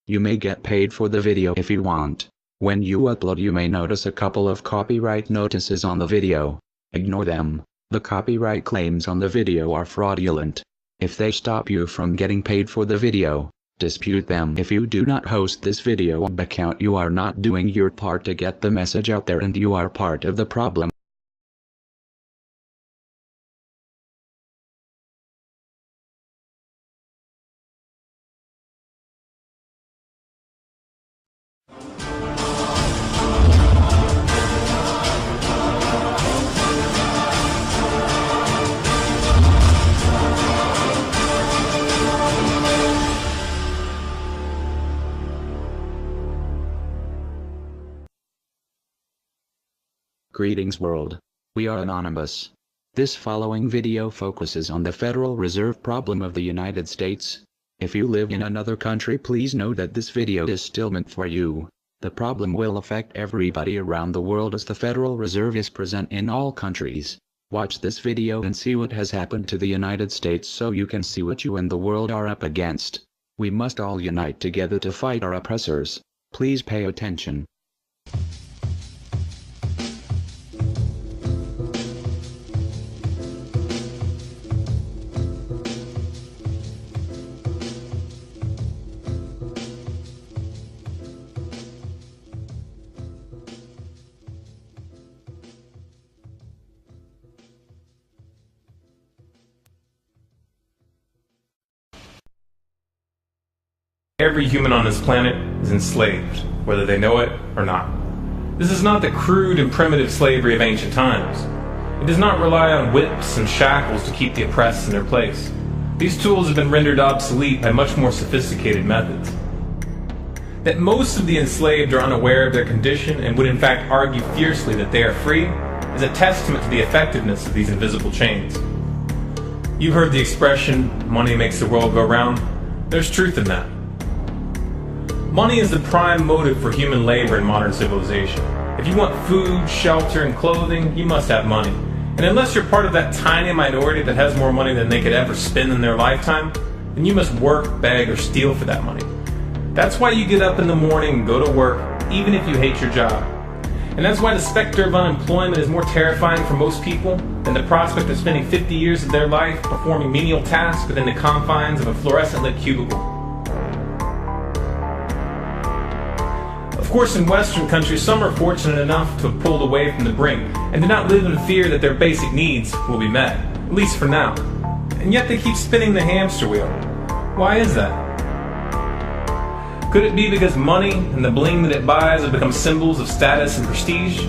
You may get paid for the video if you want. When you upload, you may notice a couple of copyright notices on the video. Ignore them. The copyright claims on the video are fraudulent. If they stop you from getting paid for the video, dispute them. If you do not host this video account, you are not doing your part to get the message out there, and you are part of the problem. Greetings world. We are anonymous. This following video focuses on the Federal Reserve problem of the United States. If you live in another country, please know that this video is still meant for you. The problem will affect everybody around the world, as the Federal Reserve is present in all countries. Watch this video and see what has happened to the United States so you can see what you and the world are up against. We must all unite together to fight our oppressors. Please pay attention. Every human on this planet is enslaved, whether they know it or not. This is not the crude and primitive slavery of ancient times. It does not rely on whips and shackles to keep the oppressed in their place. These tools have been rendered obsolete by much more sophisticated methods. That most of the enslaved are unaware of their condition and would in fact argue fiercely that they are free is a testament to the effectiveness of these invisible chains. You've heard the expression, money makes the world go round. There's truth in that. Money is the prime motive for human labor in modern civilization. If you want food, shelter, and clothing, you must have money. And unless you're part of that tiny minority that has more money than they could ever spend in their lifetime, then you must work, beg, or steal for that money. That's why you get up in the morning and go to work, even if you hate your job. And that's why the specter of unemployment is more terrifying for most people than the prospect of spending 50 years of their life performing menial tasks within the confines of a fluorescent-lit cubicle. Of course, in Western countries, some are fortunate enough to have pulled away from the brink and do not live in fear that their basic needs will be met, at least for now. And yet they keep spinning the hamster wheel. Why is that? Could it be because money and the bling that it buys have become symbols of status and prestige?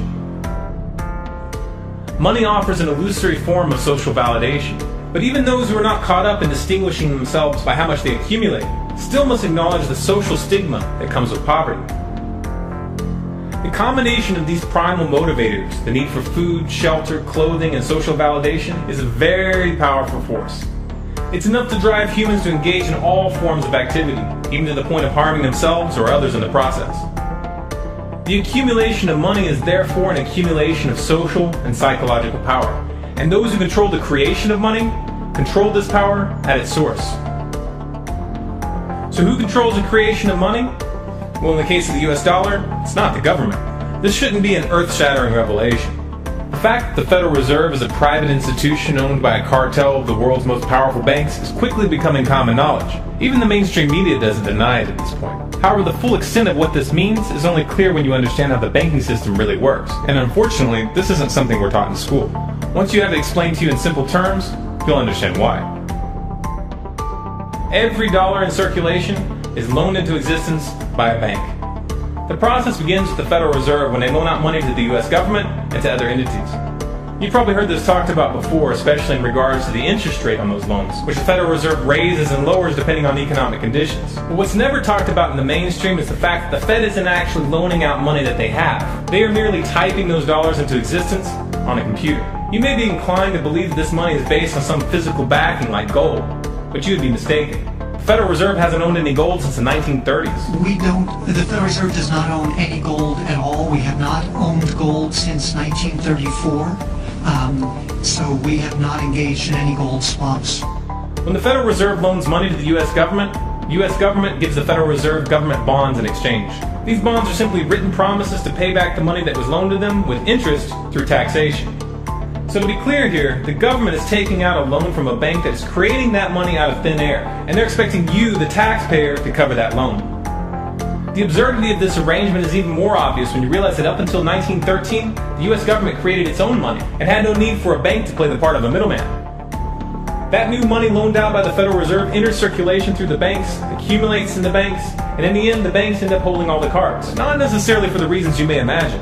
Money offers an illusory form of social validation, but even those who are not caught up in distinguishing themselves by how much they accumulate still must acknowledge the social stigma that comes with poverty. The combination of these primal motivators, the need for food, shelter, clothing, and social validation, is a very powerful force. It's enough to drive humans to engage in all forms of activity, even to the point of harming themselves or others in the process. The accumulation of money is therefore an accumulation of social and psychological power, and those who control the creation of money control this power at its source. So who controls the creation of money? Well, in the case of the US dollar, it's not the government. This shouldn't be an earth-shattering revelation. The fact that the Federal Reserve is a private institution owned by a cartel of the world's most powerful banks is quickly becoming common knowledge. Even the mainstream media doesn't deny it at this point. However, the full extent of what this means is only clear when you understand how the banking system really works. And unfortunately, this isn't something we're taught in school. Once you have it explained to you in simple terms, you'll understand why. Every dollar in circulation is loaned into existence by a bank. The process begins with the Federal Reserve when they loan out money to the US government and to other entities. You've probably heard this talked about before, especially in regards to the interest rate on those loans, which the Federal Reserve raises and lowers depending on economic conditions. But what's never talked about in the mainstream is the fact that the Fed isn't actually loaning out money that they have. They are merely typing those dollars into existence on a computer. You may be inclined to believe that this money is based on some physical backing like gold, but you would be mistaken. The Federal Reserve hasn't owned any gold since the 1930s. The Federal Reserve does not own any gold at all. We have not owned gold since 1934. So we have not engaged in any gold swaps. When the Federal Reserve loans money to the US government, The U.S. government gives the Federal Reserve government bonds in exchange. These bonds are simply written promises to pay back the money that was loaned to them with interest through taxation. So to be clear here, the government is taking out a loan from a bank that is creating that money out of thin air, and they're expecting you, the taxpayer, to cover that loan. The absurdity of this arrangement is even more obvious when you realize that up until 1913, the U.S. government created its own money and had no need for a bank to play the part of a middleman. That new money loaned out by the Federal Reserve enters circulation through the banks, accumulates in the banks, and in the end the banks end up holding all the cards. Not necessarily for the reasons you may imagine.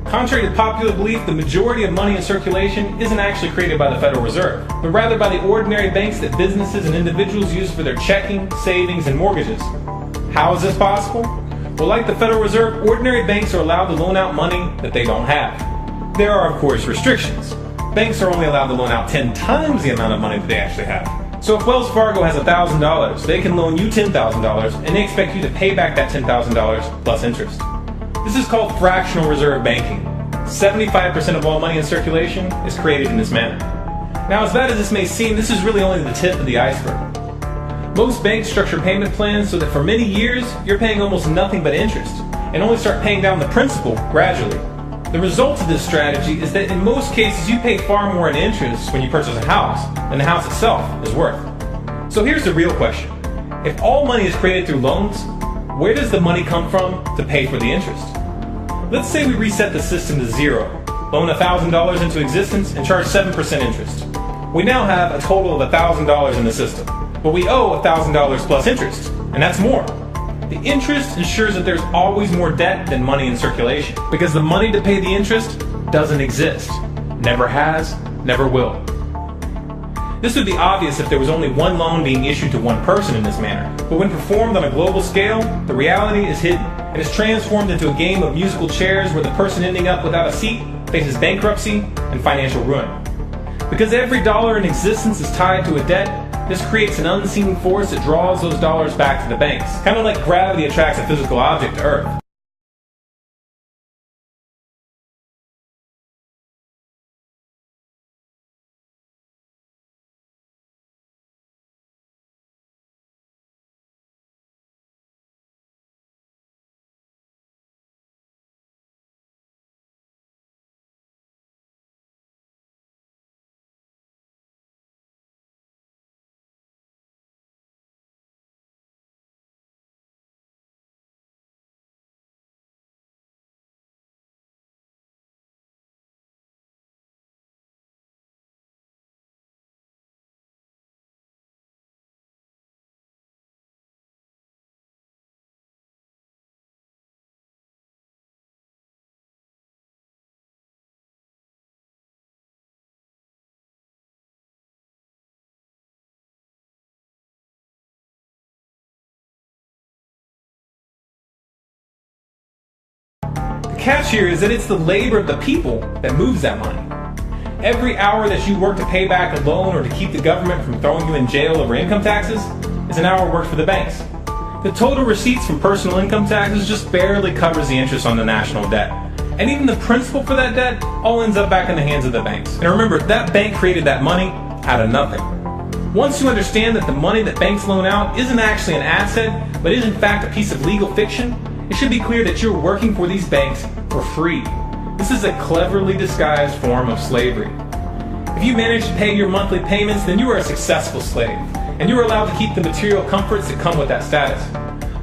Contrary to popular belief, the majority of money in circulation isn't actually created by the Federal Reserve, but rather by the ordinary banks that businesses and individuals use for their checking, savings, and mortgages. How is this possible? Well, like the Federal Reserve, ordinary banks are allowed to loan out money that they don't have. There are, of course, restrictions. Banks are only allowed to loan out 10 times the amount of money that they actually have. So if Wells Fargo has $1,000, they can loan you $10,000 and they expect you to pay back that $10,000 plus interest. This is called fractional reserve banking. 75% of all money in circulation is created in this manner. Now, as bad as this may seem, this is really only the tip of the iceberg. Most banks structure payment plans so that for many years, you're paying almost nothing but interest and only start paying down the principal gradually. The result of this strategy is that in most cases you pay far more in interest when you purchase a house than the house itself is worth. So here's the real question. If all money is created through loans, where does the money come from to pay for the interest? Let's say we reset the system to zero, loan $1,000 into existence and charge 7% interest. We now have a total of $1,000 in the system, but we owe $1,000 plus interest, and that's more. The interest ensures that there's always more debt than money in circulation, because the money to pay the interest doesn't exist. Never has, never will. This would be obvious if there was only one loan being issued to one person in this manner, but when performed on a global scale, the reality is hidden, and is transformed into a game of musical chairs where the person ending up without a seat faces bankruptcy and financial ruin. Because every dollar in existence is tied to a debt, this creates an unseen force that draws those dollars back to the banks, kind of like gravity attracts a physical object to Earth. The catch here is that it's the labor of the people that moves that money. Every hour that you work to pay back a loan or to keep the government from throwing you in jail over income taxes is an hour worked for the banks. The total receipts from personal income taxes just barely covers the interest on the national debt. And even the principal for that debt all ends up back in the hands of the banks. And remember, that bank created that money out of nothing. Once you understand that the money that banks loan out isn't actually an asset, but is in fact a piece of legal fiction, it should be clear that you're working for these banks for free. This is a cleverly disguised form of slavery. If you manage to pay your monthly payments, then you are a successful slave, and you are allowed to keep the material comforts that come with that status.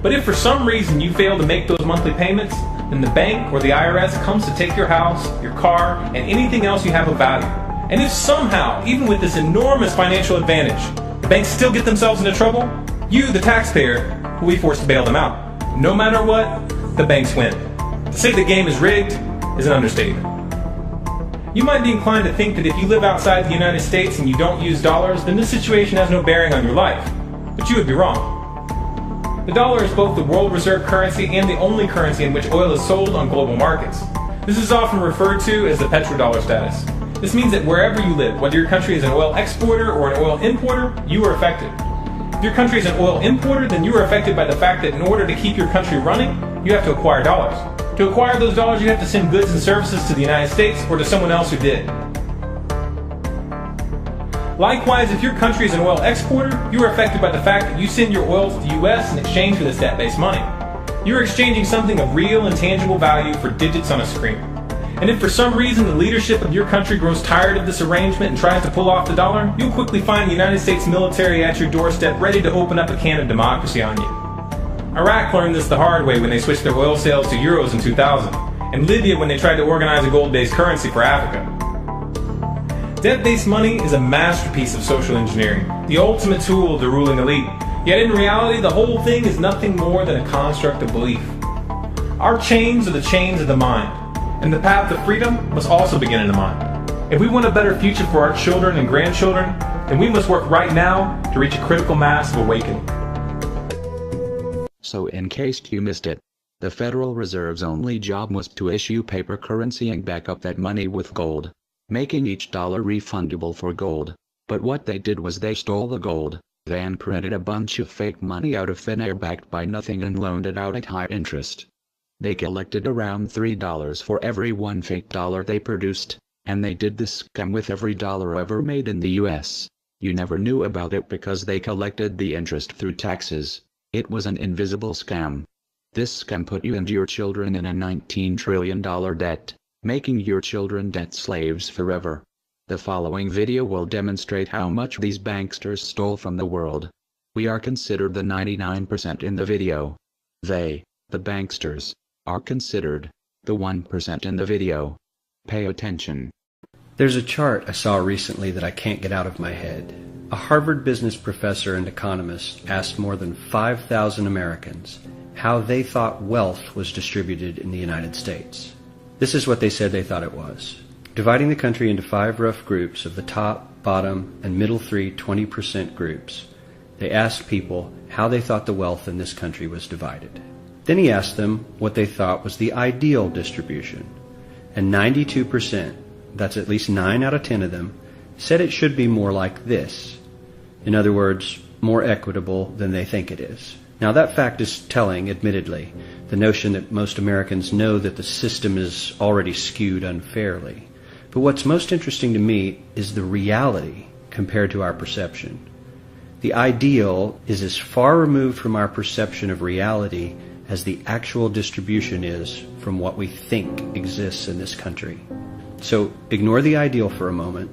But if for some reason you fail to make those monthly payments, then the bank or the IRS comes to take your house, your car, and anything else you have of value. And if somehow, even with this enormous financial advantage, the banks still get themselves into trouble, you, the taxpayer, will be forced to bail them out. No matter what, the banks win. To say the game is rigged is an understatement. You might be inclined to think that if you live outside the United States and you don't use dollars, then this situation has no bearing on your life. But you would be wrong. The dollar is both the world reserve currency and the only currency in which oil is sold on global markets. This is often referred to as the petrodollar status. This means that wherever you live, whether your country is an oil exporter or an oil importer, you are affected. If your country is an oil importer, then you are affected by the fact that in order to keep your country running, you have to acquire dollars. To acquire those dollars, you have to send goods and services to the United States or to someone else who did. Likewise, if your country is an oil exporter, you are affected by the fact that you send your oil to the US in exchange for this debt-based money. You are exchanging something of real and tangible value for digits on a screen. And if for some reason the leadership of your country grows tired of this arrangement and tries to pull off the dollar, you'll quickly find the United States military at your doorstep ready to open up a can of democracy on you. Iraq learned this the hard way when they switched their oil sales to euros in 2000, and Libya when they tried to organize a gold-based currency for Africa. Debt-based money is a masterpiece of social engineering, the ultimate tool of the ruling elite. Yet in reality, the whole thing is nothing more than a construct of belief. Our chains are the chains of the mind, and the path to freedom must also begin in the mind. If we want a better future for our children and grandchildren, then we must work right now to reach a critical mass of awakening. So in case you missed it, the Federal Reserve's only job was to issue paper currency and back up that money with gold, making each dollar refundable for gold. But what they did was they stole the gold, then printed a bunch of fake money out of thin air backed by nothing and loaned it out at high interest. They collected around $3 for every one fake dollar they produced, and they did this scam with every dollar ever made in the US. You never knew about it because they collected the interest through taxes. It was an invisible scam. This scam put you and your children in a $19 trillion debt, making your children debt slaves forever. The following video will demonstrate how much these banksters stole from the world. We are considered the 99% in the video. They, the banksters, are considered the 1% in the video. Pay attention. There's a chart I saw recently that I can't get out of my head. A Harvard business professor and economist asked more than 5,000 Americans how they thought wealth was distributed in the United States. This is what they said they thought it was. Dividing the country into 5 rough groups of the top, bottom, and middle 3 20% groups, they asked people how they thought the wealth in this country was divided. Then he asked them what they thought was the ideal distribution. And 92%, that's at least 9 out of 10 of them, said it should be more like this. In other words, more equitable than they think it is. Now that fact is telling, admittedly, the notion that most Americans know that the system is already skewed unfairly. But what's most interesting to me is the reality compared to our perception. The ideal is as far removed from our perception of reality as the actual distribution is from what we think exists in this country. So ignore the ideal for a moment.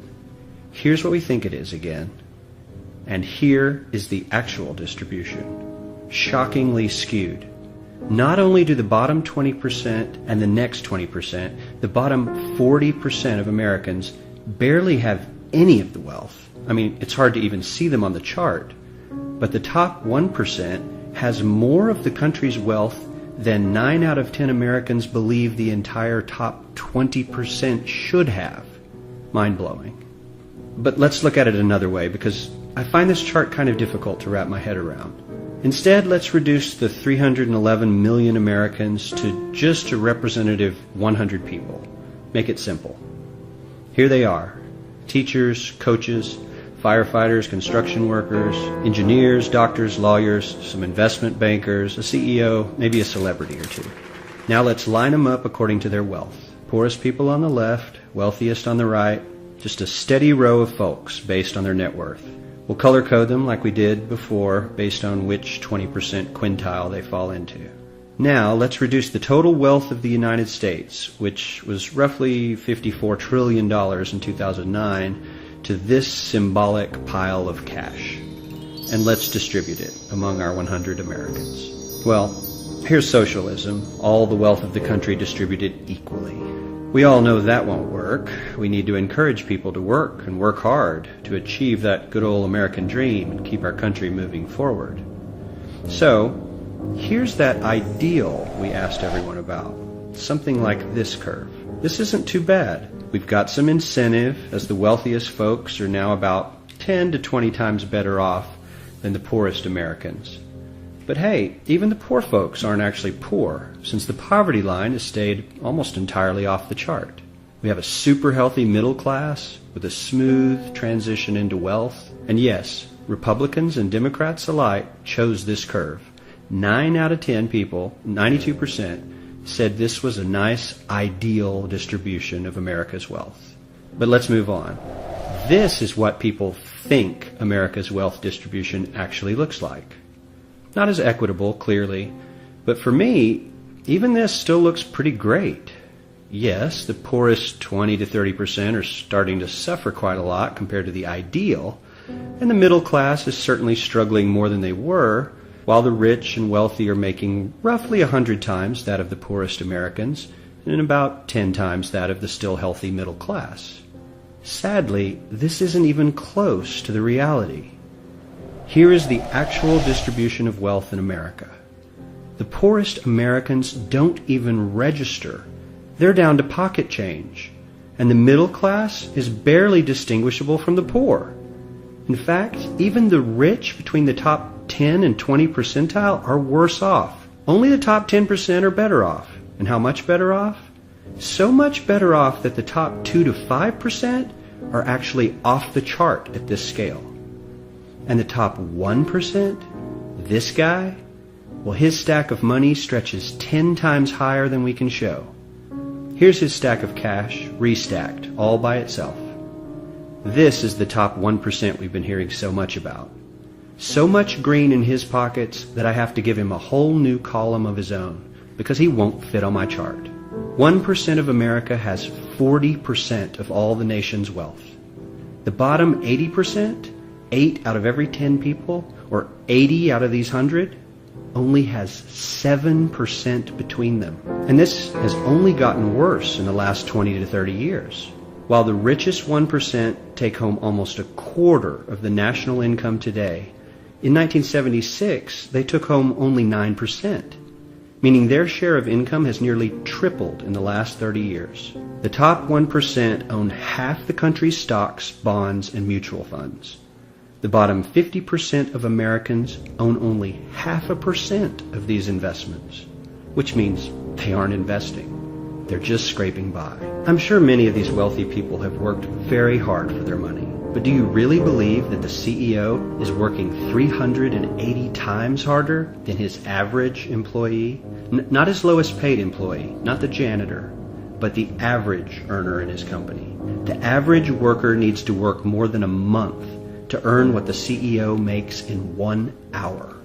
Here's what we think it is again. And here is the actual distribution. Shockingly skewed. Not only do the bottom 20% and the next 20%, the bottom 40% of Americans barely have any of the wealth. I mean, it's hard to even see them on the chart. But the top 1% has more of the country's wealth than 9 out of 10 Americans believe the entire top 20% should have. Mind-blowing. But let's look at it another way, because I find this chart kind of difficult to wrap my head around. Instead, let's reduce the 311 million Americans to just a representative 100 people. Make it simple. Here they are. Teachers, coaches, firefighters, construction workers, engineers, doctors, lawyers, some investment bankers, a CEO, maybe a celebrity or two. Now let's line them up according to their wealth. Poorest people on the left, wealthiest on the right, just a steady row of folks based on their net worth. We'll color code them like we did before based on which 20% quintile they fall into. Now let's reduce the total wealth of the United States, which was roughly $54 trillion in 2009, to this symbolic pile of cash. And let's distribute it among our 100 Americans. Well, here's socialism, all the wealth of the country distributed equally. We all know that won't work. We need to encourage people to work and work hard to achieve that good old American dream and keep our country moving forward. So, here's that ideal we asked everyone about. Something like this curve. This isn't too bad. We've got some incentive, as the wealthiest folks are now about 10 to 20 times better off than the poorest Americans. But hey, even the poor folks aren't actually poor, since the poverty line has stayed almost entirely off the chart. We have a super healthy middle class with a smooth transition into wealth. And yes, Republicans and Democrats alike chose this curve. 9 out of 10 people, 92%, said this was a nice, ideal distribution of America's wealth. But let's move on. This is what people think America's wealth distribution actually looks like. Not as equitable, clearly, but for me, even this still looks pretty great. Yes, the poorest 20 to 30% are starting to suffer quite a lot compared to the ideal, and the middle class is certainly struggling more than they were, while the rich and wealthy are making roughly 100 times that of the poorest Americans and about 10 times that of the still healthy middle class. Sadly, this isn't even close to the reality. Here is the actual distribution of wealth in America. The poorest Americans don't even register. They're down to pocket change, and the middle class is barely distinguishable from the poor. In fact, even the rich between the top 10 and 20 percentile are worse off. Only the top 10% are better off. And how much better off? So much better off that the top 2 to 5% are actually off the chart at this scale. And the top 1%, this guy, well, his stack of money stretches 10 times higher than we can show. Here's his stack of cash, restacked, all by itself. This is the top 1% we've been hearing so much about. So much green in his pockets that I have to give him a whole new column of his own, because he won't fit on my chart. 1% of America has 40% of all the nation's wealth. The bottom 80%, 8 out of every 10 people, or 80 out of these 100, only has 7% between them. And this has only gotten worse in the last 20 to 30 years. While the richest 1% take home almost a quarter of the national income today, in 1976 they took home only 9%, meaning their share of income has nearly tripled in the last 30 years. The top 1% own half the country's stocks, bonds, and mutual funds. The bottom 50% of Americans own only 0.5% of these investments, which means they aren't investing. They're just scraping by. I'm sure many of these wealthy people have worked very hard for their money. But do you really believe that the CEO is working 380 times harder than his average employee? Not his lowest paid employee, not the janitor, but the average earner in his company. The average worker needs to work more than a month to earn what the CEO makes in 1 hour.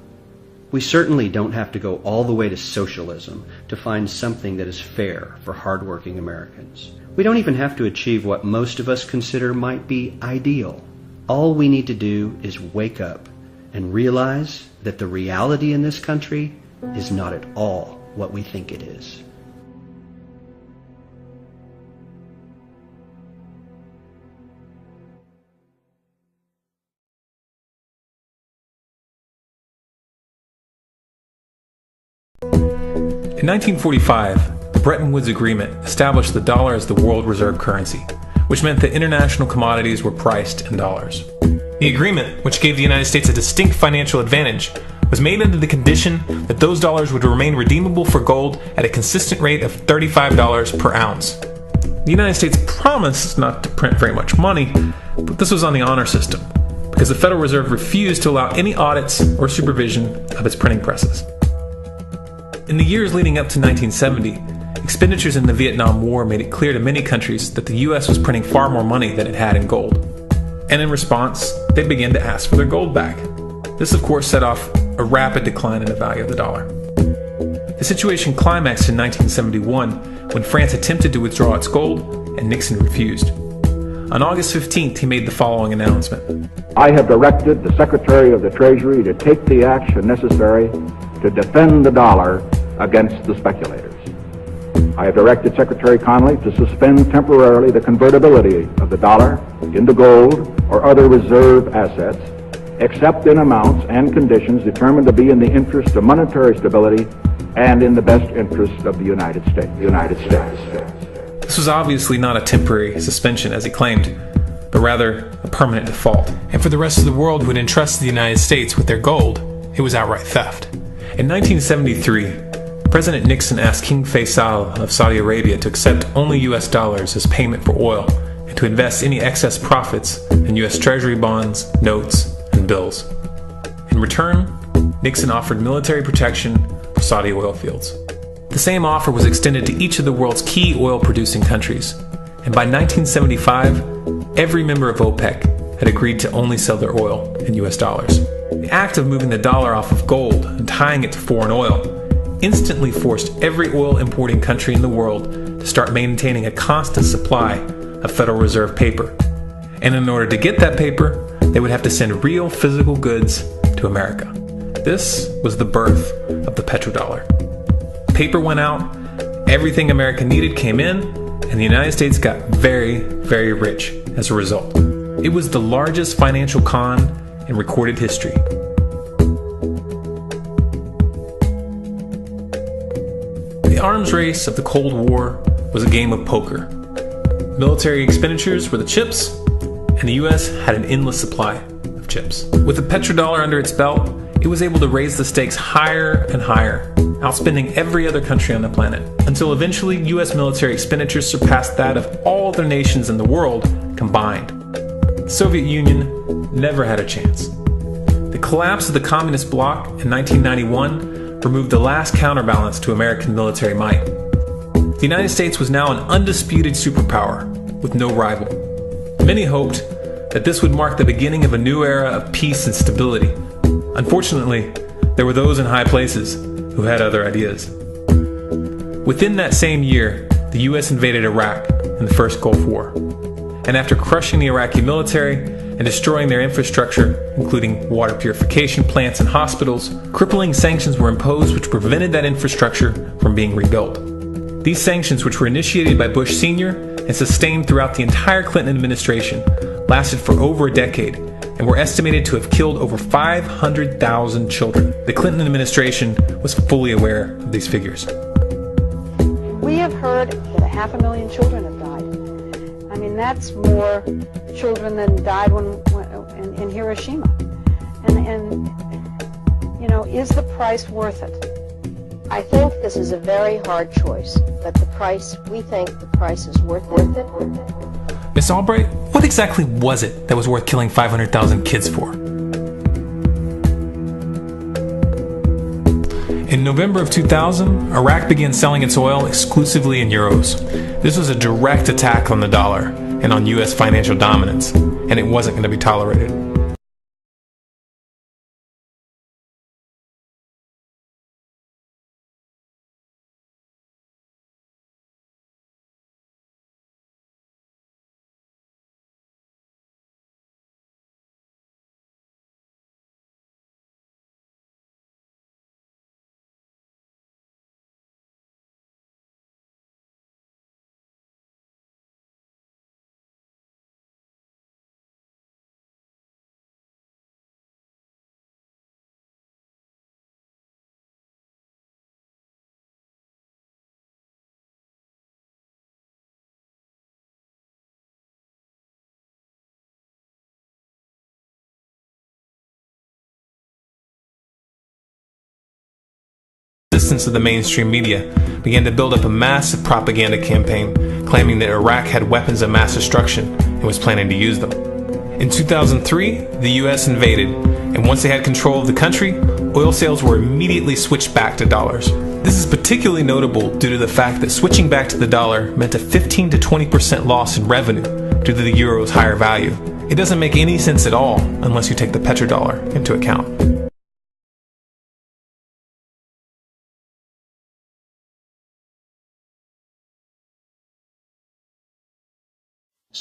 We certainly don't have to go all the way to socialism to find something that is fair for hardworking Americans. We don't even have to achieve what most of us consider might be ideal. All we need to do is wake up and realize that the reality in this country is not at all what we think it is. In 1945, the Bretton Woods Agreement established the dollar as the world reserve currency, which meant that international commodities were priced in dollars. The agreement, which gave the United States a distinct financial advantage, was made under the condition that those dollars would remain redeemable for gold at a consistent rate of $35 per ounce. The United States promised not to print very much money, but this was on the honor system, because the Federal Reserve refused to allow any audits or supervision of its printing presses. In the years leading up to 1970, expenditures in the Vietnam War made it clear to many countries that the U.S. was printing far more money than it had in gold. And in response, they began to ask for their gold back. This, of course, set off a rapid decline in the value of the dollar. The situation climaxed in 1971 when France attempted to withdraw its gold and Nixon refused. On August 15th, he made the following announcement. I have directed the Secretary of the Treasury to take the action necessary to defend the dollar against the speculators. I have directed Secretary Connally to suspend temporarily the convertibility of the dollar into gold or other reserve assets, except in amounts and conditions determined to be in the interest of monetary stability and in the best interest of the United States. This was obviously not a temporary suspension, as he claimed, but rather a permanent default. And for the rest of the word who had entrusted the United States with their gold, it was outright theft. In 1973, President Nixon asked King Faisal of Saudi Arabia to accept only U.S. dollars as payment for oil and to invest any excess profits in U.S. Treasury bonds, notes, and bills. In return, Nixon offered military protection for Saudi oil fields. The same offer was extended to each of the world's key oil-producing countries, and by 1975, every member of OPEC had agreed to only sell their oil in US dollars. The act of moving the dollar off of gold and tying it to foreign oil instantly forced every oil importing country in the world to start maintaining a constant supply of Federal Reserve paper. And in order to get that paper, they would have to send real physical goods to America. This was the birth of the petrodollar. Paper went out, everything America needed came in, and the United States got very, very rich as a result. It was the largest financial con in recorded history. The arms race of the Cold War was a game of poker. Military expenditures were the chips, and the US had an endless supply of chips. With the petrodollar under its belt, it was able to raise the stakes higher and higher, outspending every other country on the planet, until eventually US military expenditures surpassed that of all other nations in the world combined. The Soviet Union never had a chance. The collapse of the communist bloc in 1991 removed the last counterbalance to American military might. The United States was now an undisputed superpower with no rival. Many hoped that this would mark the beginning of a new era of peace and stability. Unfortunately, there were those in high places who had other ideas. Within that same year, the US invaded Iraq in the first Gulf War. And after crushing the Iraqi military and destroying their infrastructure, including water purification plants and hospitals, crippling sanctions were imposed which prevented that infrastructure from being rebuilt. These sanctions, which were initiated by Bush Sr. and sustained throughout the entire Clinton administration, lasted for over a decade and were estimated to have killed over 500,000 children. The Clinton administration was fully aware of these figures. We have heard that 500,000 children have died. I mean, that's more children than died in Hiroshima. And you know, is the price worth it? I think this is a very hard choice, but we think the price is worth it. Miss Albright, what exactly was it that was worth killing 500,000 kids for? In November of 2000, Iraq began selling its oil exclusively in euros. This was a direct attack on the dollar and on US financial dominance, and it wasn't going to be tolerated. Resistance of the mainstream media began to build up a massive propaganda campaign claiming that Iraq had weapons of mass destruction and was planning to use them. In 2003, the US invaded, and once they had control of the country, oil sales were immediately switched back to dollars. This is particularly notable due to the fact that switching back to the dollar meant a 15 to 20% loss in revenue due to the euro's higher value. It doesn't make any sense at all unless you take the petrodollar into account.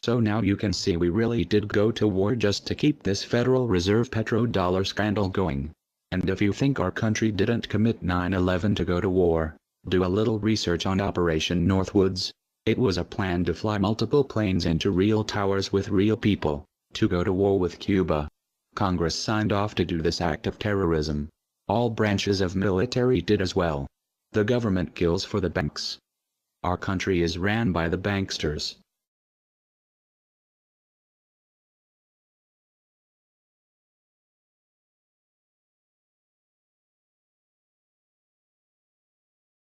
So now you can see we really did go to war just to keep this Federal Reserve petrodollar scandal going. And if you think our country didn't commit 9/11 to go to war, do a little research on Operation Northwoods. It was a plan to fly multiple planes into real towers with real people, to go to war with Cuba. Congress signed off to do this act of terrorism. All branches of military did as well. The government kills for the banks. Our country is ran by the banksters.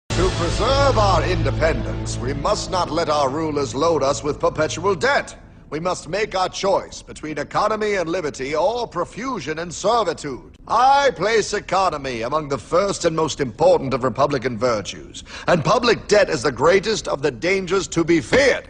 To preserve our independence, we must not let our rulers load us with perpetual debt. We must make our choice between economy and liberty or profusion and servitude. I place economy among the first and most important of republican virtues, and public debt is the greatest of the dangers to be feared.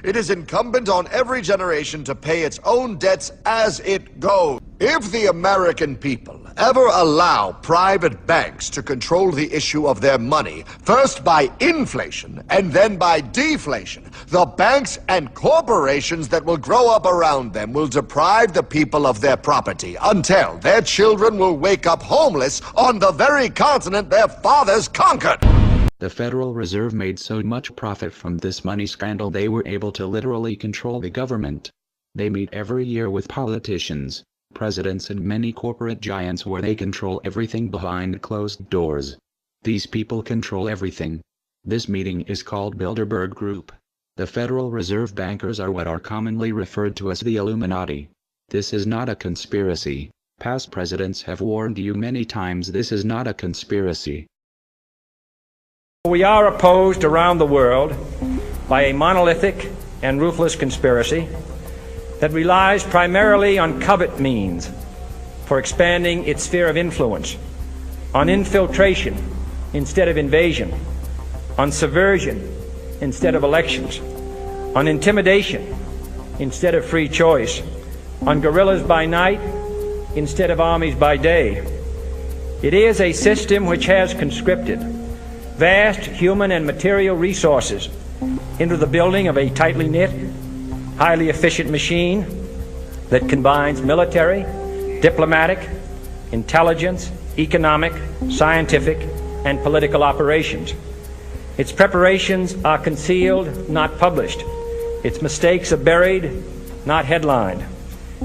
It is incumbent on every generation to pay its own debts as it goes. If the American people ever allow private banks to control the issue of their money, first by inflation and then by deflation, the banks and corporations that will grow up around them will deprive the people of their property until their children will wake up homeless on the very continent their fathers conquered. The Federal Reserve made so much profit from this money scandal they were able to literally control the government. They meet every year with politicians, presidents and many corporate giants where they control everything behind closed doors. These people control everything. This meeting is called Bilderberg Group. The Federal Reserve bankers are what are commonly referred to as the Illuminati. This is not a conspiracy. Past presidents have warned you many times this is not a conspiracy. We are opposed around the world by a monolithic and ruthless conspiracy that relies primarily on covert means for expanding its sphere of influence, on infiltration instead of invasion, on subversion instead of elections, on intimidation instead of free choice, on guerrillas by night instead of armies by day. It is a system which has conscripted vast human and material resources into the building of a tightly knit, highly efficient machine that combines military, diplomatic, intelligence, economic, scientific, and political operations. Its preparations are concealed, not published. Its mistakes are buried, not headlined.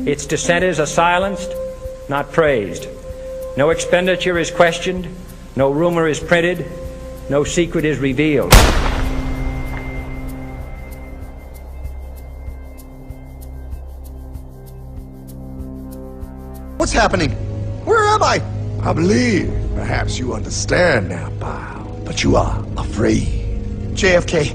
Its dissenters are silenced, not praised. No expenditure is questioned, no rumor is printed, no secret is revealed. What's happening? Where am I? I believe perhaps you understand now, pal, but you are afraid. JFK,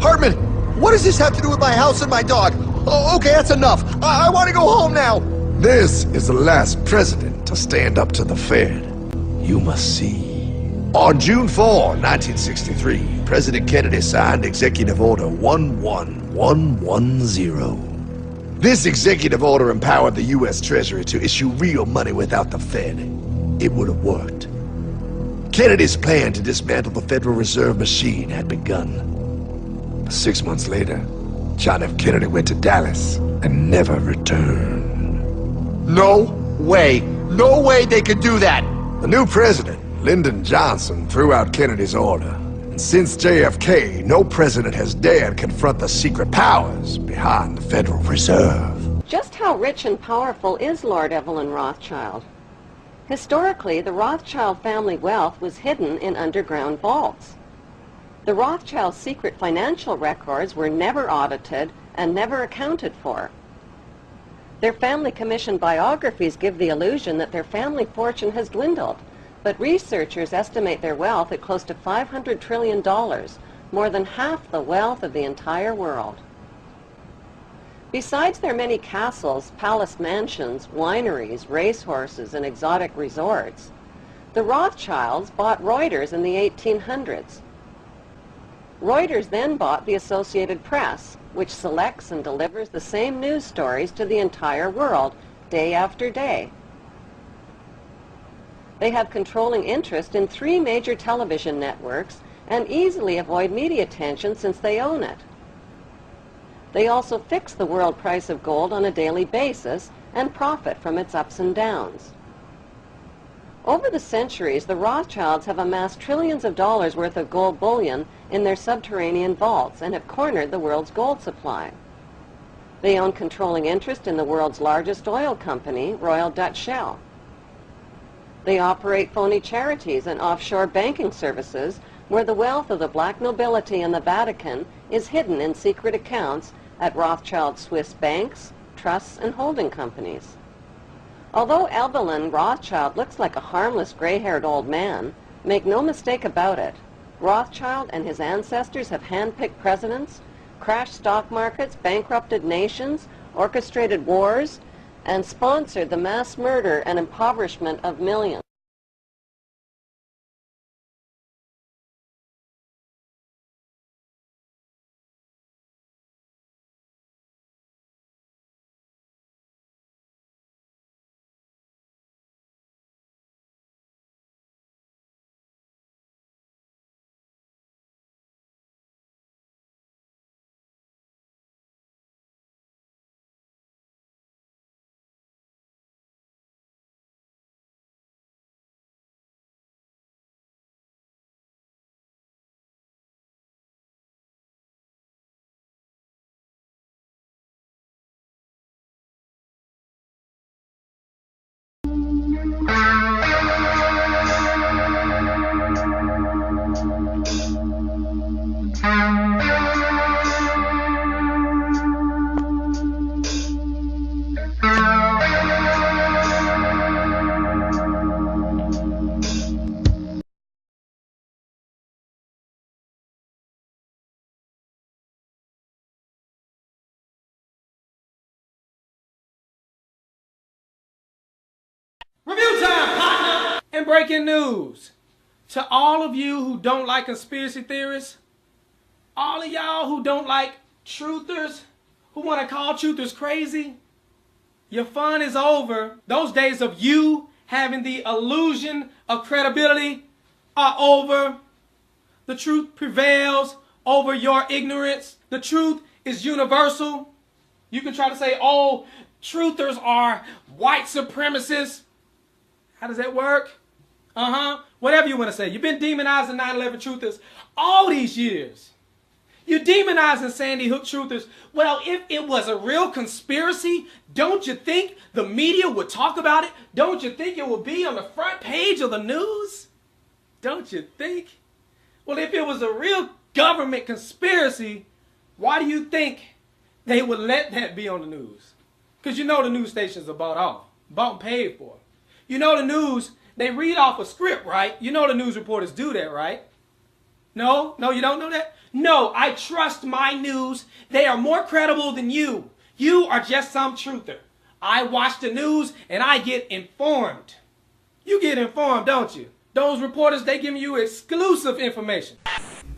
Hartman, what does this have to do with my house and my dog? Oh, okay, that's enough. I want to go home now. This is the last president to stand up to the Fed. You must see. On June 4, 1963, President Kennedy signed Executive Order 11110. This executive order empowered the U.S. Treasury to issue real money without the Fed. It would have worked. Kennedy's plan to dismantle the Federal Reserve machine had begun. 6 months later, John F. Kennedy went to Dallas and never returned. No way! No way they could do that! The new president, Lyndon Johnson, threw out Kennedy's order. And since JFK, no president has dared confront the secret powers behind the Federal Reserve. Just how rich and powerful is Lord Evelyn Rothschild? Historically, the Rothschild family wealth was hidden in underground vaults. The Rothschilds' secret financial records were never audited and never accounted for. Their family commissioned biographies give the illusion that their family fortune has dwindled, but researchers estimate their wealth at close to $500 trillion, more than half the wealth of the entire world. Besides their many castles, palace mansions, wineries, racehorses, and exotic resorts, the Rothschilds bought Reuters in the 1800s. Reuters then bought the Associated Press, which selects and delivers the same news stories to the entire world, day after day. They have controlling interest in 3 major television networks and easily avoid media attention since they own it. They also fix the world price of gold on a daily basis and profit from its ups and downs. Over the centuries, the Rothschilds have amassed trillions of dollars worth of gold bullion in their subterranean vaults and have cornered the world's gold supply. They own controlling interest in the world's largest oil company, Royal Dutch Shell. They operate phony charities and offshore banking services where the wealth of the black nobility and the Vatican is hidden in secret accounts at Rothschild Swiss banks, trusts, and holding companies. Although Evelyn Rothschild looks like a harmless gray-haired old man, make no mistake about it, Rothschild and his ancestors have handpicked presidents, crashed stock markets, bankrupted nations, orchestrated wars, and sponsored the mass murder and impoverishment of millions. breaking news to all of you who don't like conspiracy theorists, all of y'all who don't like truthers, who want to call truthers crazy. Your fun is over. Those days of you having the illusion of credibility are over. The truth prevails over your ignorance. The truth is universal. You can try to say, oh, truthers are white supremacists. How does that work? Whatever you want to say. You've been demonizing 9/11 truthers all these years. You're demonizing Sandy Hook truthers. Well, if it was a real conspiracy, don't you think the media would talk about it? Don't you think it would be on the front page of the news? Don't you think? Well, if it was a real government conspiracy, why do you think they would let that be on the news? Because you know the news stations are bought and paid for. You know the news, they read off a script, right? You know the news reporters do that, right? No, you don't know that? No, I trust my news. They are more credible than you. You are just some truther. I watch the news and I get informed. You get informed, don't you? Those reporters, they give you exclusive information.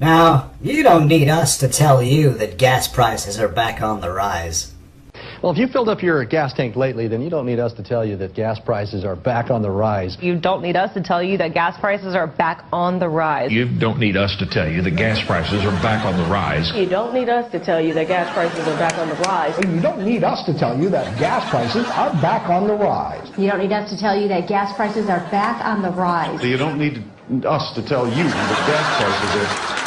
Now, you don't need us to tell you that gas prices are back on the rise. Well, if you filled up your gas tank lately, then you don't need us to tell you that gas prices are back on the rise. You don't need us to tell you that gas prices are back on the rise. You don't need us to tell you that gas prices are back on the rise. You don't need us to tell you that gas prices are back on the rise. You don't need us to tell you that gas prices are back on the rise. You don't need us to tell you that gas prices are back on the rise. You don't need us to tell you that gas prices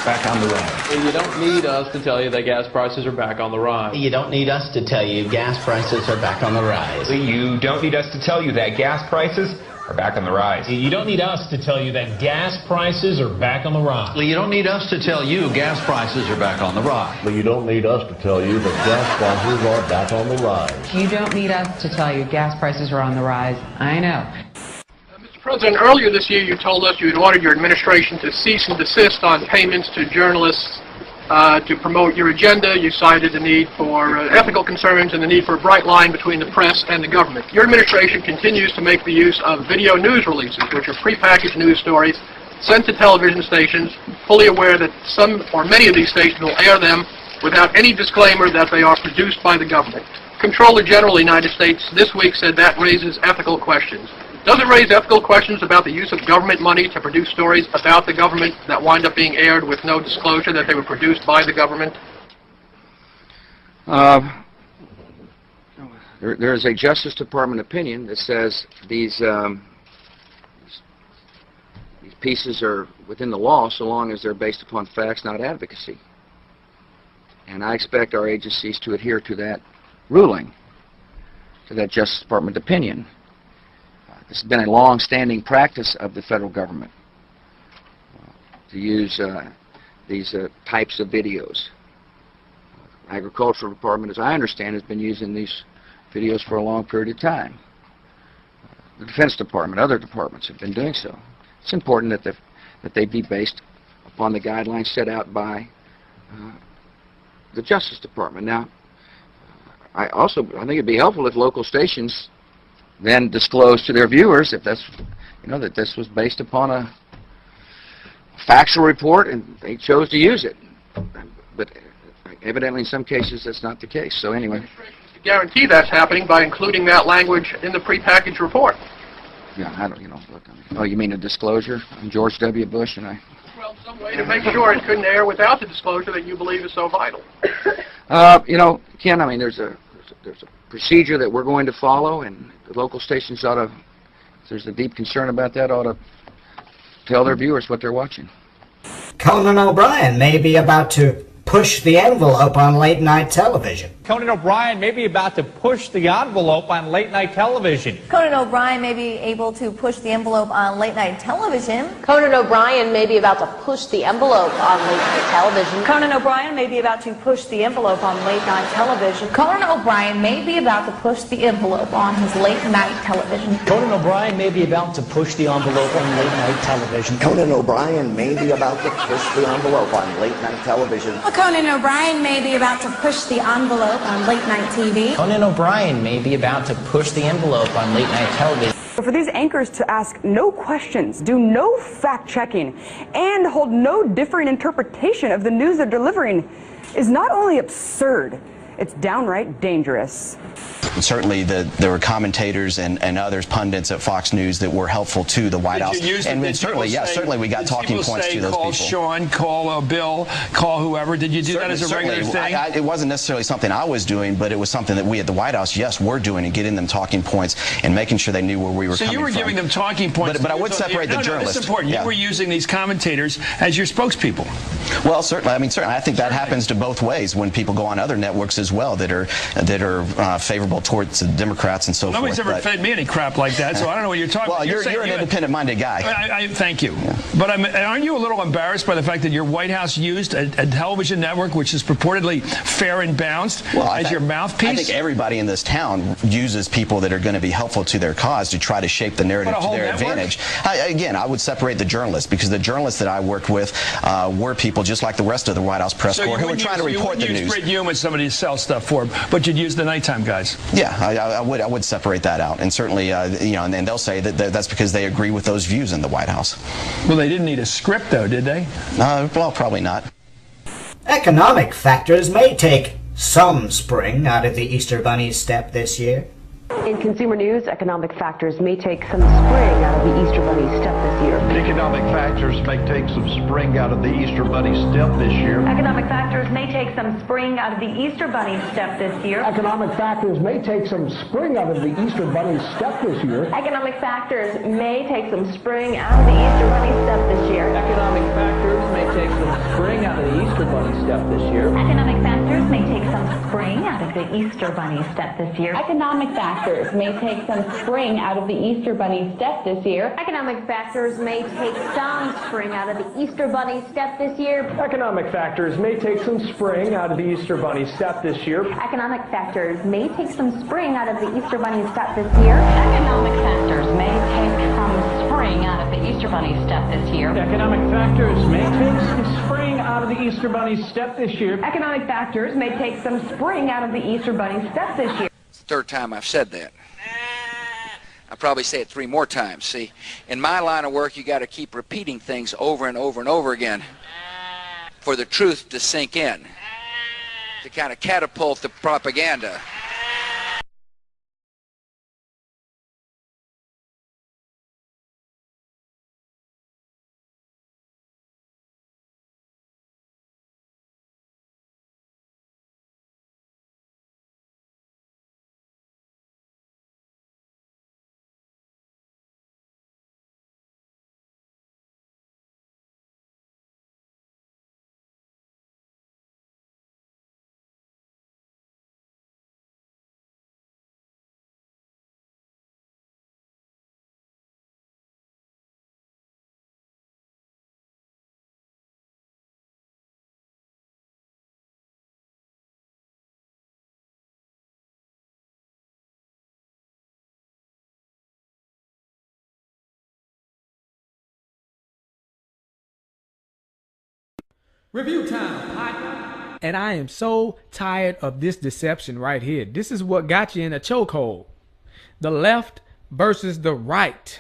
are back on the rise. You don't need us to tell you that gas prices are back on the rise. You don't need us to tell you gas prices are back on the rise. You don't need us to tell you that gas prices are back on the rise. You don't need us to tell you that gas prices are back on the rise. You don't need us to tell you gas prices are back on the rise. You don't need us to tell you that gas prices are back on the rise. You don't need us to tell you gas prices are on the rise. I know. President, earlier this year you told us you had ordered your administration to cease and desist on payments to journalists to promote your agenda. You cited the need for ethical concerns and the need for a bright line between the press and the government. Your administration continues to make the use of video news releases, which are prepackaged news stories sent to television stations, fully aware that some or many of these stations will air them without any disclaimer that they are produced by the government. Comptroller General of the United States this week said that raises ethical questions. Does it raise ethical questions about the use of government money to produce stories about the government that wind up being aired with no disclosure that they were produced by the government? There is a Justice Department opinion that says these pieces are within the law so long as they're based upon facts, not advocacy. And I expect our agencies to adhere to that ruling, to that Justice Department opinion. This has been a long-standing practice of the federal government to use these types of videos. Agricultural Department, as I understand, has been using these videos for a long period of time. The Defense Department, other departments have been doing so. It's important that they be based upon the guidelines set out by the Justice Department. Now, I think it'd be helpful if local stations then disclose to their viewers if that's, that this was based upon a factual report and they chose to use it. But evidently in some cases that's not the case. So anyway. To guarantee that's happening by including that language in the prepackaged report. Yeah, I don't, look, oh, you mean a disclosure on George W. Bush and I? Well, some way to make sure it couldn't air without the disclosure that you believe is so vital. Ken, I mean, there's a procedure that we're going to follow, and the local stations ought to, if there's a deep concern about that, ought to tell their viewers what they're watching. Conan O'Brien may be about to push the envelope on late-night television. Conan O'Brien may be about to push the envelope on late-night television. Conan O'Brien may be able to push the envelope on late-night television. Conan O'Brien may be about to push the envelope on late-night television. Conan O'Brien may be about to push the envelope on late-night television. Conan O'Brien may be about to push the envelope on his late-night television. Conan O'Brien may be about to push the envelope on late-night television. Conan O'Brien may be about to push the envelope on late-night television. Conan O'Brien may be about to push the envelope on late-night TV. Conan O'Brien may be about to push the envelope on late-night television. For these anchors to ask no questions, do no fact-checking, and hold no differing interpretation of the news they're delivering is not only absurd, it's downright dangerous. Certainly there were commentators and others, pundits at Fox News that were helpful to the White House. And certainly, yeah, certainly we got talking points to those people. Call Sean, call Bill, call whoever. Did you do that as a regular thing? It wasn't necessarily something I was doing, but it was something that we at the White House, yes, were doing and getting them talking points and making sure they knew where we were coming from. So you were giving them talking points. But I would separate the journalists. That's important. You were using these commentators as your spokespeople. Well, certainly. I mean, certainly. I think that happens to both ways when people go on other networks as well that are favorable towards the Democrats and so forth. Nobody's ever fed me any crap like that, so I don't know what you're talking about. Well, you're an independent-minded guy. Thank you. Yeah. But aren't you a little embarrassed by the fact that your White House used a television network which is purportedly fair and balanced as your mouthpiece? I think everybody in this town uses people that are going to be helpful to their cause to try to shape the narrative to their advantage. Again, I would separate the journalists because the journalists that I worked with were people just like the rest of the White House press corps who were trying to report the news. You wouldn't use Brit Hume as somebody to sell stuff for, but you'd use the nighttime guys. Yeah, I would separate that out, and certainly, you know, and then they'll say that that's because they agree with those views in the White House. Well, they didn't need a script, though, did they? Well, probably not. Economic factors may take some spring out of the Easter Bunny's step this year. In consumer news, economic factors may take some spring out of the Easter Bunny's step this year. Economic factors may take some spring out of the Easter Bunny's step this year. Economic factors may take some spring out of the Easter Bunny's step this year. Economic factors may take some spring out of the Easter Bunny's step this year. Economic factors may take some spring out of the Easter Bunny's step this year. Economic factors may take some spring out of the Easter Bunny step this year. Economic factors may take some spring out of the Easter Bunny step this year. Economic factors may take some spring out of the Easter Bunny step this year. Economic factors may take some spring out of the Easter Bunny step this year. Economic factors may take some spring out of the Easter Bunny step this year. Economic factors may take some spring out of the Easter Bunny step this year. Economic factors may take some spring out of the Easter Bunny step this year. Economic factors may take some spring out of the Easter Bunny step this year. Economic factors may take some spring out of the Easter Bunny step this year. It's the third time I've said that. I'll probably say it 3 more times. See, in my line of work, you got to keep repeating things over and over and over again for the truth to sink in, to kind of catapult the propaganda. Review time, partner. And I am so tired of this deception right here. This is what got you in a chokehold. The left versus the right.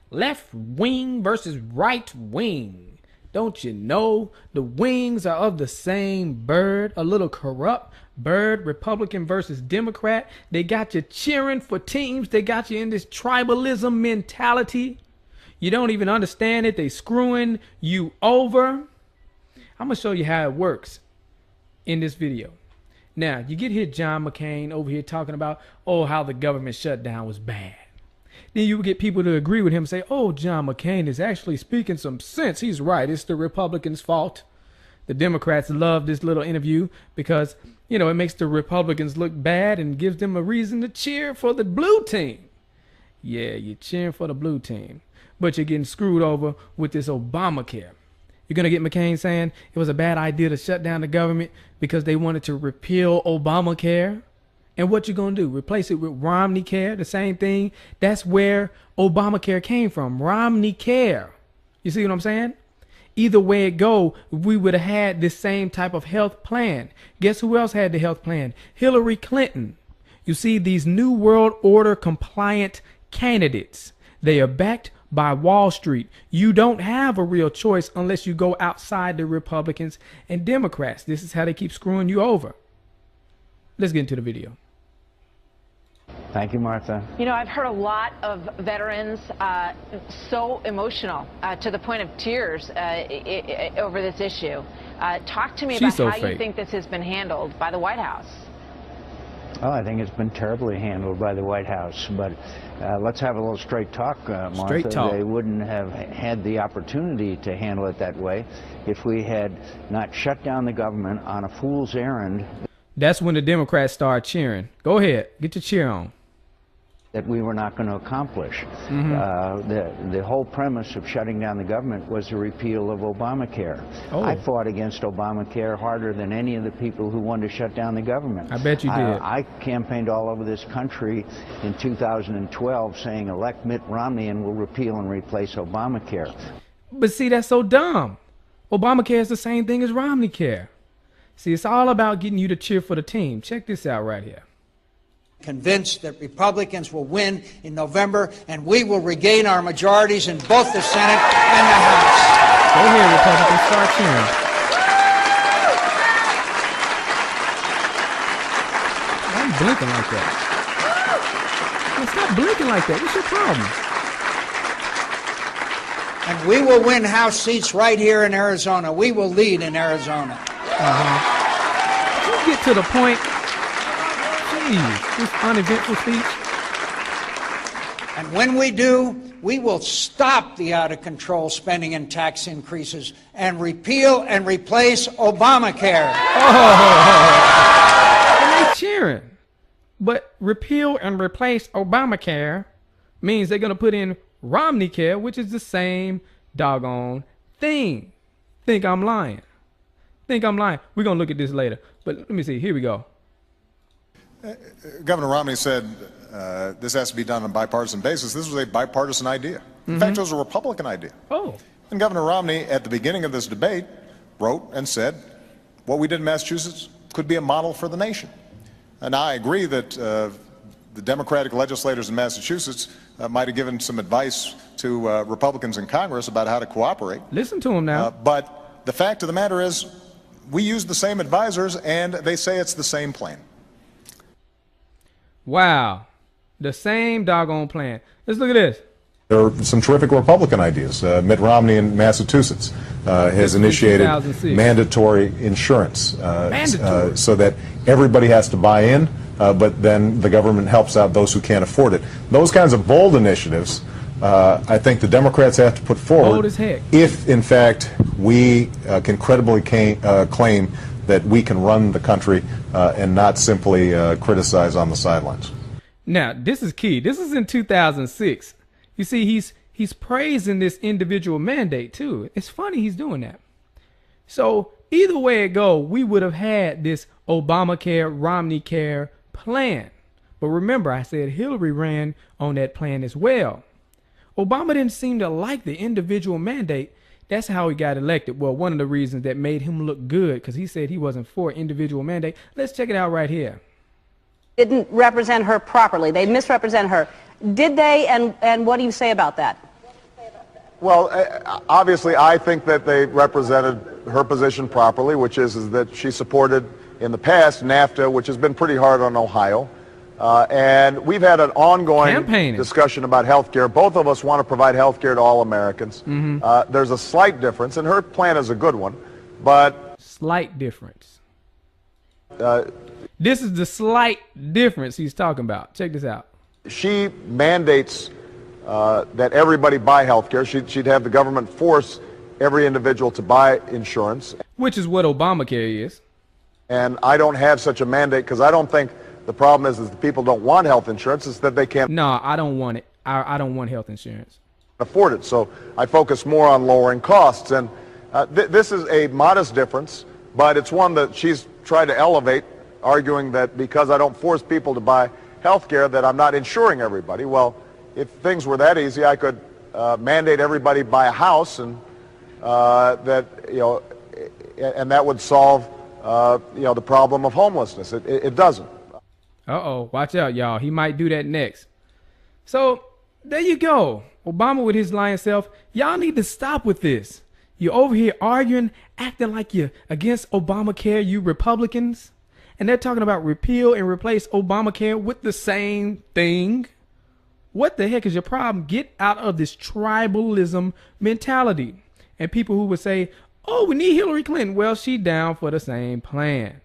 Left wing versus right wing. Don't you know the wings are of the same bird? A little corrupt bird, Republican versus Democrat. They got you cheering for teams. They got you in this tribalism mentality. You don't even understand it. They screwing you over. I'm going to show you how it works in this video. Now, you get here John McCain over here talking about, oh, how the government shutdown was bad. Then you get people to agree with him and say, oh, John McCain is actually speaking some sense. He's right. It's the Republicans' fault. The Democrats love this little interview because, you know, it makes the Republicans look bad and gives them a reason to cheer for the blue team. Yeah, you're cheering for the blue team, but you're getting screwed over with this Obamacare. You're going to get McCain saying it was a bad idea to shut down the government because they wanted to repeal Obamacare. And what you going to do? Replace it with Romney Care, the same thing? That's where Obamacare came from, Romney Care. You see what I'm saying? Either way it go, we would have had this same type of health plan. Guess who else had the health plan? Hillary Clinton. You see, these New World Order compliant candidates. They are backed by Wall Street. You don't have a real choice unless you go outside the Republicans and Democrats. This is how they keep screwing you over. Let's get into the video. Thank you, Martha. You know, I've heard a lot of veterans so emotional to the point of tears over this issue. Talk to me about how you think this has been handled by the White House. Oh, I think it's been terribly handled by the White House, but let's have a little straight talk, Martha. Straight talk. They wouldn't have had the opportunity to handle it that way if we had not shut down the government on a fool's errand. That's when the Democrats start cheering. Go ahead, get your cheer on. That we were not going to accomplish. The whole premise of shutting down the government was the repeal of Obamacare. I fought against Obamacare harder than any of the people who wanted to shut down the government. I bet you did. I campaigned all over this country in 2012 saying elect Mitt Romney and we'll repeal and replace Obamacare. But see, that's so dumb. Obamacare is the same thing as Romneycare. See, it's all about getting you to cheer for the team. Check this out right here. Convinced that Republicans will win in November, and we will regain our majorities in both the Senate and the House. Go ahead, Republicans, start cheering. Why are you blinking like that? Well, stop blinking like that. What's your problem? And we will win House seats right here in Arizona. We will lead in Arizona. Can you get to the point? Jeez, this uneventful speech. And when we do, we will stop the out-of-control spending and tax increases and repeal and replace Obamacare. And they cheering. But repeal and replace Obamacare means they're going to put in Romneycare, which is the same doggone thing. Think I'm lying. Think I'm lying. We're going to look at this later. But let me see. Here we go. Governor Romney said this has to be done on a bipartisan basis. This was a bipartisan idea. In fact, it was a Republican idea. And Governor Romney, at the beginning of this debate, wrote and said, what we did in Massachusetts could be a model for the nation. And I agree that the Democratic legislators in Massachusetts might have given some advice to Republicans in Congress about how to cooperate. Listen to them now. But the fact of the matter is, we use the same advisors, and they say it's the same plan. Wow. The same doggone plan. Let's look at this. There are some terrific Republican ideas. Mitt Romney in Massachusetts has initiated mandatory insurance so that everybody has to buy in, but then the government helps out those who can't afford it. Those kinds of bold initiatives, I think the Democrats have to put forward bold as heck. If, in fact, we can credibly claim that we can run the country and not simply criticize on the sidelines. Now, this is key. This is in 2006. You see, he's praising this individual mandate, too. It's funny he's doing that. So either way it go, we would have had this Obamacare, Romneycare plan. But remember, I said Hillary ran on that plan as well. Obama didn't seem to like the individual mandate. That's how he got elected. Well, one of the reasons that made him look good, because he said he wasn't for individual mandate. Let's check it out right here. Didn't represent her properly. They misrepresent her. Did they, and what do you say about that? Well, obviously, I think that they represented her position properly, which is that she supported in the past NAFTA, which has been pretty hard on Ohio. And we've had an ongoing discussion about health care. Both of us want to provide health care to all Americans. There's a slight difference, and her plan is a good one, but... Slight difference. This is the slight difference he's talking about. Check this out. She mandates that everybody buy health care. She'd have the government force every individual to buy insurance. Which is what Obamacare is. And I don't have such a mandate because I don't think the problem is that people don't want health insurance. It's that they can't. No, I don't want it. I don't want health insurance. Afford it. So I focus more on lowering costs. And this is a modest difference, but it's one that she's tried to elevate, arguing that because I don't force people to buy health care that I'm not insuring everybody. Well, if things were that easy, I could mandate everybody buy a house, and that that would solve the problem of homelessness. It doesn't. Uh-oh, watch out, y'all. He might do that next. So There you go. Obama with his lying self. Y'all need to stop with this. You're over here arguing, acting like you're against Obamacare, you Republicans. And they're talking about repeal and replace Obamacare with the same thing. What the heck is your problem? Get out of this tribalism mentality. And people who would say, oh, we need Hillary Clinton. Well, she down for the same plan.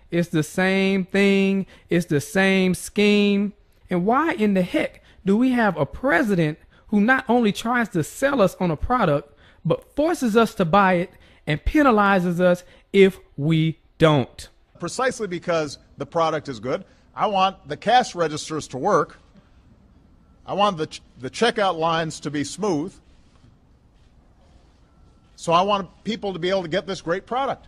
It's the same thing. It's the same scheme. And why in the heck do we have a president who not only tries to sell us on a product, but forces us to buy it and penalizes us if we don't? Precisely because the product is good. I want the cash registers to work. I want the checkout lines to be smooth. So I want people to be able to get this great product.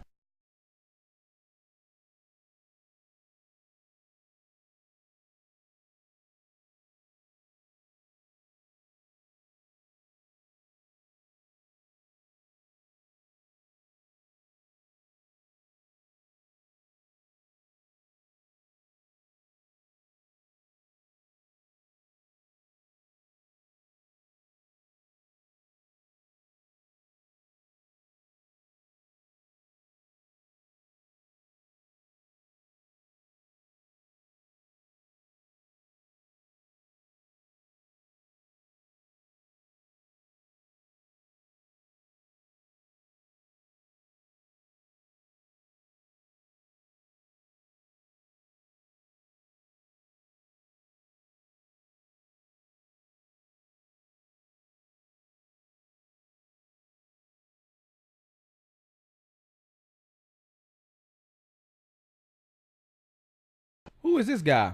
Who is this guy?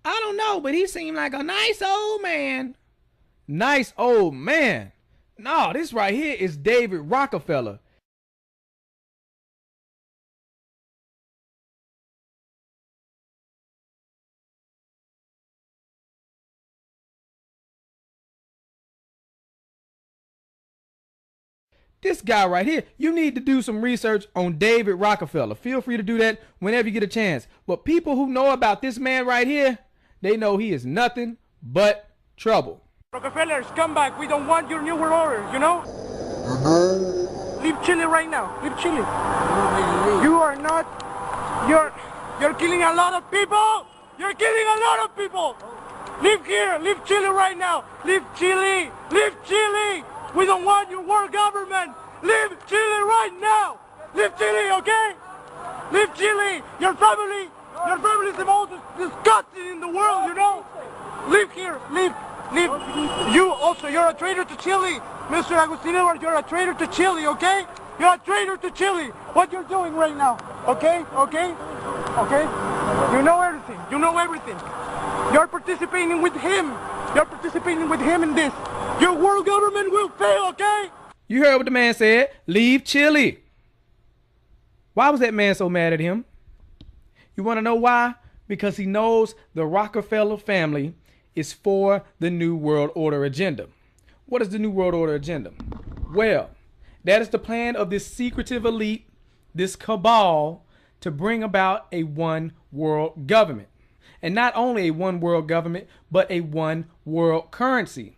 I don't know, but he seemed like a nice old man. Nice old man. No, this right here is David Rockefeller. This guy right here, you need to do some research on David Rockefeller. Feel free to do that whenever you get a chance. But people who know about this man right here, they know he is nothing but trouble. Rockefellers, come back. We don't want your New World Order, you know? Leave Chile right now. Leave Chile. You are not... You're killing a lot of people. You're killing a lot of people. Leave here. Leave Chile right now. Leave Chile. Leave Chile. We don't want your world government. Leave Chile right now. Leave Chile, okay? Leave Chile. Your family is the most disgusting in the world, you know? Leave here. Leave. You also, you're a traitor to Chile. Mr. Agustin Edwards, you're a traitor to Chile, okay? You're a traitor to Chile. What you're doing right now, okay? Okay? Okay? You know everything. You know everything. You're participating with him. You're participating with him in this. Your world government will fail, okay? You heard what the man said. Leave Chile. Why was that man so mad at him? You want to know why? Because he knows the Rockefeller family is for the New World Order agenda. What is the New World Order agenda? Well, that is the plan of this secretive elite, this cabal, to bring about a one world government. And not only a one world government, but a one world currency.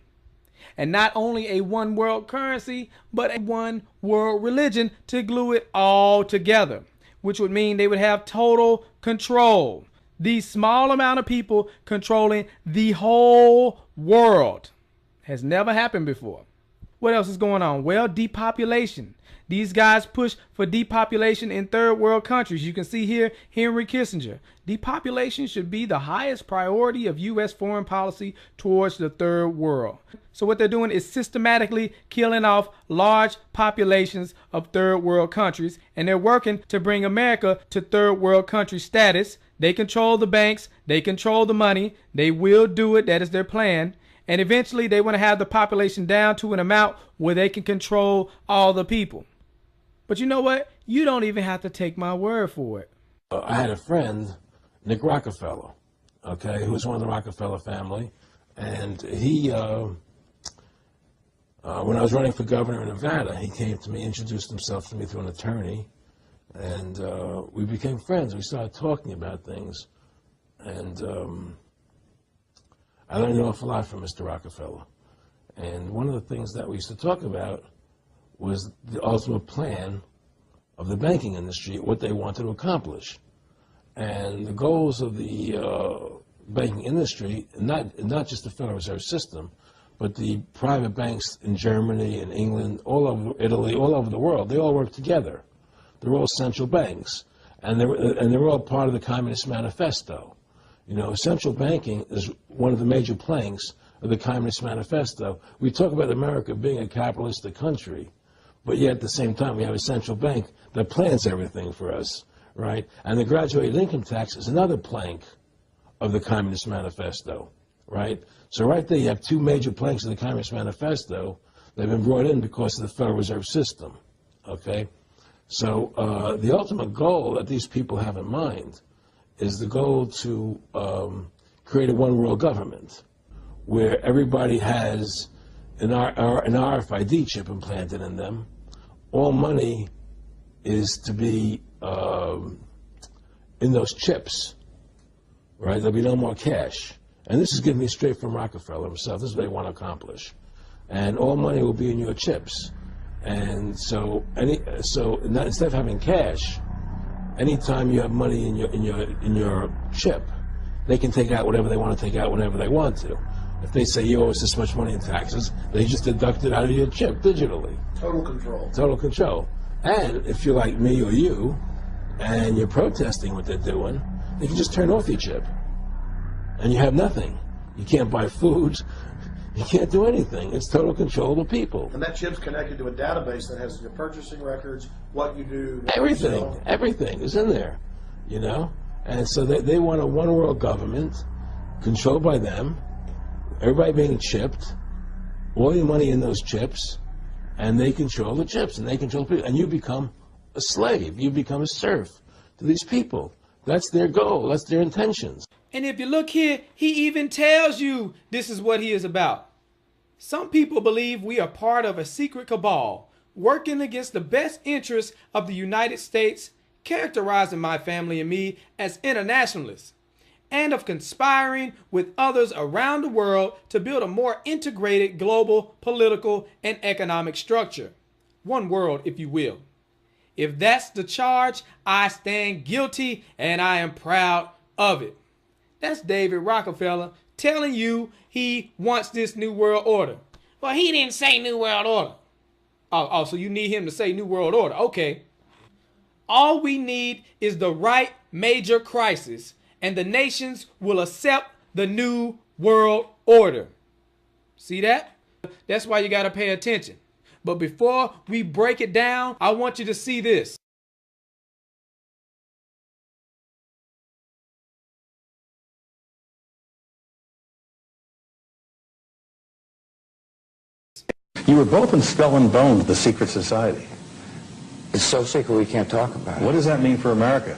And not only a one world currency, but a one world religion to glue it all together, which would mean they would have total control. These small amount of people controlling the whole world has never happened before. What else is going on? Well, depopulation. These guys push for depopulation in third world countries. You can see here Henry Kissinger. Depopulation should be the highest priority of U.S. foreign policy towards the third world. So what they're doing is systematically killing off large populations of third world countries, and they're working to bring America to third world country status. They control the banks. They control the money. They will do it. That is their plan. And eventually they want to have the population down to an amount where they can control all the people. But you know what? You don't even have to take my word for it. I had a friend, Nick Rockefeller, okay, who was one of the Rockefeller family. And he, when I was running for governor in Nevada, he came to me, introduced himself to me through an attorney. And we became friends. We started talking about things. And I learned an awful lot from Mr. Rockefeller. And one of the things that we used to talk about was the ultimate plan of the banking industry, what they wanted to accomplish. And the goals of the banking industry, not just the Federal Reserve System, but the private banks in Germany and England, all over Italy, all over the world, they all work together. They're all central banks, and they're all part of the Communist Manifesto. You know, central banking is one of the major planks of the Communist Manifesto. We talk about America being a capitalistic country, but yet at the same time we have a central bank that plans everything for us, right? And the graduated income tax is another plank of the Communist Manifesto, right? So right there you have two major planks of the Communist Manifesto that have been brought in because of the Federal Reserve System, okay? So the ultimate goal that these people have in mind is the goal to create a one-world government where everybody has an RFID chip implanted in them. All money is to be in those chips, right? There'll be no more cash. And this is giving me straight from Rockefeller himself. This is what they want to accomplish. And all money will be in your chips. And so instead of having cash, anytime you have money in your chip, they can take out whatever they want to take out whenever they want to. If they say you owe us this much money in taxes, they just deduct it out of your chip digitally. Total control. Total control. And if you're like me or you, and you're protesting what they're doing, they can just turn off your chip. And you have nothing. You can't buy food. You can't do anything. It's total control of the people. And that chip's connected to a database that has your purchasing records, what you do. Everything. Everything is in there, you know? And so they want a one-world government controlled by them, everybody being chipped, all your money in those chips, and they control the chips, and they control people. And you become a slave. You become a serf to these people. That's their goal. That's their intentions. And if you look here, he even tells you this is what he is about. Some people believe we are part of a secret cabal working against the best interests of the United States, characterizing my family and me as internationalists, and of conspiring with others around the world to build a more integrated global political and economic structure. One world, if you will. If that's the charge, I stand guilty and I am proud of it. That's David Rockefeller telling you he wants this new world order. Well, he didn't say new world order. Oh, so you need him to say new world order. Okay. All we need is the right major crisis, and the nations will accept the new world order. See that? That's why you got to pay attention. But before we break it down, I want you to see this. You were both in Skull and Bones, the secret society. It's so secret we can't talk about it. What does that mean for America?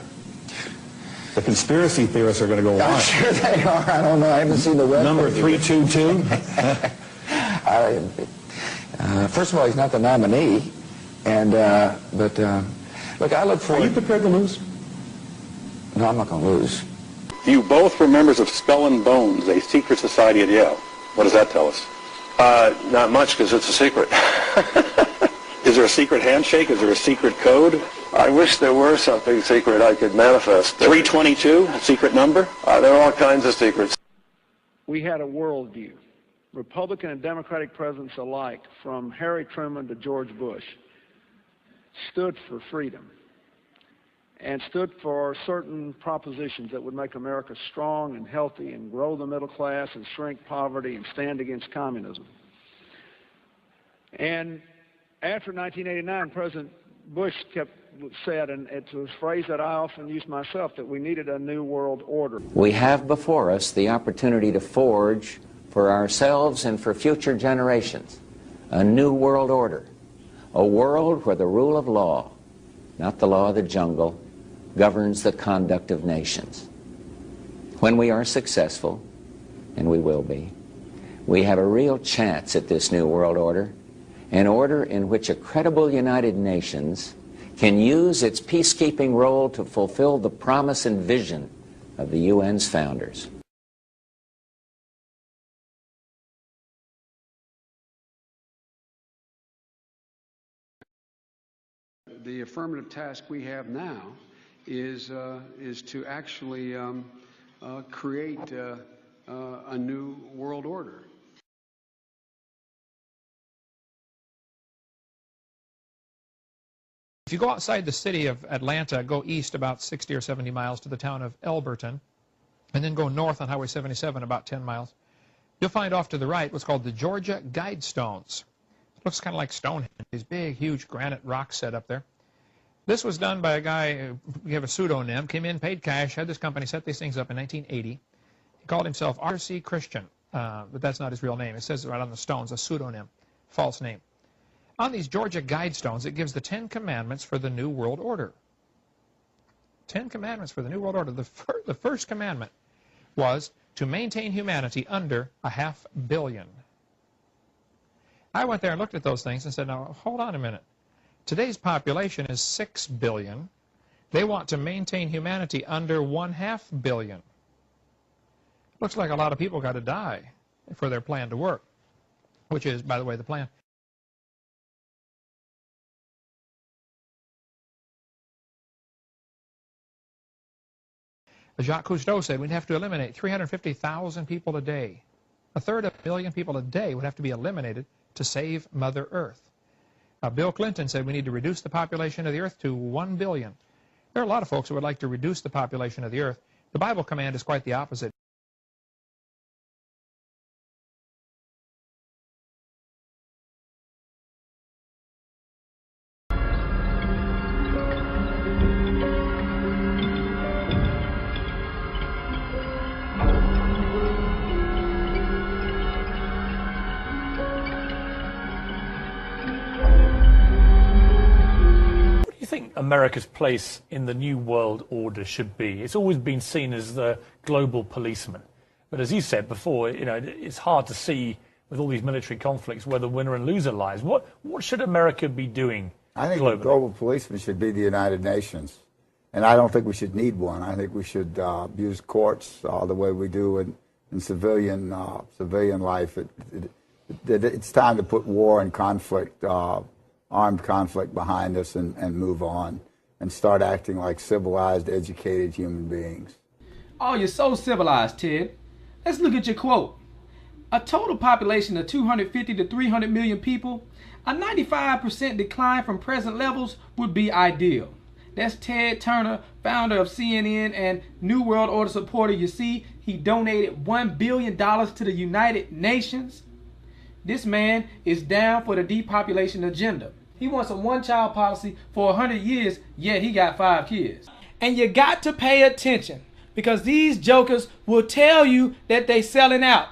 The conspiracy theorists are going to go on. I'm sure they are. I don't know. I haven't seen the web. Number 322? First of all, he's not the nominee. And, look, I look forward... Are you prepared to lose? No, I'm not going to lose. You both were members of Skull and Bones, a secret society at Yale. What does that tell us? Not much, because it's a secret. Is there a secret handshake? Is there a secret code? I wish there were something secret I could manifest. 322, a secret number? There are all kinds of secrets. We had a worldview, Republican and Democratic presidents alike, from Harry Truman to George Bush, stood for freedom and stood for certain propositions that would make America strong and healthy and grow the middle class and shrink poverty and stand against communism. And after 1989, President Bush said, and it was a phrase that I often use myself, that we needed a new world order. We have before us the opportunity to forge for ourselves and for future generations a new world order, a world where the rule of law, not the law of the jungle, governs the conduct of nations. When we are successful, and we will be, we have a real chance at this new world order, an order in which a credible United Nations can use its peacekeeping role to fulfill the promise and vision of the UN's founders. the affirmative task we have now is to actually create a new world order. If you go outside the city of Atlanta, go east about 60 or 70 miles to the town of Elberton, and then go north on Highway 77 about 10 miles, you'll find off to the right what's called the Georgia Guidestones. It looks kind of like Stonehenge, these big, huge granite rocks set up there. This was done by a guy, we have a pseudonym, came in, paid cash, had this company set these things up in 1980. He called himself R.C. Christian, but that's not his real name. It says right on the stones, a pseudonym, false name. On these Georgia Guidestones, it gives the 10 Commandments for the New World Order. 10 Commandments for the New World Order. The first commandment was to maintain humanity under 500 million. I went there and looked at those things and said, now, hold on a minute. Today's population is 6 billion. They want to maintain humanity under 0.5 billion. Looks like a lot of people got to die for their plan to work, which is, by the way, the plan. Jacques Cousteau said we'd have to eliminate 350,000 people a day. A third of a million people a day would have to be eliminated to save Mother Earth. Bill Clinton said we need to reduce the population of the Earth to 1 billion. There are a lot of folks who would like to reduce the population of the Earth. The Bible command is quite the opposite. America's place in the New World Order should be? It's always been seen as the global policeman. But as you said before, you know, it's hard to see with all these military conflicts where the winner and loser lies. What should America be doing I think globally? The global policeman should be the United Nations. And I don't think we should need one. I think we should use courts the way we do in civilian life. It's time to put war and conflict, armed conflict behind us and move on and start acting like civilized, educated human beings. Oh, you're so civilized, Ted. Let's look at your quote. A total population of 250 to 300 million people, a 95% decline from present levels would be ideal. That's Ted Turner, founder of CNN and New World Order supporter. You see, he donated $1 billion to the United Nations. This man is down for the depopulation agenda. He wants a one-child policy for 100 years, yet he got 5 kids. And you got to pay attention because these jokers will tell you that they selling out.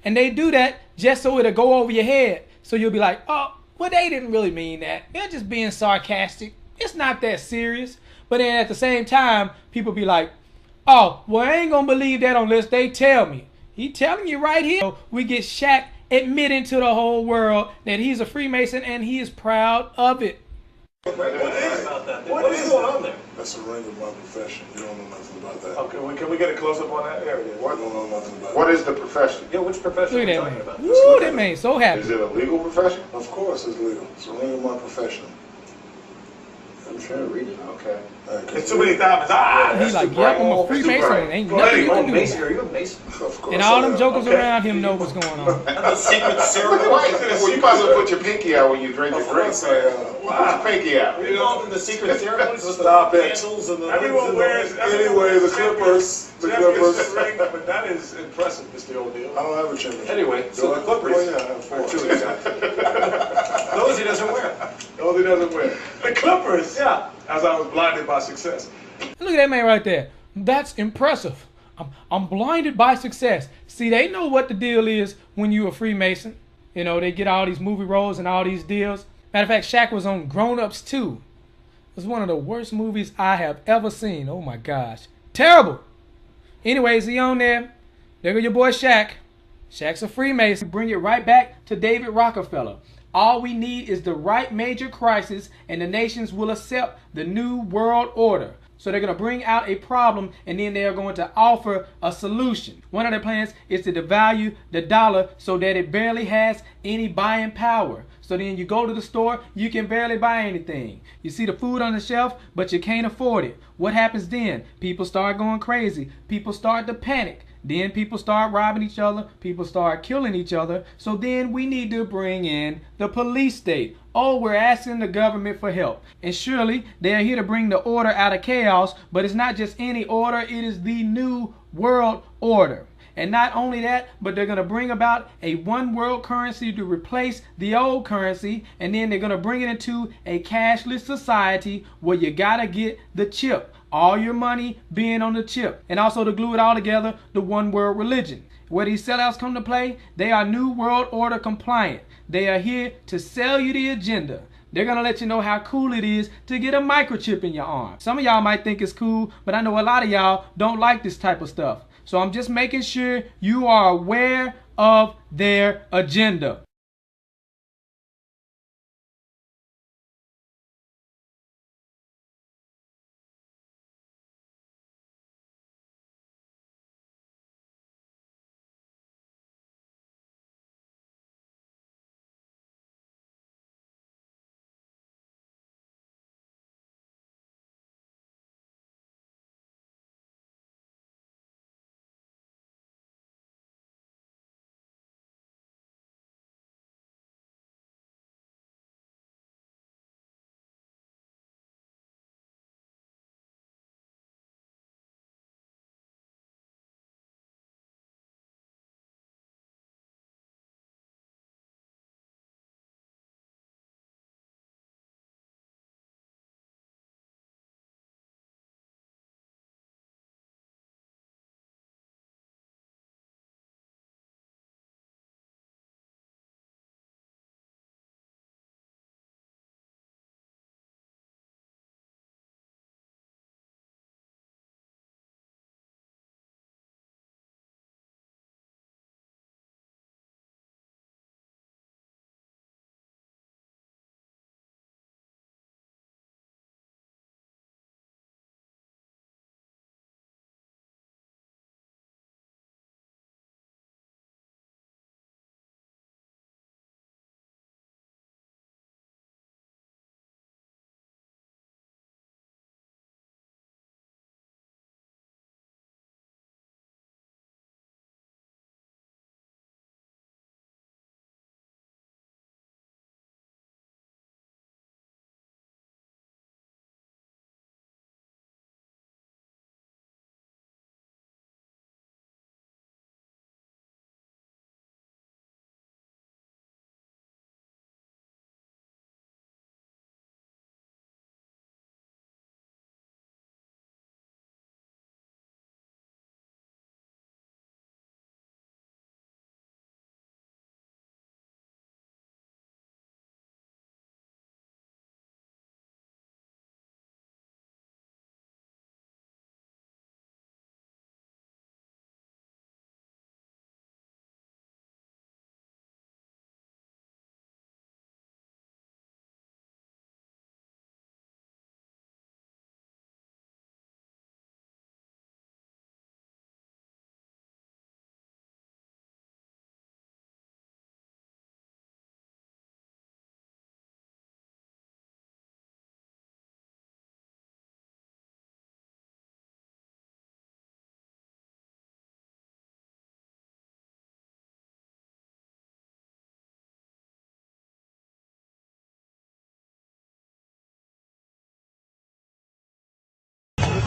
And they do that just so it'll go over your head. So you'll be like, oh, well, they didn't really mean that. They're just being sarcastic. It's not that serious. But then at the same time, people be like, oh, well, I ain't gonna believe that unless they tell me. He telling you right here. So we get Shaq admitting to the whole world that he's a Freemason and he is proud of it. What is going on there? That's a ring of my profession. You don't know nothing about that. Okay, well, can we get a close-up on that area? What? You don't know nothing about What is the profession? Yeah, which profession are you talking about? Woo, that man so happy. Is it a legal profession? Of course it's legal. It's a ring of my profession. I'm trying to read it. Okay. It's too many diamonds. He's like, yep, I'm a Freemason. Ain't nothing you can do. Mason, are you a Mason? Of course. And all them jokers around him know what's going on. The secret ceremony. Well, you might as well put your pinky out when you drink your drink. Put your pinky out. You know, the secret ceremonies with the candles and the... Everyone wears... Anyway, the Clippers. The Clippers. Ring, but that is impressive, Mr. O'Neill. I don't have a championship. Anyway, so the Clippers. Oh, yeah, I have 4. Those he doesn't wear. Those he doesn't wear. The Clippers. Yeah. As I was blinded by success. Look at that man right there. That's impressive. I'm blinded by success. See, they know what the deal is when you're a Freemason. You know, they get all these movie roles and all these deals. Matter of fact, Shaq was on Grown Ups 2. It was one of the worst movies I have ever seen. Oh my gosh. Terrible. Anyways, he on there. There go your boy Shaq. Shaq's a Freemason. Bring it right back to David Rockefeller. All we need is the right major crisis and the nations will accept the New World Order. So they're going to bring out a problem, and then they are going to offer a solution. One of their plans is to devalue the dollar so that it barely has any buying power. So then you go to the store, you can barely buy anything. You see the food on the shelf, but you can't afford it. What happens then? People start going crazy. People start to panic. Then people start robbing each other. People start killing each other. So then we need to bring in the police state. Oh, we're asking the government for help. And surely they are here to bring the order out of chaos, but it's not just any order, it is the new world order. And not only that, but they're going to bring about a one world currency to replace the old currency, and then they're going to bring it into a cashless society where you got to get the chip. All your money being on the chip. And also to glue it all together, the one world religion. Where these sellouts come to play, they are New World Order compliant. They are here to sell you the agenda. They're going to let you know how cool it is to get a microchip in your arm. Some of y'all might think it's cool, but I know a lot of y'all don't like this type of stuff. So I'm just making sure you are aware of their agenda.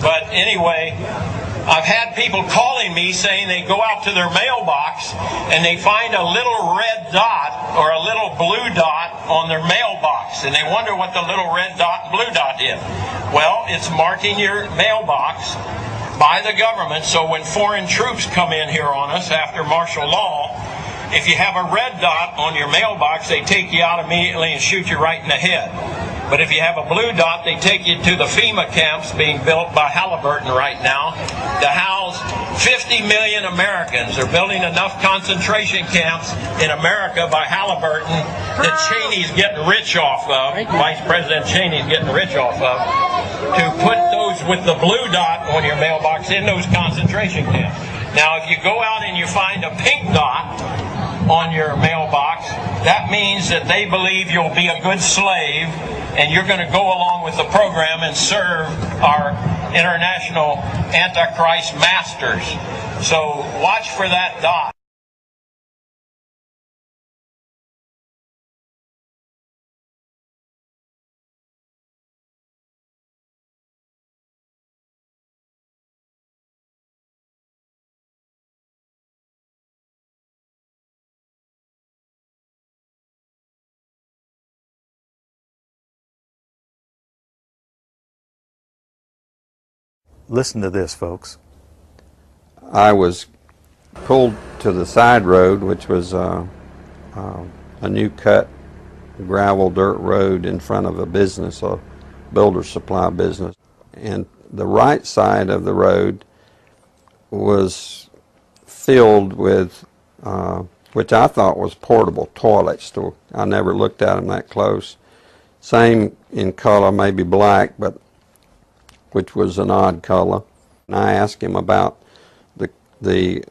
But anyway, I've had people calling me saying they go out to their mailbox and they find a little red dot or a little blue dot on their mailbox, and they wonder what the little red dot and blue dot is. Well, it's marking your mailbox by the government, so when foreign troops come in here on us after martial law, if you have a red dot on your mailbox, they take you out immediately and shoot you right in the head. But if you have a blue dot, they take you to the FEMA camps being built by Halliburton right now to house 50 million Americans. They're building enough concentration camps in America by Halliburton that Cheney's getting rich off of, Vice President Cheney's getting rich off of, to put those with the blue dot on your mailbox in those concentration camps. Now, if you go out and you find a pink dot on your mailbox, that means that they believe you'll be a good slave and you're going to go along with the program and serve our international Antichrist masters. So watch for that dot. Listen to this, folks. I was pulled to the side road, which was a new cut gravel dirt road in front of a business, a builder supply business. And the right side of the road was filled with, which I thought was portable toilets. I never looked at them that close. Same in color, maybe black, but which was an odd color. And I asked him about the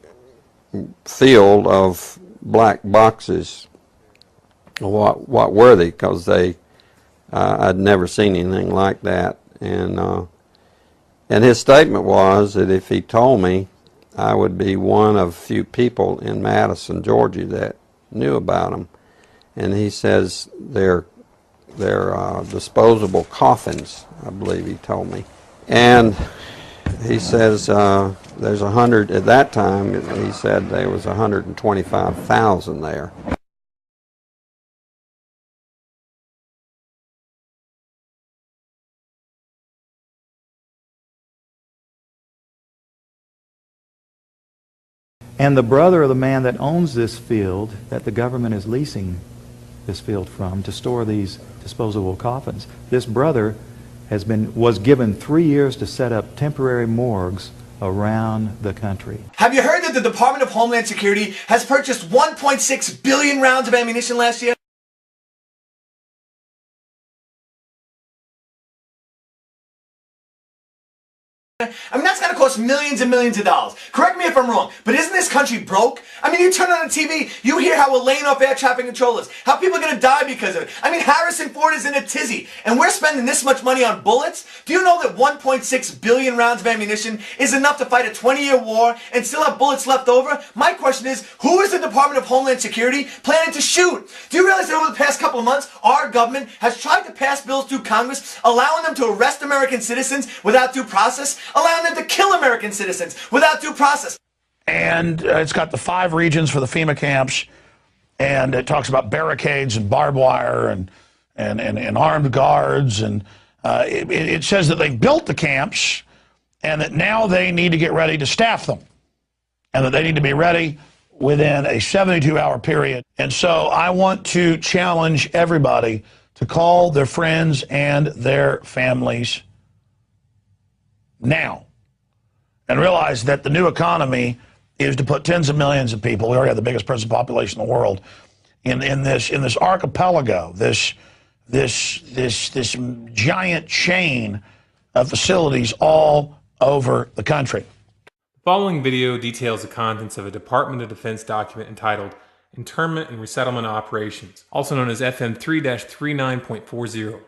field of black boxes. What were they? Because I'd never seen anything like that. And his statement was that if he told me, I would be one of few people in Madison, Georgia that knew about them. And he says they're disposable coffins, I believe he told me. And he says there's 100, at that time he said there was 125,000 there. And the brother of the man that owns this field, that the government is leasing this field from to store these disposable coffins, this brother was given 3 years to set up temporary morgues around the country. Have you heard that the Department of Homeland Security has purchased 1.6 billion rounds of ammunition last year? I mean, that's going to cost millions and millions of dollars. Correct me if I'm wrong, but isn't this country broke? I mean, you turn on the TV, you hear how we're laying off air traffic controllers, how people are going to die because of it. I mean, Harrison Ford is in a tizzy, and we're spending this much money on bullets? Do you know that 1.6 billion rounds of ammunition is enough to fight a 20-year war and still have bullets left over? My question is, who is the Department of Homeland Security planning to shoot? Do you realize that over the past couple of months, our government has tried to pass bills through Congress allowing them to arrest American citizens without due process, allowing them to kill American citizens without due process? And it's got the 5 regions for the FEMA camps, and it talks about barricades and barbed wire and armed guards, and it says that they've built the camps and that now they need to get ready to staff them, and that they need to be ready within a 72-hour period. And so I want to challenge everybody to call their friends and their families now and realize that the new economy is to put tens of millions of people, we already have the biggest prison population in the world, in this archipelago, this giant chain of facilities all over the country. The following video details the contents of a Department of Defense document entitled Internment and Resettlement Operations, also known as FM 3-39.40.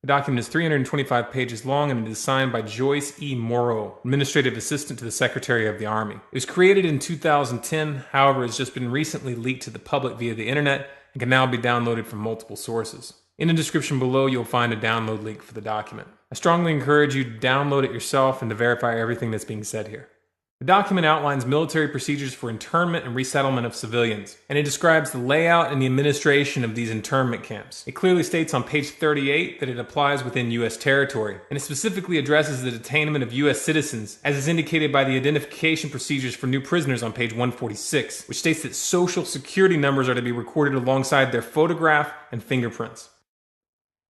The document is 325 pages long and it is signed by Joyce E. Morrow, Administrative Assistant to the Secretary of the Army. It was created in 2010, however, has just been recently leaked to the public via the internet and can now be downloaded from multiple sources. In the description below, you'll find a download link for the document. I strongly encourage you to download it yourself and to verify everything that's being said here. The document outlines military procedures for internment and resettlement of civilians, and it describes the layout and the administration of these internment camps. It clearly states on page 38 that it applies within U.S. territory, and it specifically addresses the detainment of U.S. citizens, as is indicated by the identification procedures for new prisoners on page 146, which states that social security numbers are to be recorded alongside their photograph and fingerprints.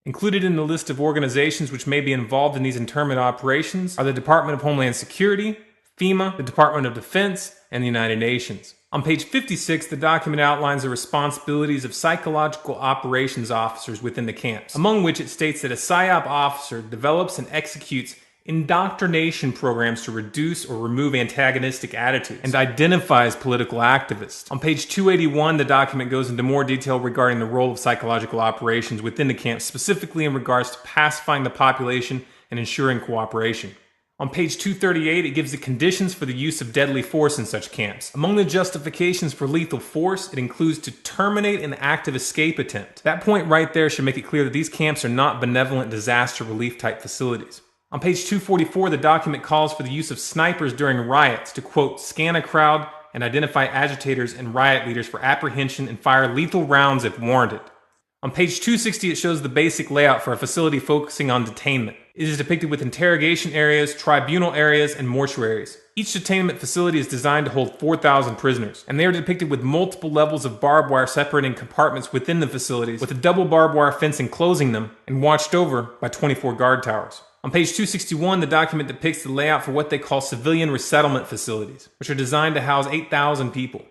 Included in the list of organizations which may be involved in these internment operations are the Department of Homeland Security, FEMA, the Department of Defense, and the United Nations. On page 56, the document outlines the responsibilities of psychological operations officers within the camps, among which it states that a PSYOP officer develops and executes indoctrination programs to reduce or remove antagonistic attitudes, and identifies political activists. On page 281, the document goes into more detail regarding the role of psychological operations within the camps, specifically in regards to pacifying the population and ensuring cooperation. On page 238, it gives the conditions for the use of deadly force in such camps. Among the justifications for lethal force, it includes to terminate an active escape attempt. That point right there should make it clear that these camps are not benevolent disaster relief type facilities. On page 244, the document calls for the use of snipers during riots to, quote, scan a crowd and identify agitators and riot leaders for apprehension and fire lethal rounds if warranted. On page 260, it shows the basic layout for a facility focusing on detainment. It is depicted with interrogation areas, tribunal areas, and mortuaries. Each detainment facility is designed to hold 4,000 prisoners, and they are depicted with multiple levels of barbed wire separating compartments within the facilities, with a double barbed wire fence enclosing them, and watched over by 24 guard towers. On page 261, the document depicts the layout for what they call civilian resettlement facilities, which are designed to house 8,000 people.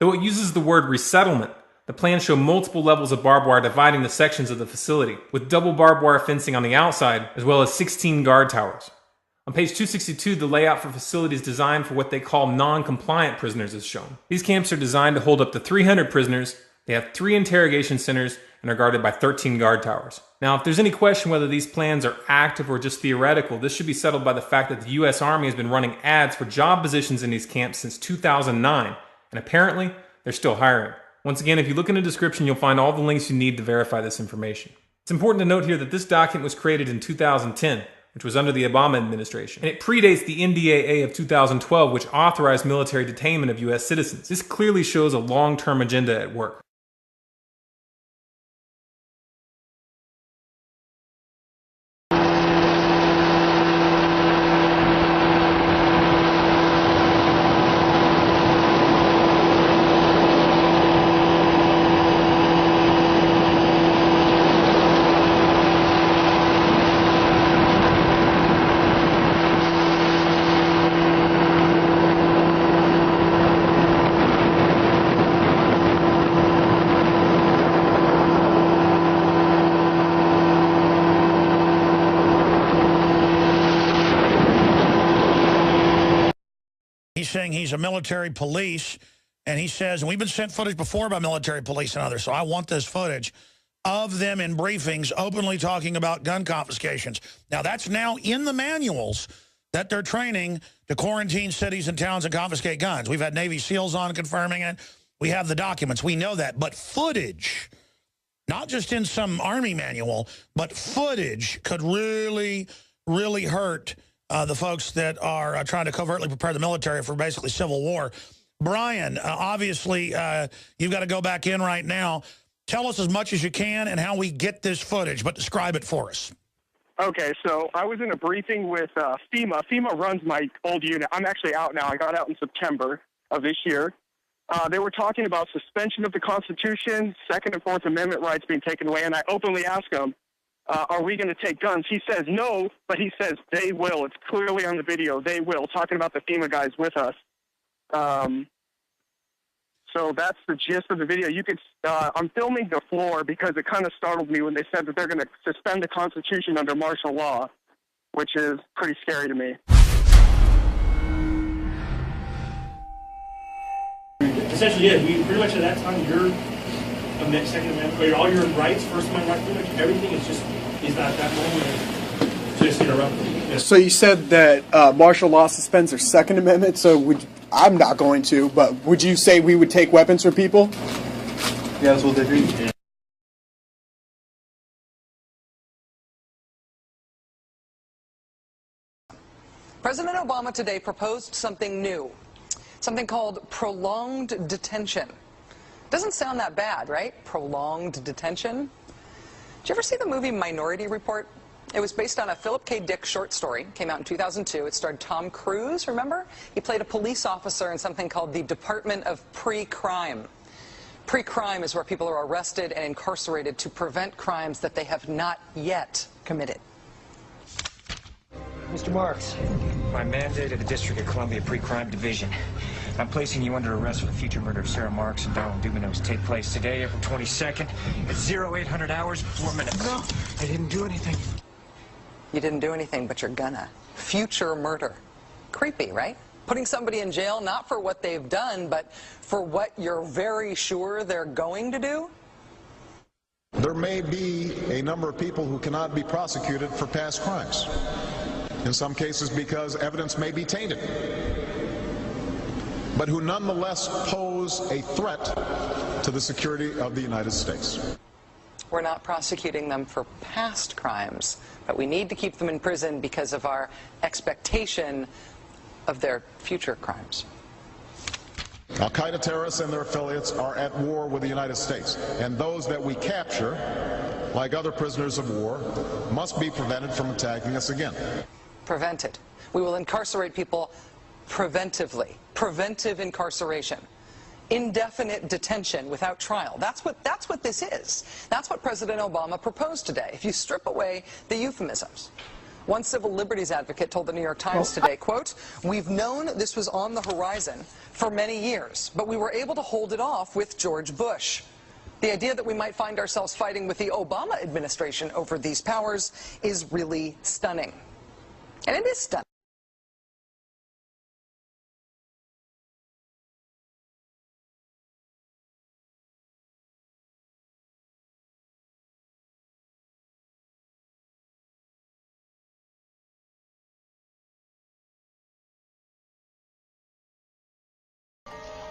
Though it uses the word resettlement, the plans show multiple levels of barbed wire dividing the sections of the facility, with double barbed wire fencing on the outside, as well as 16 guard towers. On page 262, the layout for facilities designed for what they call non-compliant prisoners is shown. These camps are designed to hold up to 300 prisoners, they have 3 interrogation centers, and are guarded by 13 guard towers. Now, if there's any question whether these plans are active or just theoretical, this should be settled by the fact that the U.S. Army has been running ads for job positions in these camps since 2009, and apparently, they're still hiring. Once again, if you look in the description, you'll find all the links you need to verify this information. It's important to note here that this document was created in 2010, which was under the Obama administration, and it predates the NDAA of 2012, which authorized military detainment of U.S. citizens. This clearly shows a long-term agenda at work. He's saying he's a military police, and he says, and we've been sent footage before by military police and others, so I want this footage of them in briefings openly talking about gun confiscations. Now, that's now in the manuals that they're training to quarantine cities and towns and confiscate guns. We've had Navy SEALs on confirming it. We have the documents. We know that. But footage, not just in some Army manual, but footage could really, really hurt the folks that are trying to covertly prepare the military for basically civil war. Brian, obviously, you've got to go back in right now. Tell us as much as you can and how we get this footage, but describe it for us. Okay, so I was in a briefing with FEMA. FEMA runs my old unit. I'm actually out now. I got out in September of this year. They were talking about suspension of the Constitution, Second and Fourth Amendment rights being taken away, and I openly asked him, are we going to take guns? He says no, but he says they will. It's clearly on the video. They will, talking about the FEMA guys with us. So that's the gist of the video. You could, I'm filming the floor because it kind of startled me when they said that they're going to suspend the Constitution under martial law, which is pretty scary to me. Essentially, yeah, we pretty much at that time, your Second Amendment, or all your rights, First Amendment rights, pretty much everything is at that moment just interrupted. Yeah. So you said that martial law suspends their Second Amendment, so I'm not going to, but would you say we would take weapons from people? Yeah, that's what they do. Yeah. President Obama today proposed something new, something called prolonged detention. Doesn't sound that bad, right? Prolonged detention. Did you ever see the movie Minority Report? It was based on a Philip K. Dick short story. Came out in 2002. It starred Tom Cruise, remember? He played a police officer in something called the Department of Pre-Crime. Pre-crime is where people are arrested and incarcerated to prevent crimes that they have not yet committed. Mr. Marks, by mandate of the District of Columbia Pre-Crime Division, I'm placing you under arrest for the future murder of Sarah Marks and Donald Dumanos. Take place today, April 22nd, at 0800 hours, 4 minutes. No, I didn't do anything. You didn't do anything, but you're gonna. future murder. Creepy, right? Putting somebody in jail not for what they've done, but for what you're very sure they're going to do? There may be a number of people who cannot be prosecuted for past crimes. In some cases because evidence may be tainted, but who nonetheless pose a threat to the security of the United States. We're not prosecuting them for past crimes, but we need to keep them in prison because of our expectation of their future crimes. Al-Qaeda terrorists and their affiliates are at war with the United States, and those that we capture, like other prisoners of war, must be prevented from attacking us again. Prevented. We will incarcerate people preventively. Preventive incarceration. Indefinite detention without trial. That's what this is. That's what President Obama proposed today, if you strip away the euphemisms. One civil liberties advocate told the New York Times today, quote, "We've known this was on the horizon for many years, but we were able to hold it off with George Bush. The idea that we might find ourselves fighting with the Obama administration over these powers is really stunning." And it is stunning.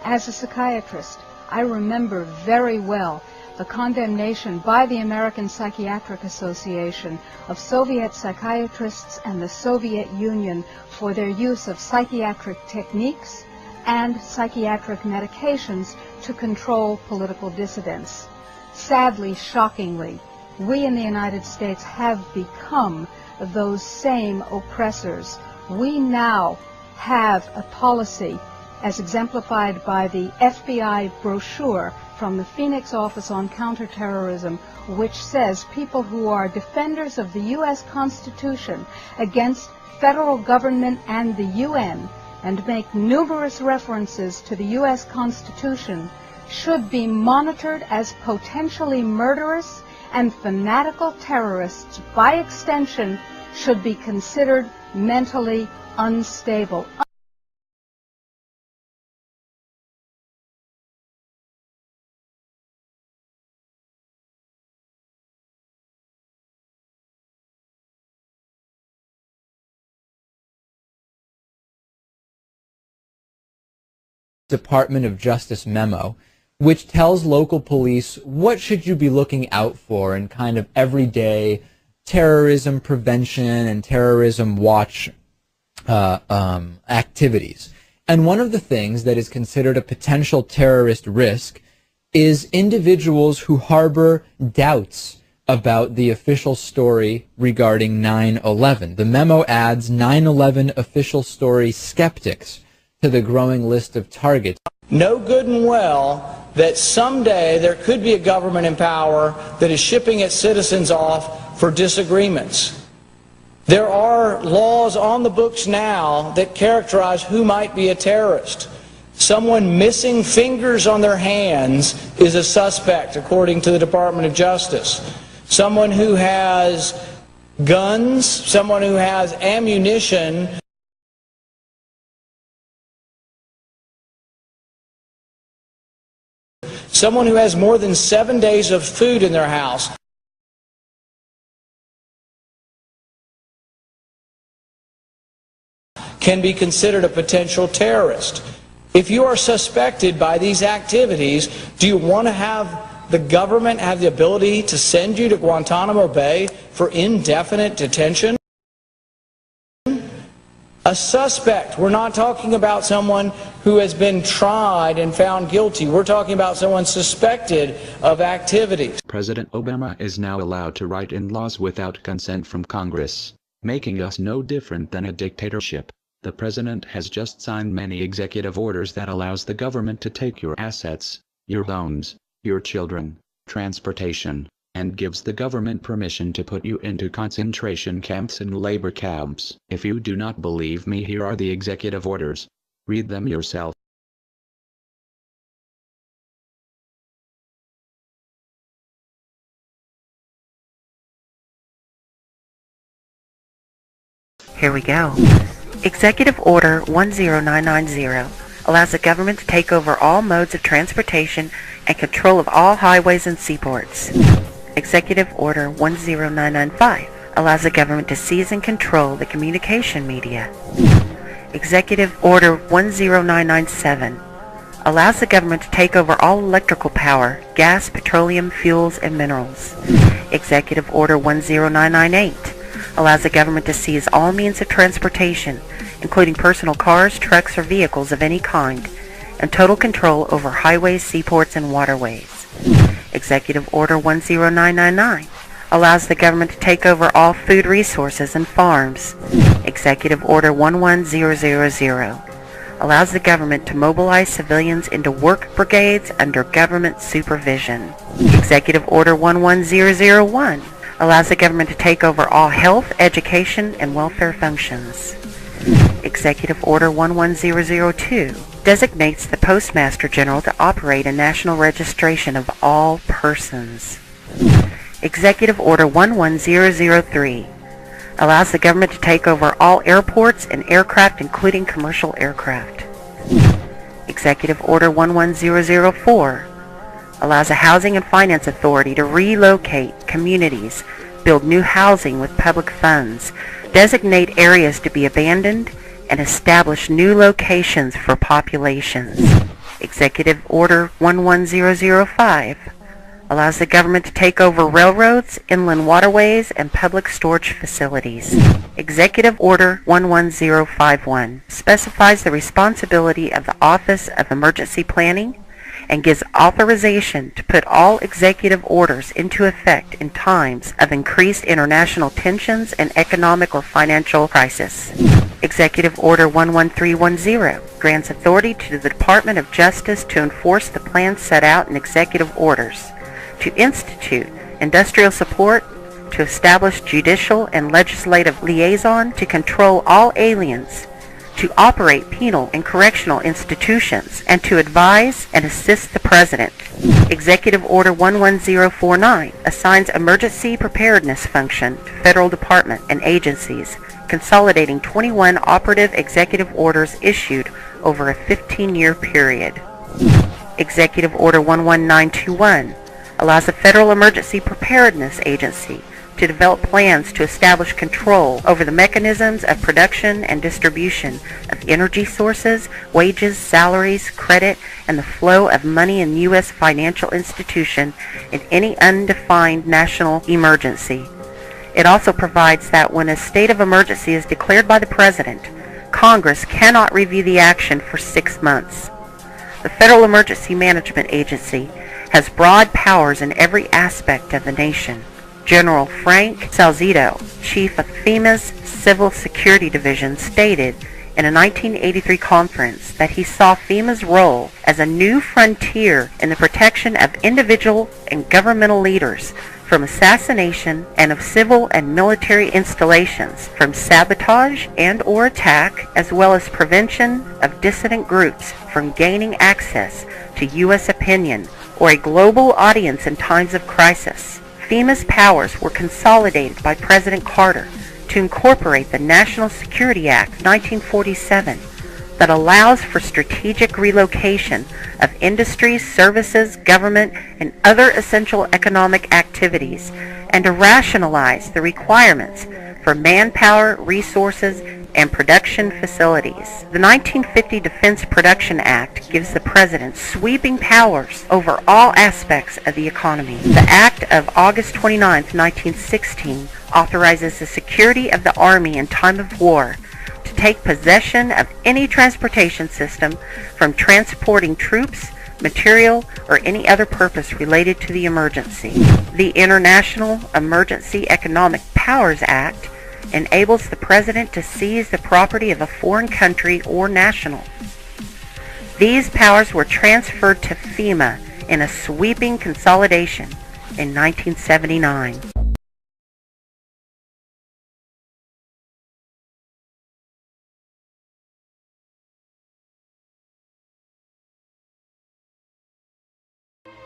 As a psychiatrist, I remember very well the condemnation by the American Psychiatric Association of Soviet psychiatrists and the Soviet Union for their use of psychiatric techniques and psychiatric medications to control political dissidents. Sadly, shockingly, we in the United States have become those same oppressors. We now have a policy, as exemplified by the FBI brochure from the Phoenix Office on Counterterrorism, which says people who are defenders of the U.S. Constitution against federal government and the UN, and make numerous references to the U.S. Constitution, should be monitored as potentially murderous and fanatical terrorists. By extension, should be considered mentally unstable. Department of Justice memo, which tells local police what should you be looking out for in kind of everyday terrorism prevention and terrorism watch activities. And one of the things that is considered a potential terrorist risk is individuals who harbor doubts about the official story regarding 9/11. The memo adds 9/11 official story skeptics to the growing list of targets. Know good and well that someday there could be a government in power that is shipping its citizens off for disagreements. There are laws on the books now that characterize who might be a terrorist. Someone missing fingers on their hands is a suspect, according to the Department of Justice. Someone who has guns, someone who has ammunition, someone who has more than 7 days of food in their house, can be considered a potential terrorist. If you are suspected by these activities, do you want to have the government have the ability to send you to Guantanamo Bay for indefinite detention? A suspect. We're not talking about someone who has been tried and found guilty. We're talking about someone suspected of activities. President Obama is now allowed to write in laws without consent from Congress, making us no different than a dictatorship. The president has just signed many executive orders that allows the government to take your assets, your homes, your children, transportation, and gives the government permission to put you into concentration camps and labor camps. If you do not believe me, here are the executive orders. Read them yourself. Here we go. Executive Order 10990 allows the government to take over all modes of transportation and control of all highways and seaports. Executive Order 10995 allows the government to seize and control the communication media. Executive Order 10997 allows the government to take over all electrical power, gas, petroleum, fuels, and minerals. Executive Order 10998 allows the government to seize all means of transportation, including personal cars, trucks, or vehicles of any kind, and total control over highways, seaports, and waterways. Executive Order 10999 allows the government to take over all food resources and farms. Executive Order 11000 allows the government to mobilize civilians into work brigades under government supervision. Executive Order 11001 allows the government to take over all health, education, and welfare functions. Executive Order 11002 designates the Postmaster General to operate a national registration of all persons. Executive Order 11003 allows the government to take over all airports and aircraft, including commercial aircraft. Executive Order 11004 allows a housing and finance authority to relocate communities, build new housing with public funds, designate areas to be abandoned, and establish new locations for populations. Executive Order 11005 allows the government to take over railroads, inland waterways, and public storage facilities. Executive Order 11051 specifies the responsibility of the Office of Emergency Planning and gives authorization to put all executive orders into effect in times of increased international tensions and economic or financial crisis. Executive Order 11310 grants authority to the Department of Justice to enforce the plans set out in executive orders, to institute industrial support, to establish judicial and legislative liaison, to control all aliens, to operate penal and correctional institutions, and to advise and assist the President. Executive Order 11049 assigns emergency preparedness function to federal department and agencies, consolidating 21 operative executive orders issued over a 15-year period. Executive Order 11921 allows the Federal Emergency Preparedness Agency to develop plans to establish control over the mechanisms of production and distribution of energy sources, wages, salaries, credit, and the flow of money in U.S. financial institution in any undefined national emergency. It also provides that when a state of emergency is declared by the President, Congress cannot review the action for 6 months. The Federal Emergency Management Agency has broad powers in every aspect of the nation. General Frank Salzito, chief of FEMA's Civil Security Division, stated in a 1983 conference that he saw FEMA's role as a new frontier in the protection of individual and governmental leaders from assassination and of civil and military installations, from sabotage and or attack, as well as prevention of dissident groups from gaining access to U.S. opinion or a global audience in times of crisis. FEMA's powers were consolidated by President Carter to incorporate the National Security Act 1947 that allows for strategic relocation of industries, services, government, and other essential economic activities, and to rationalize the requirements for manpower, resources, and production facilities. The 1950 Defense Production Act gives the President sweeping powers over all aspects of the economy. The Act of August 29, 1916 authorizes the security of the Army in time of war to take possession of any transportation system from transporting troops, material, or any other purpose related to the emergency. The International Emergency Economic Powers Act enables the President to seize the property of a foreign country or national. These powers were transferred to FEMA in a sweeping consolidation in 1979.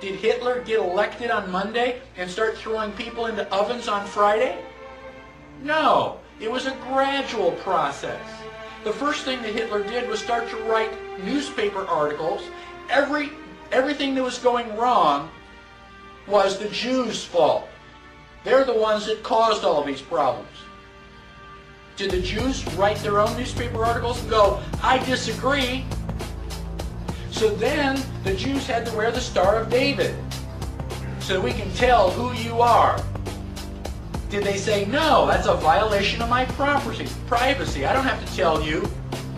Did Hitler get elected on Monday and start throwing people into ovens on Friday? No. It was a gradual process. The first thing that Hitler did was start to write newspaper articles. Everything that was going wrong was the Jews' fault. They're the ones that caused all these problems. Did the Jews write their own newspaper articles and go, I disagree? So then the Jews had to wear the Star of David so we can tell who you are. Did they say, no, that's a violation of my privacy. I don't have to tell you.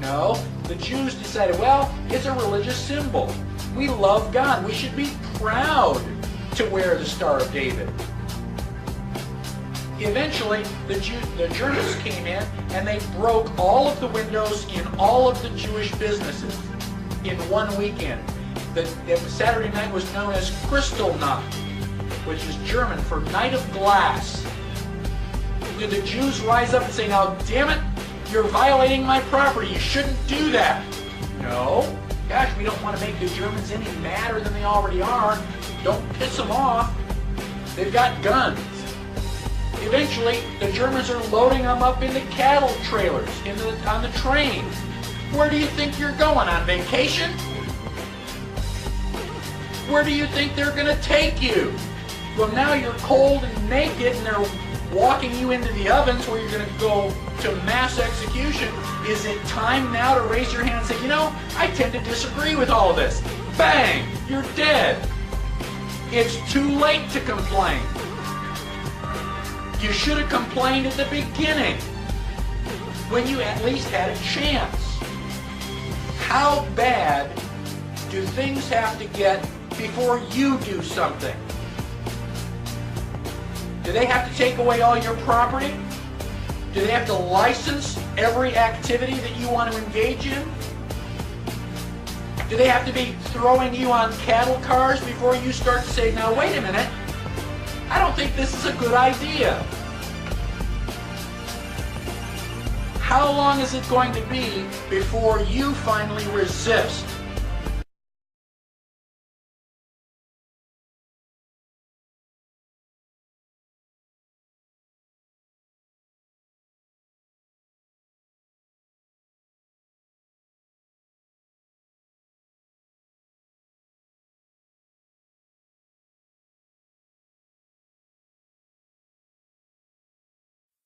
No, the Jews decided, well, it's a religious symbol. We love God. We should be proud to wear the Star of David. Eventually, the Germans came in and they broke all of the windows in all of the Jewish businesses in one weekend. The Saturday night was known as Kristallnacht, which is German for Night of Glass. Did the Jews rise up and say, now, damn it, you're violating my property, you shouldn't do that? No. Gosh, we don't want to make the Germans any madder than they already are. Don't piss them off. They've got guns. Eventually, the Germans are loading them up into cattle trailers on the train. Where do you think you're going, on vacation? Where do you think they're going to take you? Well, now you're cold and naked and they're walking you into the ovens where you're going to go to mass execution. Is it time now to raise your hand and say, you know, I tend to disagree with all of this? Bang! You're dead. It's too late to complain. You should have complained at the beginning, when you at least had a chance. How bad do things have to get before you do something? Do they have to take away all your property? Do they have to license every activity that you want to engage in? Do they have to be throwing you on cattle cars before you start to say, now wait a minute, I don't think this is a good idea? How long is it going to be before you finally resist?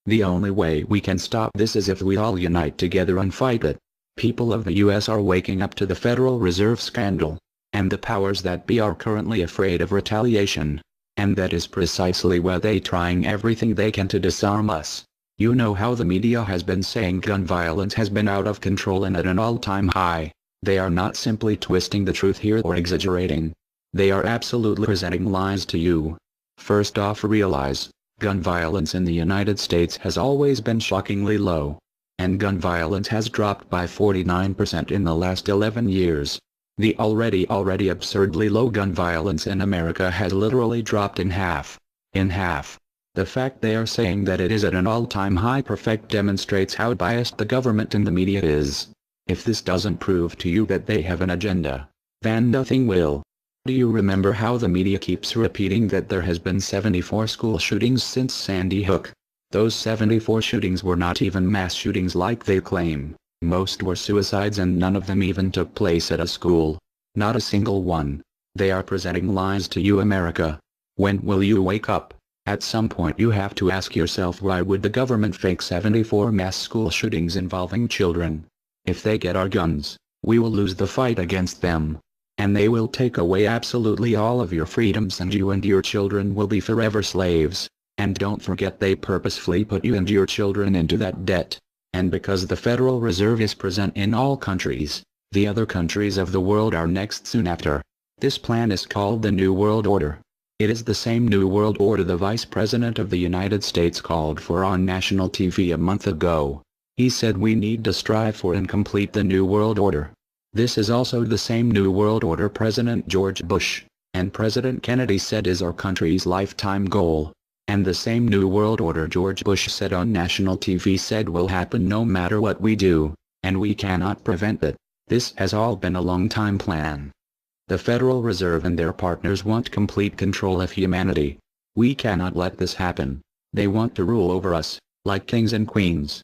The only way we can stop this is if we all unite together and fight it. People of the US are waking up to the Federal Reserve scandal, and the powers that be are currently afraid of retaliation. And that is precisely why they're trying everything they can to disarm us. You know how the media has been saying gun violence has been out of control and at an all-time high. They are not simply twisting the truth here or exaggerating. They are absolutely presenting lies to you. First off, realize, gun violence in the United States has always been shockingly low. And gun violence has dropped by 49% in the last 11 years. The already absurdly low gun violence in America has literally dropped in half. In half. The fact they are saying that it is at an all-time high perfect demonstrates how biased the government and the media is. If this doesn't prove to you that they have an agenda, then nothing will. Do you remember how the media keeps repeating that there has been 74 school shootings since Sandy Hook? Those 74 shootings were not even mass shootings like they claim. Most were suicides and none of them even took place at a school. Not a single one. They are presenting lies to you, America. When will you wake up? At some point you have to ask yourself, why would the government fake 74 mass school shootings involving children? If they get our guns, we will lose the fight against them. And they will take away absolutely all of your freedoms and you and your children will be forever slaves. And don't forget, they purposefully put you and your children into that debt. And because the Federal Reserve is present in all countries, the other countries of the world are next soon after. This plan is called the New World Order. It is the same New World Order the Vice President of the United States called for on national TV a month ago. He said we need to strive for and complete the New World Order. This is also the same New World Order President George Bush and President Kennedy said is our country's lifetime goal. And the same New World Order George Bush said on national TV said will happen no matter what we do, and we cannot prevent it. This has all been a long-time plan. The Federal Reserve and their partners want complete control of humanity. We cannot let this happen. They want to rule over us. like kings and queens.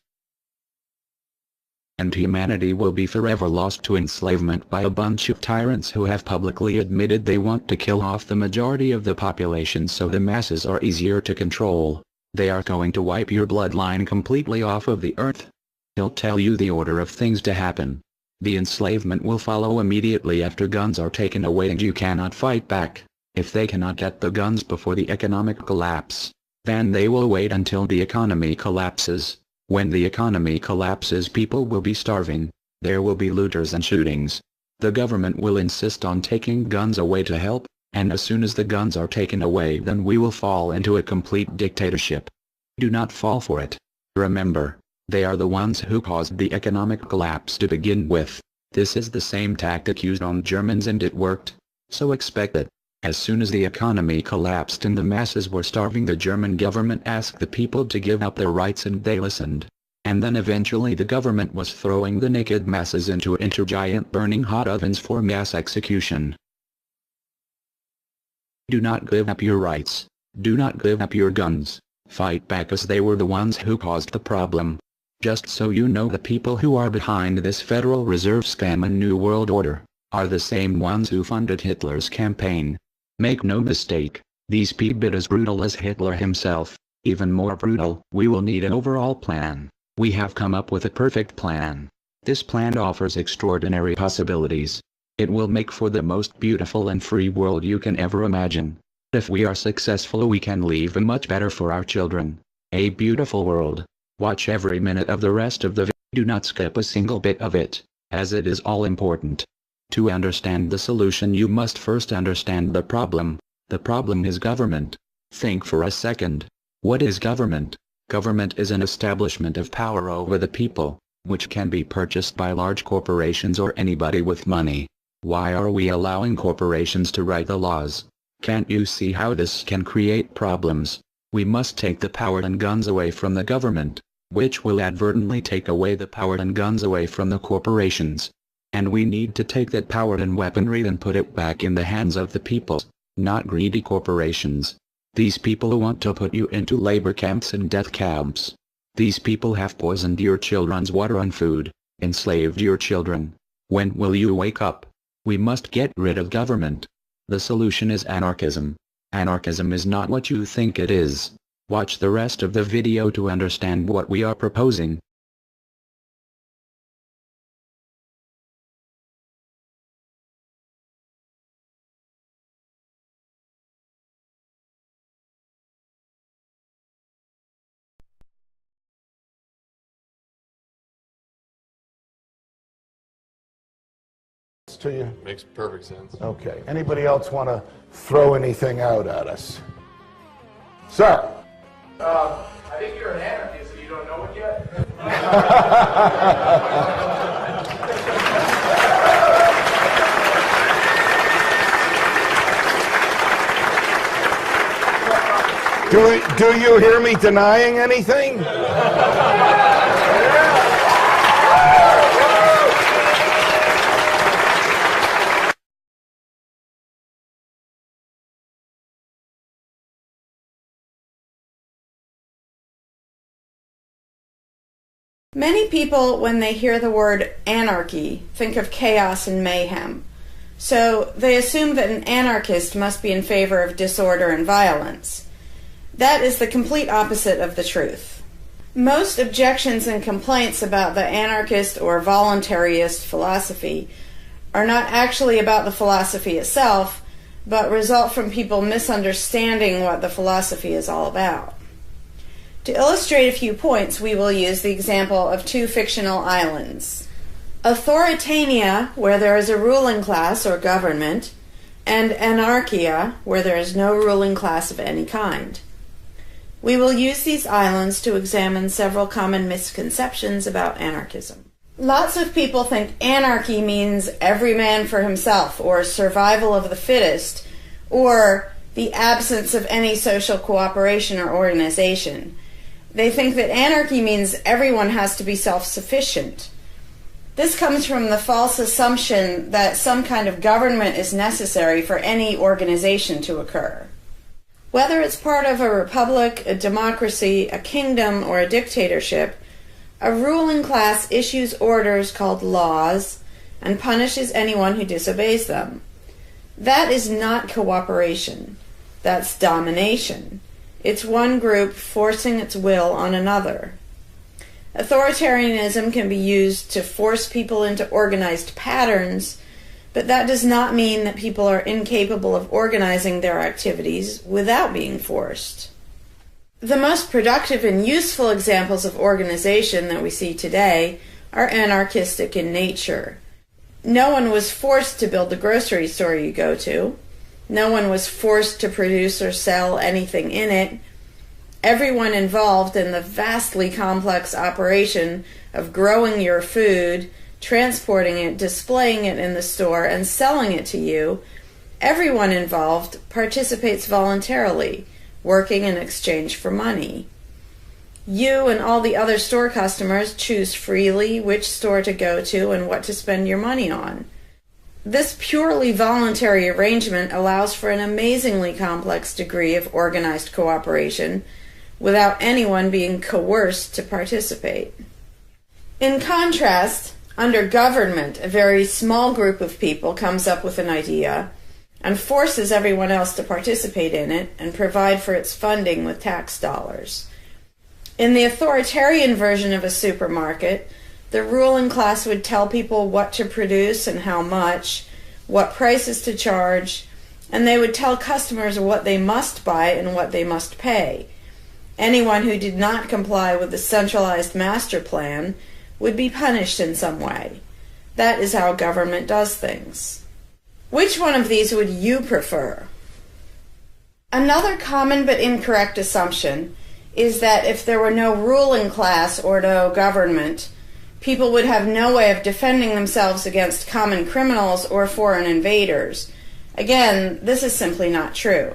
And humanity will be forever lost to enslavement by a bunch of tyrants who have publicly admitted they want to kill off the majority of the population so the masses are easier to control. They are going to wipe your bloodline completely off of the earth. He'll tell you the order of things to happen. The enslavement will follow immediately after guns are taken away and you cannot fight back. If they cannot get the guns before the economic collapse, then they will wait until the economy collapses. When the economy collapses, people will be starving. There will be looters and shootings. The government will insist on taking guns away to help, and as soon as the guns are taken away, then we will fall into a complete dictatorship. Do not fall for it. Remember, they are the ones who caused the economic collapse to begin with. This is the same tactic used on Germans and it worked. So expect it. As soon as the economy collapsed and the masses were starving, the German government asked the people to give up their rights and they listened. And then eventually the government was throwing the naked masses into giant burning hot ovens for mass execution. Do not give up your rights. Do not give up your guns. Fight back, as they were the ones who caused the problem. Just so you know, the people who are behind this Federal Reserve scam and New World Order are the same ones who funded Hitler's campaign. Make no mistake, these people are as brutal as Hitler himself, even more brutal. We will need an overall plan. We have come up with a perfect plan. This plan offers extraordinary possibilities. It will make for the most beautiful and free world you can ever imagine. If we are successful, we can leave a much better for our children. A beautiful world. Watch every minute of the rest of the video. Do not skip a single bit of it, as it is all important. To understand the solution, you must first understand the problem. The problem is government. Think for a second. What is government? Government is an establishment of power over the people, which can be purchased by large corporations or anybody with money. Why are we allowing corporations to write the laws? Can't you see how this can create problems? We must take the power and guns away from the government, which will advertently take away the power and guns away from the corporations. And we need to take that power and weaponry and put it back in the hands of the people, not greedy corporations. These people want to put you into labor camps and death camps. These people have poisoned your children's water and food, enslaved your children. When will you wake up? We must get rid of government. The solution is anarchism. Anarchism is not what you think it is. Watch the rest of the video to understand what we are proposing. To you? Makes perfect sense. Okay. Anybody else want to throw anything out at us? Sir? I think you're an anarchist and you don't know it yet. Do you hear me denying anything? Many people, when they hear the word anarchy, think of chaos and mayhem. So they assume that an anarchist must be in favor of disorder and violence. That is the complete opposite of the truth. Most objections and complaints about the anarchist or voluntarist philosophy are not actually about the philosophy itself, but result from people misunderstanding what the philosophy is all about. To illustrate a few points, we will use the example of two fictional islands. Authoritania, where there is a ruling class or government, and anarchia, where there is no ruling class of any kind. We will use these islands to examine several common misconceptions about anarchism. Lots of people think anarchy means every man for himself, or survival of the fittest, or the absence of any social cooperation or organization. They think that anarchy means everyone has to be self-sufficient. This comes from the false assumption that some kind of government is necessary for any organization to occur. Whether it's part of a republic, a democracy, a kingdom, or a dictatorship, a ruling class issues orders called laws and punishes anyone who disobeys them. That is not cooperation. That's domination. It's one group forcing its will on another. Authoritarianism can be used to force people into organized patterns, but that does not mean that people are incapable of organizing their activities without being forced. The most productive and useful examples of organization that we see today are anarchistic in nature. No one was forced to build the grocery store you go to. No one was forced to produce or sell anything in it. Everyone involved in the vastly complex operation of growing your food, transporting it, displaying it in the store, and selling it to you, everyone involved participates voluntarily, working in exchange for money. You and all the other store customers choose freely which store to go to and what to spend your money on. This purely voluntary arrangement allows for an amazingly complex degree of organized cooperation without anyone being coerced to participate. In contrast, under government, a very small group of people comes up with an idea and forces everyone else to participate in it and provide for its funding with tax dollars. In the authoritarian version of a supermarket, the ruling class would tell people what to produce and how much, what prices to charge, and they would tell customers what they must buy and what they must pay. Anyone who did not comply with the centralized master plan would be punished in some way. That is how government does things. Which one of these would you prefer? Another common but incorrect assumption is that if there were no ruling class or no government, people would have no way of defending themselves against common criminals or foreign invaders. Again, this is simply not true.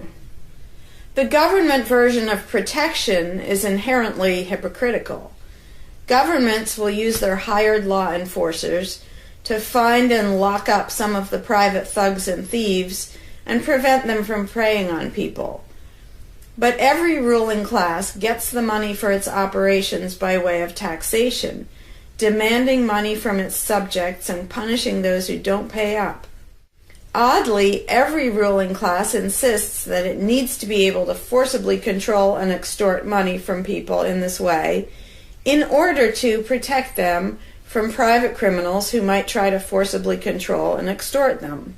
The government version of protection is inherently hypocritical. Governments will use their hired law enforcers to find and lock up some of the private thugs and thieves and prevent them from preying on people. But every ruling class gets the money for its operations by way of taxation, demanding money from its subjects and punishing those who don't pay up. Oddly, every ruling class insists that it needs to be able to forcibly control and extort money from people in this way in order to protect them from private criminals who might try to forcibly control and extort them.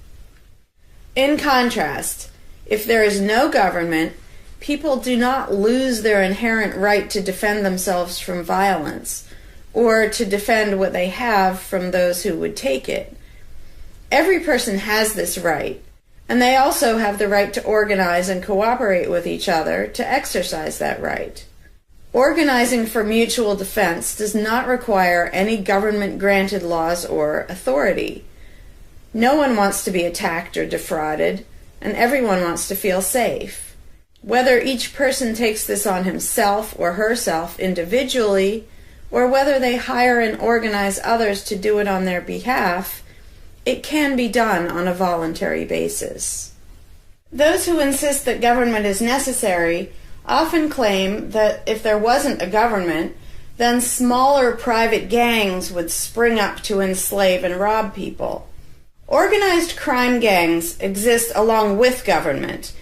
In contrast, if there is no government, people do not lose their inherent right to defend themselves from violence, or to defend what they have from those who would take it. Every person has this right, and they also have the right to organize and cooperate with each other to exercise that right. Organizing for mutual defense does not require any government-granted laws or authority. No one wants to be attacked or defrauded, and everyone wants to feel safe. Whether each person takes this on himself or herself individually, or whether they hire and organize others to do it on their behalf, it can be done on a voluntary basis. Those who insist that government is necessary often claim that if there wasn't a government, then smaller private gangs would spring up to enslave and rob people. Organized crime gangs exist along with government,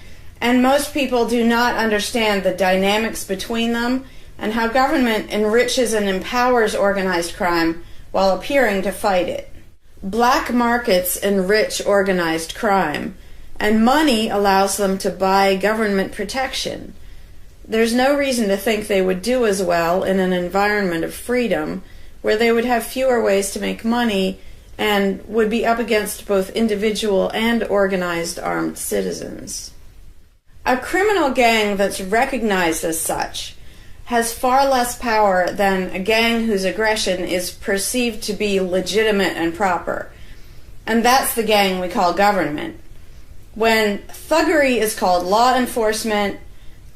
and most people do not understand the dynamics between them and how government enriches and empowers organized crime while appearing to fight it. Black markets enrich organized crime, and money allows them to buy government protection. There's no reason to think they would do as well in an environment of freedom, where they would have fewer ways to make money and would be up against both individual and organized armed citizens. A criminal gang that's recognized as such has far less power than a gang whose aggression is perceived to be legitimate and proper. And that's the gang we call government. When thuggery is called law enforcement,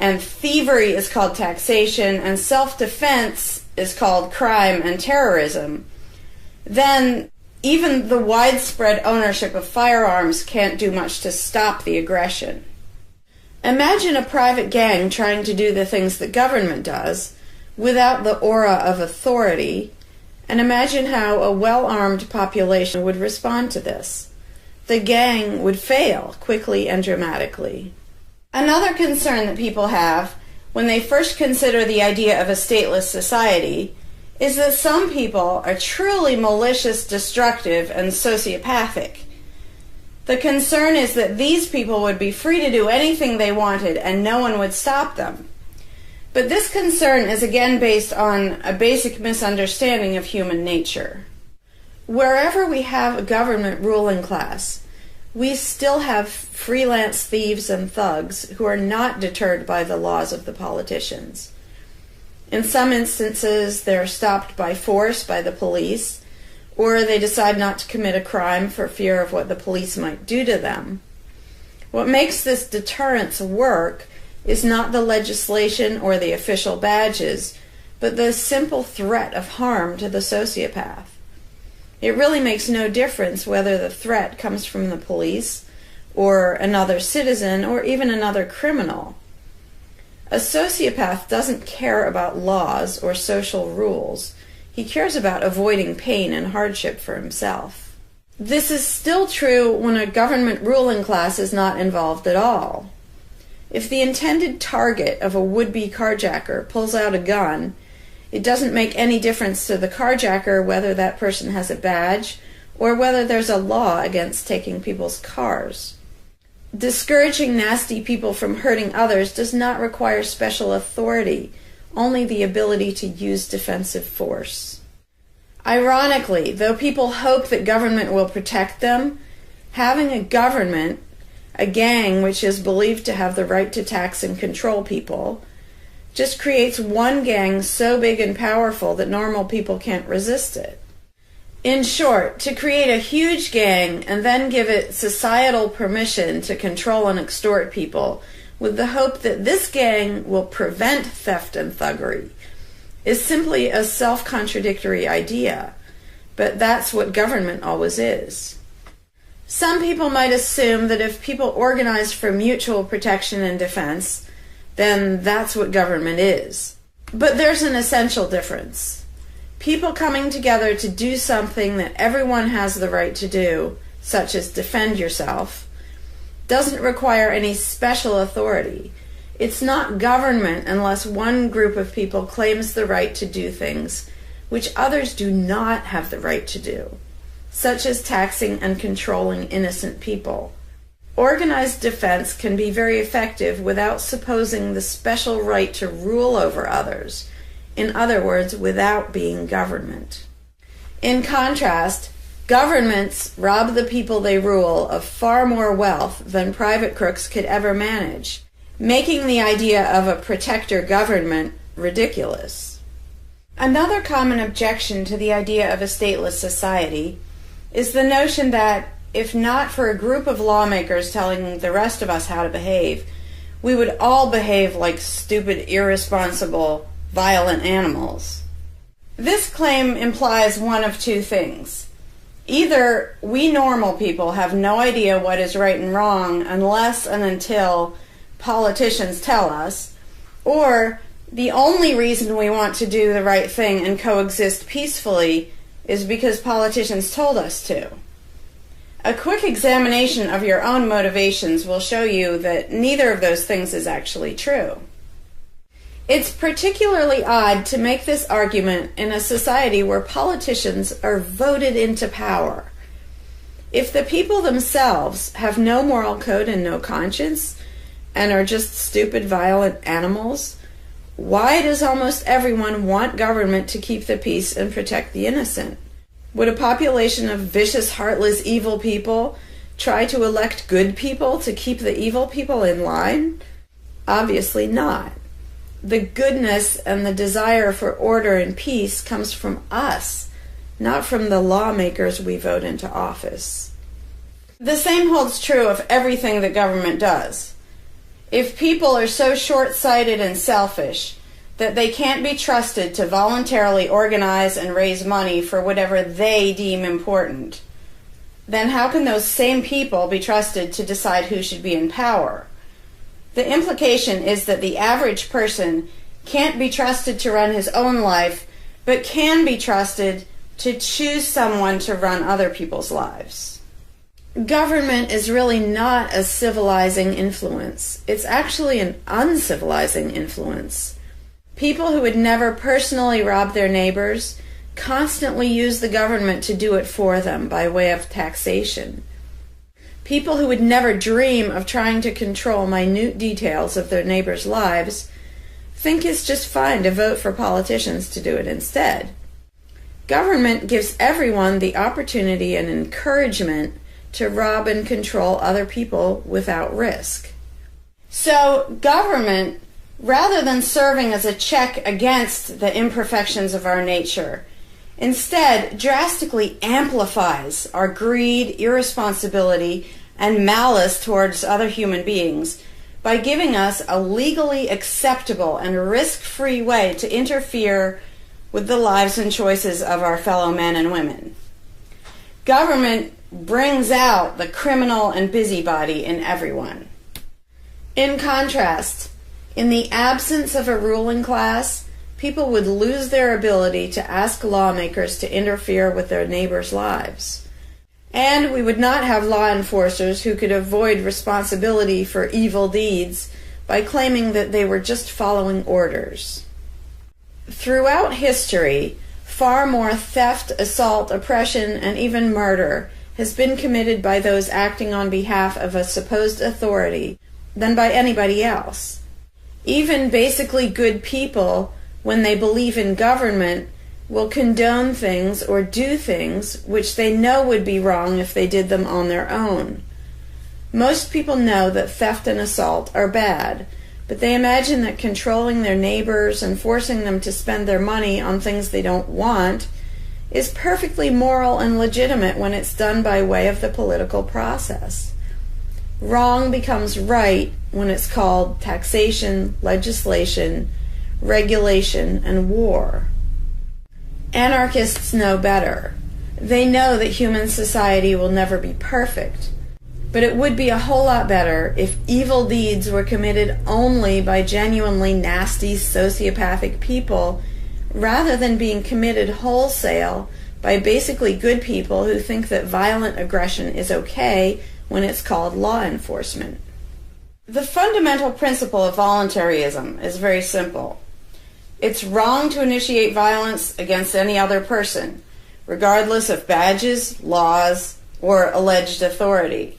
and thievery is called taxation, and self-defense is called crime and terrorism, then even the widespread ownership of firearms can't do much to stop the aggression. Imagine a private gang trying to do the things the government does without the aura of authority, and imagine how a well-armed population would respond to this. The gang would fail quickly and dramatically. Another concern that people have when they first consider the idea of a stateless society is that some people are truly malicious, destructive, and sociopathic. The concern is that these people would be free to do anything they wanted and no one would stop them. But this concern is again based on a basic misunderstanding of human nature. Wherever we have a government ruling class, we still have freelance thieves and thugs who are not deterred by the laws of the politicians. In some instances, they're stopped by force by the police, or they decide not to commit a crime for fear of what the police might do to them. What makes this deterrence work is not the legislation or the official badges, but the simple threat of harm to the sociopath. It really makes no difference whether the threat comes from the police, or another citizen, or even another criminal. A sociopath doesn't care about laws or social rules. He cares about avoiding pain and hardship for himself. This is still true when a government ruling class is not involved at all. If the intended target of a would-be carjacker pulls out a gun, it doesn't make any difference to the carjacker whether that person has a badge or whether there's a law against taking people's cars. Discouraging nasty people from hurting others does not require special authority, only the ability to use defensive force. Ironically, though people hope that government will protect them, having a government, a gang which is believed to have the right to tax and control people, just creates one gang so big and powerful that normal people can't resist it. In short, to create a huge gang and then give it societal permission to control and extort people with the hope that this gang will prevent theft and thuggery is simply a self-contradictory idea, but that's what government always is. Some people might assume that if people organize for mutual protection and defense, then that's what government is. But there's an essential difference. People coming together to do something that everyone has the right to do, such as defend yourself, doesn't require any special authority. It's not government unless one group of people claims the right to do things which others do not have the right to do, such as taxing and controlling innocent people. Organized defense can be very effective without supposing the special right to rule over others, in other words, without being government. In contrast, governments rob the people they rule of far more wealth than private crooks could ever manage, making the idea of a protector government ridiculous. Another common objection to the idea of a stateless society is the notion that if not for a group of lawmakers telling the rest of us how to behave, we would all behave like stupid, irresponsible, violent animals. This claim implies one of two things. Either we normal people have no idea what is right and wrong unless and until politicians tell us, or the only reason we want to do the right thing and coexist peacefully is because politicians told us to. A quick examination of your own motivations will show you that neither of those things is actually true. It's particularly odd to make this argument in a society where politicians are voted into power. If the people themselves have no moral code and no conscience, and are just stupid, violent animals, why does almost everyone want government to keep the peace and protect the innocent? Would a population of vicious, heartless, evil people try to elect good people to keep the evil people in line? Obviously not. The goodness and the desire for order and peace comes from us, not from the lawmakers we vote into office. The same holds true of everything that government does. If people are so short-sighted and selfish that they can't be trusted to voluntarily organize and raise money for whatever they deem important, then how can those same people be trusted to decide who should be in power? The implication is that the average person can't be trusted to run his own life, but can be trusted to choose someone to run other people's lives. Government is really not a civilizing influence. It's actually an uncivilizing influence. People who would never personally rob their neighbors constantly use the government to do it for them by way of taxation. People who would never dream of trying to control minute details of their neighbors' lives think it's just fine to vote for politicians to do it instead. Government gives everyone the opportunity and encouragement to rob and control other people without risk. So government, rather than serving as a check against the imperfections of our nature, instead drastically amplifies our greed, irresponsibility, and malice towards other human beings by giving us a legally acceptable and risk-free way to interfere with the lives and choices of our fellow men and women. Government brings out the criminal and busybody in everyone. In contrast, in the absence of a ruling class, people would lose their ability to ask lawmakers to interfere with their neighbors' lives. And we would not have law enforcers who could avoid responsibility for evil deeds by claiming that they were just following orders. Throughout history, far more theft, assault, oppression, and even murder has been committed by those acting on behalf of a supposed authority than by anybody else. Even basically good people, when they believe in government, will condone things or do things which they know would be wrong if they did them on their own. Most people know that theft and assault are bad, but they imagine that controlling their neighbors and forcing them to spend their money on things they don't want is perfectly moral and legitimate when it's done by way of the political process. Wrong becomes right when it's called taxation, legislation, regulation, and war. Anarchists know better. They know that human society will never be perfect, but it would be a whole lot better if evil deeds were committed only by genuinely nasty, sociopathic people, rather than being committed wholesale by basically good people who think that violent aggression is okay when it's called law enforcement. The fundamental principle of voluntarism is very simple. It's wrong to initiate violence against any other person, regardless of badges, laws, or alleged authority.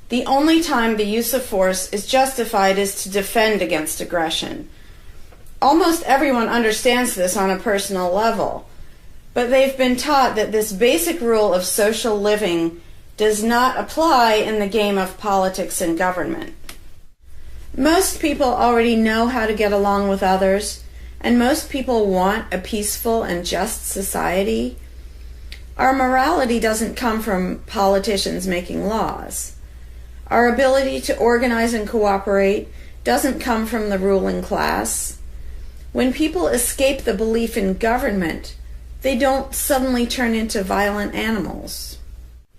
The only time the use of force is justified is to defend against aggression. Almost everyone understands this on a personal level, but they've been taught that this basic rule of social living does not apply in the game of politics and government. Most people already know how to get along with others, and most people want a peaceful and just society. Our morality doesn't come from politicians making laws. Our ability to organize and cooperate doesn't come from the ruling class. When people escape the belief in government, they don't suddenly turn into violent animals.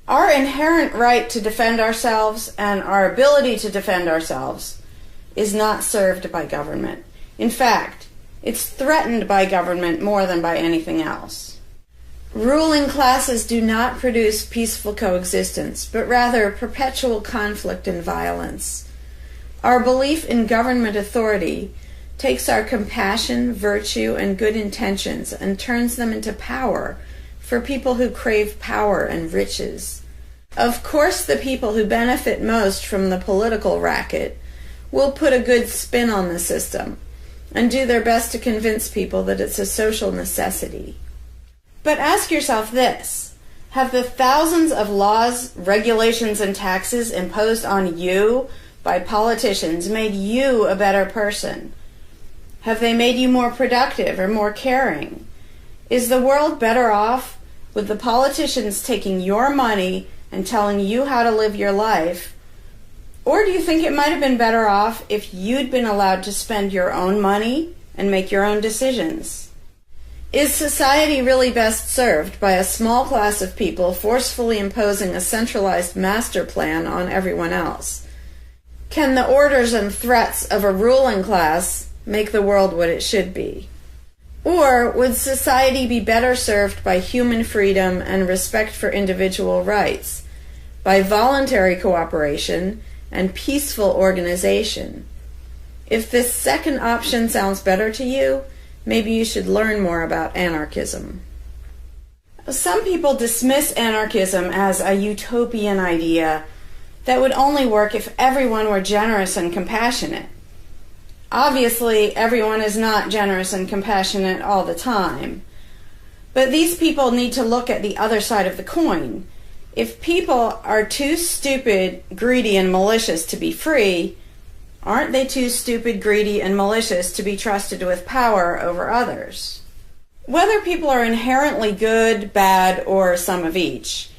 Our inherent right to defend ourselves and our ability to defend ourselves is not served by government. In fact, it's threatened by government more than by anything else. Ruling classes do not produce peaceful coexistence, but rather perpetual conflict and violence. Our belief in government authority takes our compassion, virtue, and good intentions and turns them into power for people who crave power and riches. Of course, the people who benefit most from the political racket will put a good spin on the system and do their best to convince people that it's a social necessity. But ask yourself this: have the thousands of laws, regulations, and taxes imposed on you by politicians made you a better person? Have they made you more productive or more caring? Is the world better off with the politicians taking your money and telling you how to live your life? Or do you think it might have been better off if you'd been allowed to spend your own money and make your own decisions? Is society really best served by a small class of people forcefully imposing a centralized master plan on everyone else? Can the orders and threats of a ruling class make the world what it should be? Or would society be better served by human freedom and respect for individual rights, by voluntary cooperation and peaceful organization? If this second option sounds better to you, maybe you should learn more about anarchism. Some people dismiss anarchism as a utopian idea that would only work if everyone were generous and compassionate. Obviously, everyone is not generous and compassionate all the time. But these people need to look at the other side of the coin. If people are too stupid, greedy, and malicious to be free, aren't they too stupid, greedy, and malicious to be trusted with power over others? Whether people are inherently good, bad, or some of each,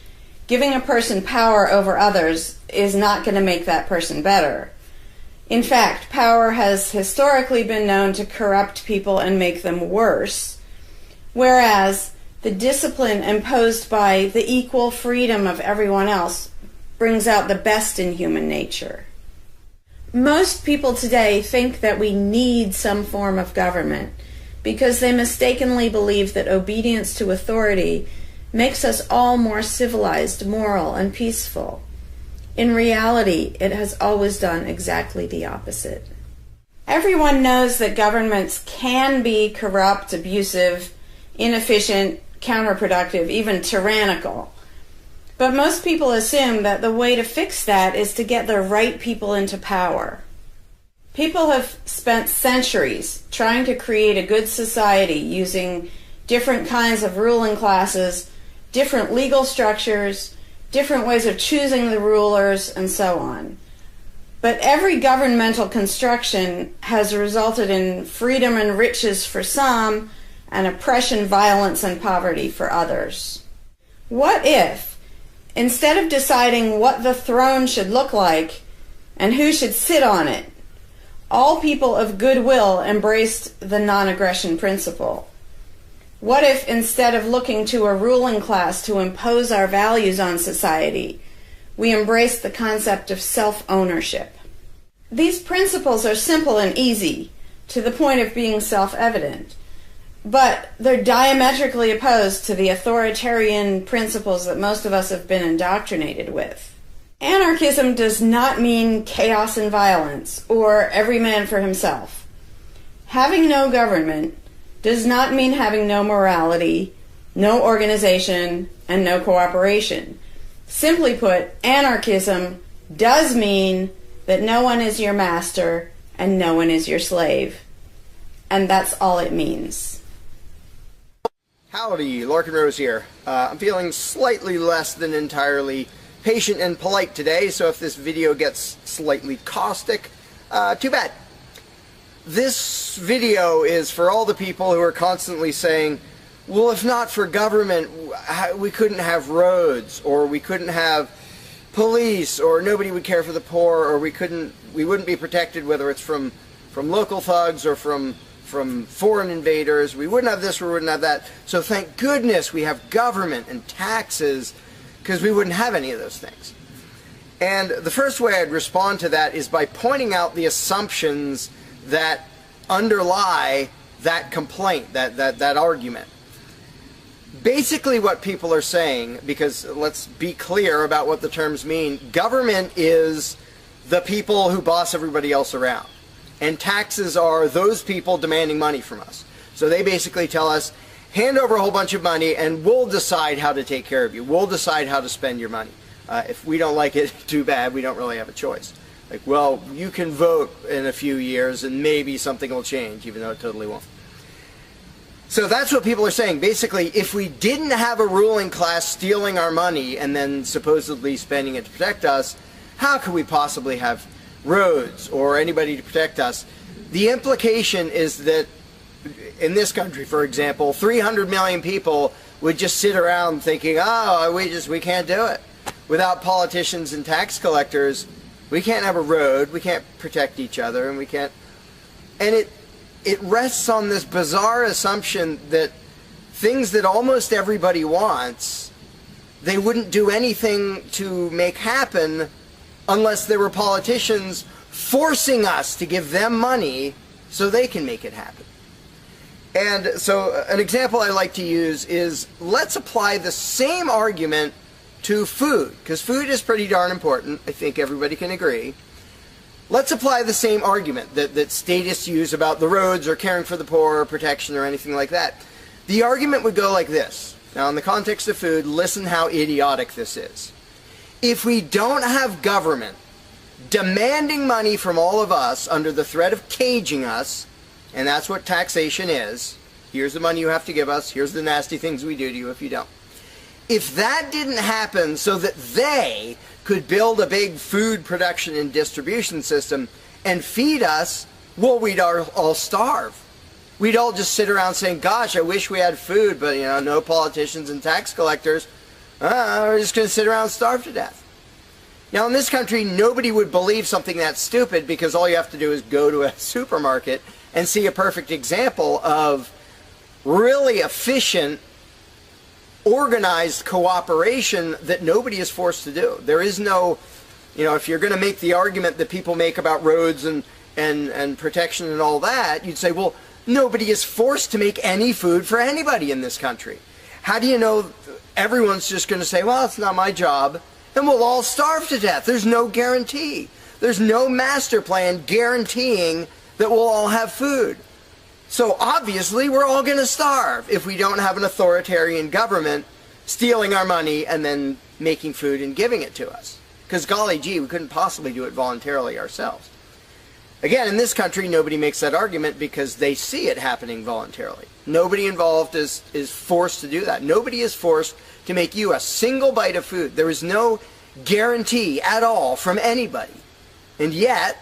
giving a person power over others is not going to make that person better. In fact, power has historically been known to corrupt people and make them worse, whereas the discipline imposed by the equal freedom of everyone else brings out the best in human nature. Most people today think that we need some form of government because they mistakenly believe that obedience to authority makes us all more civilized, moral, and peaceful. In reality, it has always done exactly the opposite. Everyone knows that governments can be corrupt, abusive, inefficient, counterproductive, even tyrannical. But most people assume that the way to fix that is to get the right people into power. People have spent centuries trying to create a good society using different kinds of ruling classes, different legal structures, different ways of choosing the rulers, and so on. But every governmental construction has resulted in freedom and riches for some, and oppression, violence, and poverty for others. What if, instead of deciding what the throne should look like and who should sit on it, all people of goodwill embraced the non-aggression principle? What if, instead of looking to a ruling class to impose our values on society, we embrace the concept of self-ownership? These principles are simple and easy, to the point of being self-evident, but they're diametrically opposed to the authoritarian principles that most of us have been indoctrinated with. Anarchism does not mean chaos and violence, or every man for himself. Having no government does not mean having no morality, no organization, and no cooperation. Simply put, anarchism does mean that no one is your master and no one is your slave. And that's all it means. Howdy, Larkin Rose here. I'm feeling slightly less than entirely patient and polite today, so if this video gets slightly caustic, too bad. This video is for all the people who are constantly saying, well, if not for government, we couldn't have roads, or we couldn't have police, or nobody would care for the poor, or we wouldn't be protected, whether it's from local thugs or from foreign invaders. We wouldn't have this, or we wouldn't have that. So thank goodness we have government and taxes, because we wouldn't have any of those things. And the first way I'd respond to that is by pointing out the assumptions that underlie that complaint, that argument. Basically what people are saying, because let's be clear about what the terms mean, government is the people who boss everybody else around. And taxes are those people demanding money from us. So they basically tell us, hand over a whole bunch of money and we'll decide how to take care of you. We'll decide how to spend your money. If we don't like it, too bad, we don't really have a choice. Like, well, you can vote in a few years and maybe something will change, even though it totally won't. So that's what people are saying. Basically, if we didn't have a ruling class stealing our money and then supposedly spending it to protect us, how could we possibly have roads or anybody to protect us? The implication is that in this country, for example, 300 million people would just sit around thinking, oh, we can't do it. Without politicians and tax collectors, we can't have a road, we can't protect each other, and we can't... And it rests on this bizarre assumption that things that almost everybody wants, they wouldn't do anything to make happen unless there were politicians forcing us to give them money so they can make it happen. And so an example I like to use is, let's apply the same argument to food, because food is pretty darn important. I think everybody can agree. Let's apply the same argument that statists use about the roads or caring for the poor or protection or anything like that. The argument would go like this. Now, in the context of food, listen how idiotic this is. If we don't have government demanding money from all of us under the threat of caging us, and that's what taxation is, here's the money you have to give us, here's the nasty things we do to you if you don't. If that didn't happen so that they could build a big food production and distribution system and feed us, well, we'd all starve. We'd all just sit around saying, gosh, I wish we had food, but you know, no politicians and tax collectors. We're just going to sit around and starve to death. Now, in this country, nobody would believe something that stupid, because all you have to do is go to a supermarket and see a perfect example of really efficient, organized cooperation that nobody is forced to do. There is no, you know, if you're going to make the argument that people make about roads and protection and all that, you'd say, well, nobody is forced to make any food for anybody in this country. How do you know everyone's just going to say, well, it's not my job, and we'll all starve to death? There's no guarantee. There's no master plan guaranteeing that we'll all have food. So obviously we're all going to starve if we don't have an authoritarian government stealing our money and then making food and giving it to us. Because golly gee, we couldn't possibly do it voluntarily ourselves. Again, in this country, nobody makes that argument because they see it happening voluntarily. Nobody involved is forced to do that. Nobody is forced to make you a single bite of food. There is no guarantee at all from anybody. And yet,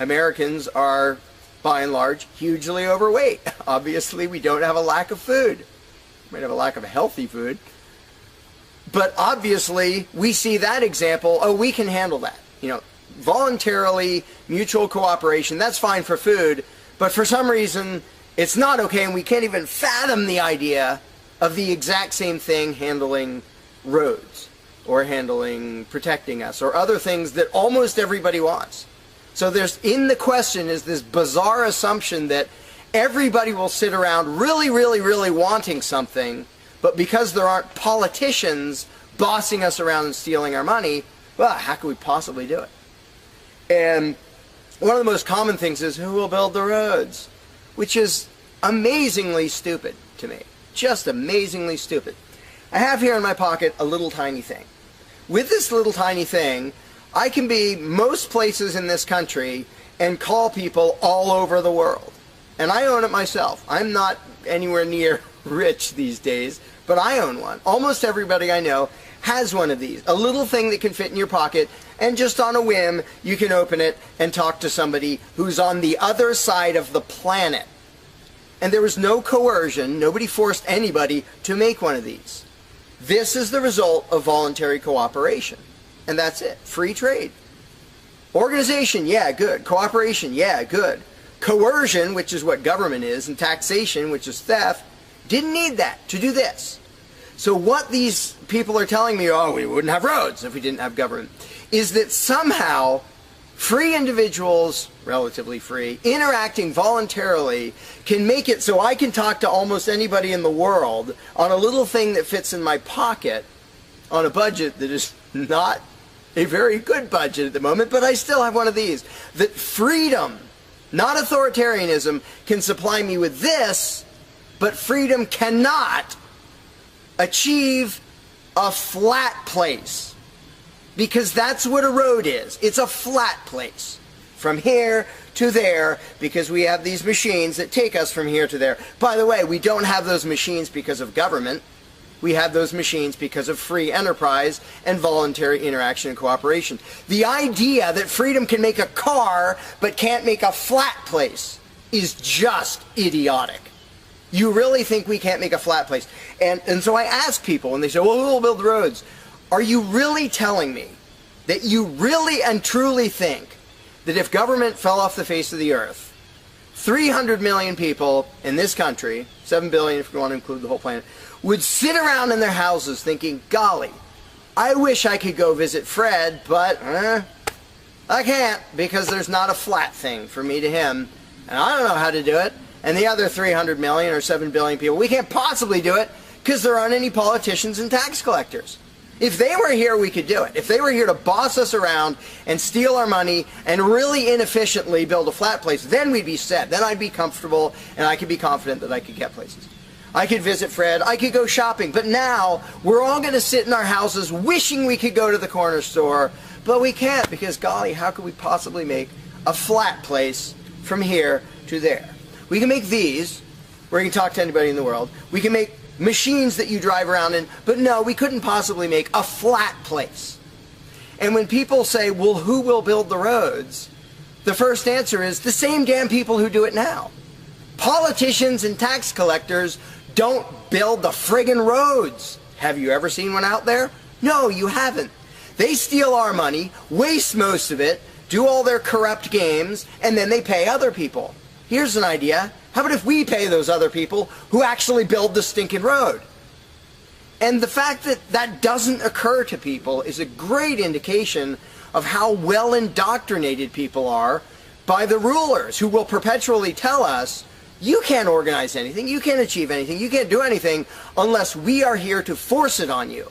Americans are, by and large, hugely overweight. Obviously, we don't have a lack of food. We might have a lack of healthy food. But obviously, we see that example, oh, we can handle that. You know, voluntarily, mutual cooperation, that's fine for food, but for some reason, it's not okay, and we can't even fathom the idea of the exact same thing handling roads, or handling protecting us, or other things that almost everybody wants. So there's, in the question, is this bizarre assumption that everybody will sit around really, really, really wanting something, but because there aren't politicians bossing us around and stealing our money, well, how could we possibly do it? And one of the most common things is, who will build the roads? Which is amazingly stupid to me. Just amazingly stupid. I have here in my pocket a little tiny thing. With this little tiny thing, I can be most places in this country and call people all over the world. And I own it myself. I'm not anywhere near rich these days, but I own one. Almost everybody I know has one of these. A little thing that can fit in your pocket, and just on a whim, you can open it and talk to somebody who's on the other side of the planet. And there was no coercion. Nobody forced anybody to make one of these. This is the result of voluntary cooperation. And that's it. Free trade. Organization, yeah, good. Cooperation, yeah, good. Coercion, which is what government is, and taxation, which is theft, didn't need that to do this. So what these people are telling me, oh, we wouldn't have roads if we didn't have government, is that somehow free individuals, relatively free, interacting voluntarily can make it so I can talk to almost anybody in the world on a little thing that fits in my pocket on a budget that is not a very good budget at the moment, but I still have one of these. That freedom, not authoritarianism, can supply me with this, but freedom cannot achieve a flat place. Because that's what a road is. It's a flat place. From here to there, because we have these machines that take us from here to there. By the way, we don't have those machines because of government. We have those machines because of free enterprise and voluntary interaction and cooperation. The idea that freedom can make a car but can't make a flat place is just idiotic. You really think we can't make a flat place? And so I ask people, and they say, well, who will build the roads? Are you really telling me that you really and truly think that if government fell off the face of the earth, 300 million people in this country, 7 billion if you want to include the whole planet, would sit around in their houses thinking, golly, I wish I could go visit Fred, but I can't, because there's not a flat thing from me to him, and I don't know how to do it. And the other 300 million or 7 billion people, we can't possibly do it because there aren't any politicians and tax collectors. If they were here, we could do it. If they were here to boss us around and steal our money and really inefficiently build a flat place, then we'd be set. Then I'd be comfortable and I could be confident that I could get places. I could visit Fred, I could go shopping, but now we're all going to sit in our houses wishing we could go to the corner store, but we can't because, golly, how could we possibly make a flat place from here to there? We can make these, where you can talk to anybody in the world. We can make machines that you drive around in, but no, we couldn't possibly make a flat place. And when people say, well, who will build the roads? The first answer is the same damn people who do it now. Politicians and tax collectors don't build the friggin' roads. Have you ever seen one out there? No, you haven't. They steal our money, waste most of it, do all their corrupt games, and then they pay other people. Here's an idea. How about if we pay those other people who actually build the stinking road? And the fact that that doesn't occur to people is a great indication of how well indoctrinated people are by the rulers, who will perpetually tell us, you can't organize anything, you can't achieve anything, you can't do anything unless we are here to force it on you.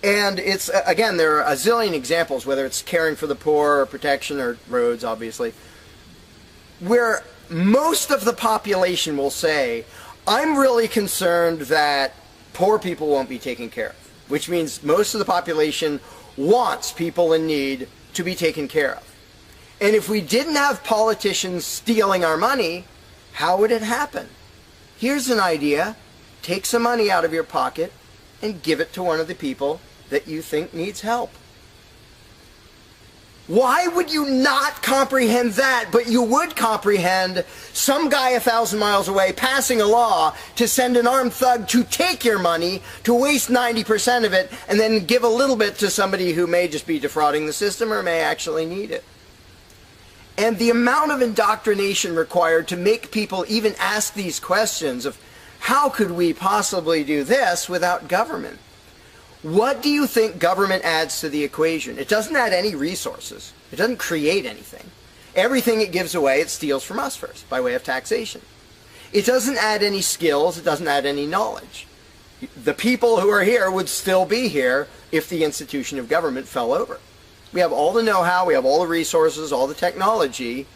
And it's, again, there are a zillion examples, whether it's caring for the poor or protection or roads, obviously, where most of the population will say, I'm really concerned that poor people won't be taken care of, which means most of the population wants people in need to be taken care of. And if we didn't have politicians stealing our money, how would it happen? Here's an idea. Take some money out of your pocket and give it to one of the people that you think needs help. Why would you not comprehend that, but you would comprehend some guy 1,000 miles away passing a law to send an armed thug to take your money, to waste 90% of it, and then give a little bit to somebody who may just be defrauding the system or may actually need it? And the amount of indoctrination required to make people even ask these questions of how could we possibly do this without government? What do you think government adds to the equation? It doesn't add any resources. It doesn't create anything. Everything it gives away, it steals from us first, by way of taxation. It doesn't add any skills. It doesn't add any knowledge. The people who are here would still be here if the institution of government fell over. We have all the know-how, we have all the resources, all the technology.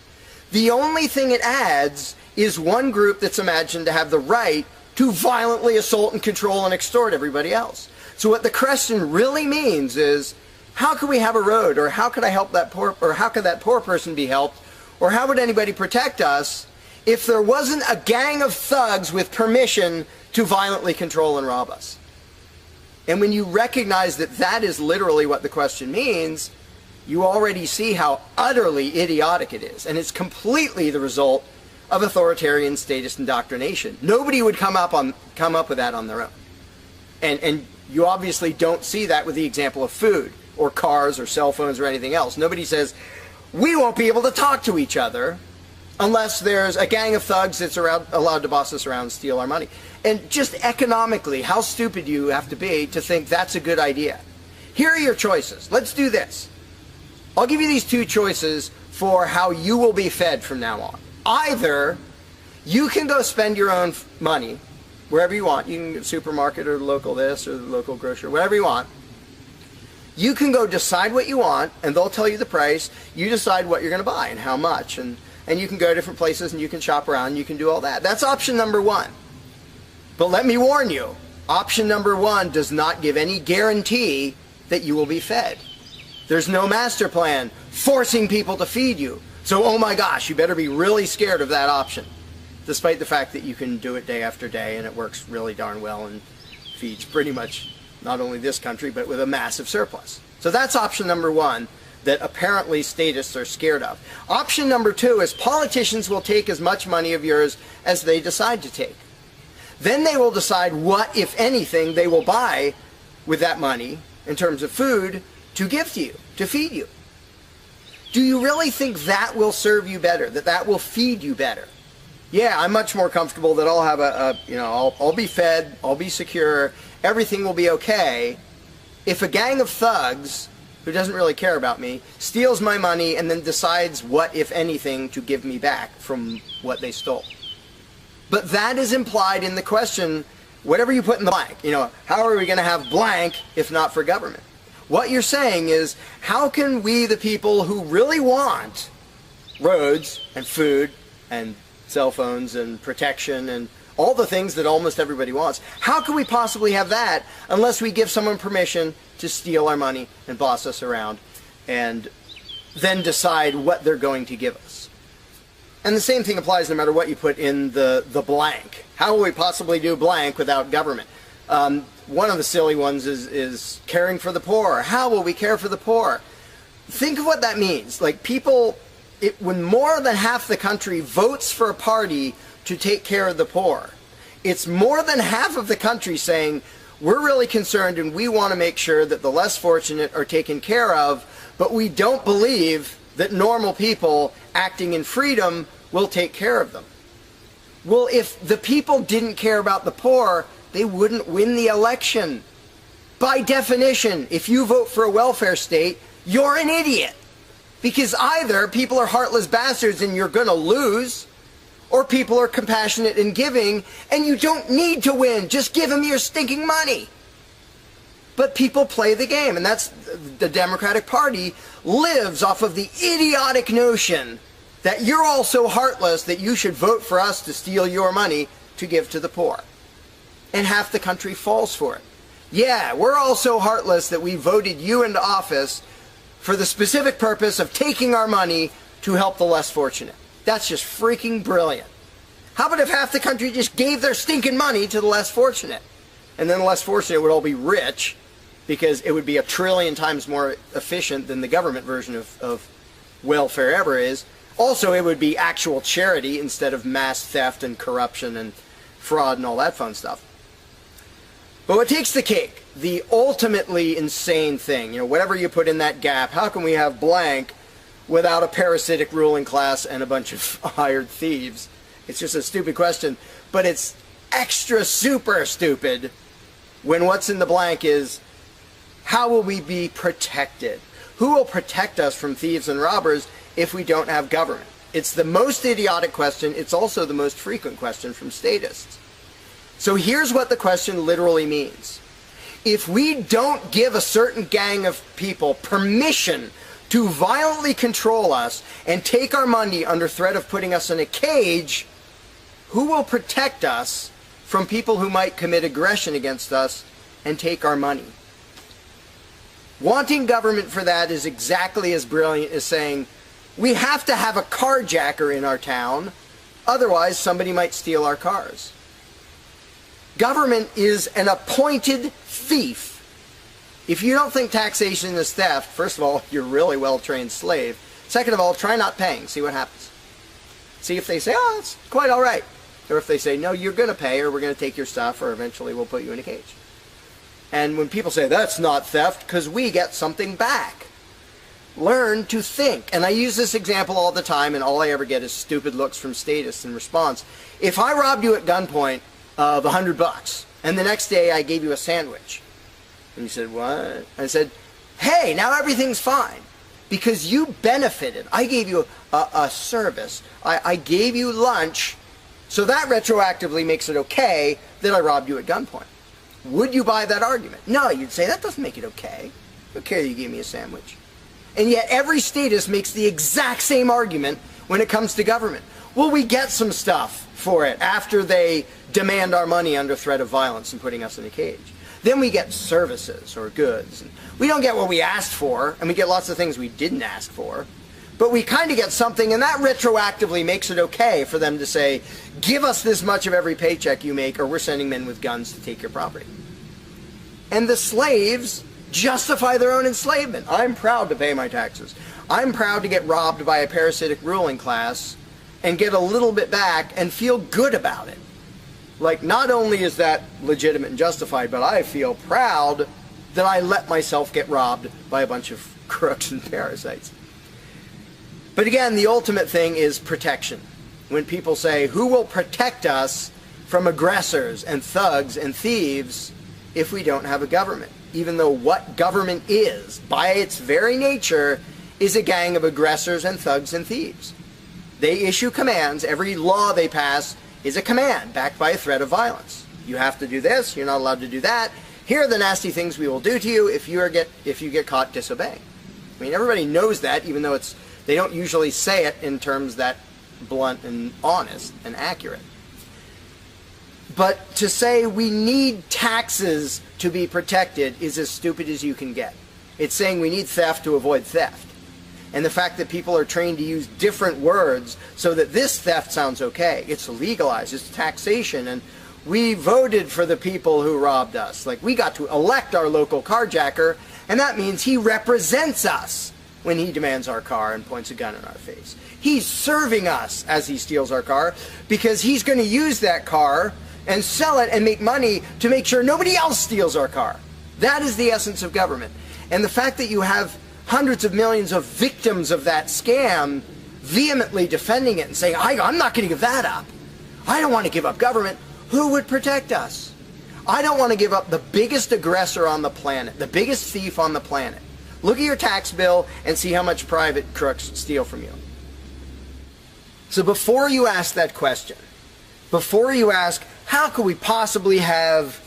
The only thing it adds is one group that's imagined to have the right to violently assault and control and extort everybody else. So what the question really means is, how can we have a road, or how could I help that poor, or how could that poor person be helped, or how would anybody protect us if there wasn't a gang of thugs with permission to violently control and rob us? And when you recognize that that is literally what the question means, you already see how utterly idiotic it is, and it's completely the result of authoritarian statist indoctrination. Nobody would come up with that on their own. And you obviously don't see that with the example of food or cars or cell phones or anything else. Nobody says, we won't be able to talk to each other unless there's a gang of thugs that's allowed to boss us around and steal our money. And just economically, how stupid you have to be to think that's a good idea. Here are your choices. Let's do this. I'll give you these two choices for how you will be fed from now on. Either you can go spend your own money wherever you want. You can go to the supermarket or the local this or the local grocery, whatever you want. You can go decide what you want, and they'll tell you the price. You decide what you're going to buy and how much. And you can go to different places and you can shop around and you can do all that. That's option number one. But let me warn you, option number one does not give any guarantee that you will be fed. There's no master plan forcing people to feed you. So, oh my gosh, you better be really scared of that option, despite the fact that you can do it day after day and it works really darn well and feeds pretty much not only this country, but with a massive surplus. So that's option number one that apparently statists are scared of. Option number two is politicians will take as much money of yours as they decide to take. Then they will decide what, if anything, they will buy with that money in terms of food to give to you, to feed you. Do you really think that will serve you better, that will feed you better? Yeah, I'm much more comfortable that I'll have I'll be fed, I'll be secure, everything will be okay. If a gang of thugs who doesn't really care about me, steals my money, and then decides what, if anything, to give me back from what they stole. But that is implied in the question, whatever you put in the blank. You know, how are we going to have blank if not for government? What you're saying is, how can we, the people who really want roads and food and cell phones and protection and all the things that almost everybody wants, how can we possibly have that unless we give someone permission to steal our money and boss us around and then decide what they're going to give us? And the same thing applies no matter what you put in the blank. How will we possibly do blank without government? One of the silly ones is caring for the poor. How will we care for the poor? Think of what that means. Like people, when more than half the country votes for a party to take care of the poor, it's more than half of the country saying, we're really concerned and we want to make sure that the less fortunate are taken care of, but we don't believe that normal people acting in freedom will take care of them. Well, if the people didn't care about the poor, they wouldn't win the election. By definition, if you vote for a welfare state, you're an idiot. Because either people are heartless bastards and you're going to lose, or people are compassionate and giving, and you don't need to win. Just give them your stinking money. But people play the game, and that's the Democratic Party lives off of the idiotic notion that you're all so heartless that you should vote for us to steal your money to give to the poor. And half the country falls for it. Yeah, we're all so heartless that we voted you into office for the specific purpose of taking our money to help the less fortunate. That's just freaking brilliant. How about if half the country just gave their stinking money to the less fortunate? And then the less fortunate would all be rich, because it would be 1 trillion times more efficient than the government version of welfare ever is. Also, it would be actual charity instead of mass theft and corruption and fraud and all that fun stuff. But what takes the cake, the ultimately insane thing, you know, whatever you put in that gap, how can we have blank without a parasitic ruling class and a bunch of hired thieves? It's just a stupid question, but it's extra super stupid when what's in the blank is, how will we be protected? Who will protect us from thieves and robbers if we don't have government? It's the most idiotic question. It's also the most frequent question from statists. So here's what the question literally means. If we don't give a certain gang of people permission to violently control us and take our money under threat of putting us in a cage, who will protect us from people who might commit aggression against us and take our money? Wanting government for that is exactly as brilliant as saying, we have to have a carjacker in our town, otherwise somebody might steal our cars. Government is an appointed thief. If you don't think taxation is theft, first of all, you're a really well-trained slave. Second of all, try not paying. See what happens. See if they say, oh, it's quite all right. Or if they say, no, you're going to pay, or we're going to take your stuff, or eventually we'll put you in a cage. And when people say, that's not theft, because we get something back. Learn to think. And I use this example all the time, and all I ever get is stupid looks from statists in response. If I robbed you at gunpoint of $100, and the next day I gave you a sandwich, and you said, what? I said, hey, now everything's fine, because you benefited. I gave you a service. I gave you lunch, so that retroactively makes it okay that I robbed you at gunpoint. Would you buy that argument? No, you'd say, that doesn't make it okay. Okay, you gave me a sandwich. And yet every statist makes the exact same argument when it comes to government. Well, we get some stuff for it after they demand our money under threat of violence and putting us in a cage. Then we get services or goods. And we don't get what we asked for, and we get lots of things we didn't ask for. But we kind of get something, and that retroactively makes it okay for them to say, give us this much of every paycheck you make, or we're sending men with guns to take your property. And the slaves justify their own enslavement. I'm proud to pay my taxes. I'm proud to get robbed by a parasitic ruling class and get a little bit back and feel good about it. Like, not only is that legitimate and justified, but I feel proud that I let myself get robbed by a bunch of crooks and parasites. But again, the ultimate thing is protection. When people say, who will protect us from aggressors and thugs and thieves if we don't have a government? even though what government is, by its very nature, is a gang of aggressors and thugs and thieves. They issue commands. Every law they pass is a command backed by a threat of violence. You have to do this. You're not allowed to do that. Here are the nasty things we will do to you if you get caught disobeying. I mean, everybody knows that, even though they don't usually say it in terms that blunt and honest and accurate. But to say we need taxes to be protected is as stupid as you can get. It's saying we need theft to avoid theft. And the fact that people are trained to use different words so that this theft sounds okay. It's legalized, it's taxation, and we voted for the people who robbed us. Like, we got to elect our local carjacker, and that means he represents us when he demands our car and points a gun in our face. He's serving us as he steals our car, because he's going to use that car and sell it and make money to make sure nobody else steals our car. That is the essence of government. And the fact that you have hundreds of millions of victims of that scam vehemently defending it and saying, I'm not going to give that up. I don't want to give up government. Who would protect us? I don't want to give up the biggest aggressor on the planet, the biggest thief on the planet. Look at your tax bill and see how much private crooks steal from you. So before you ask that question, before you ask, how could we possibly have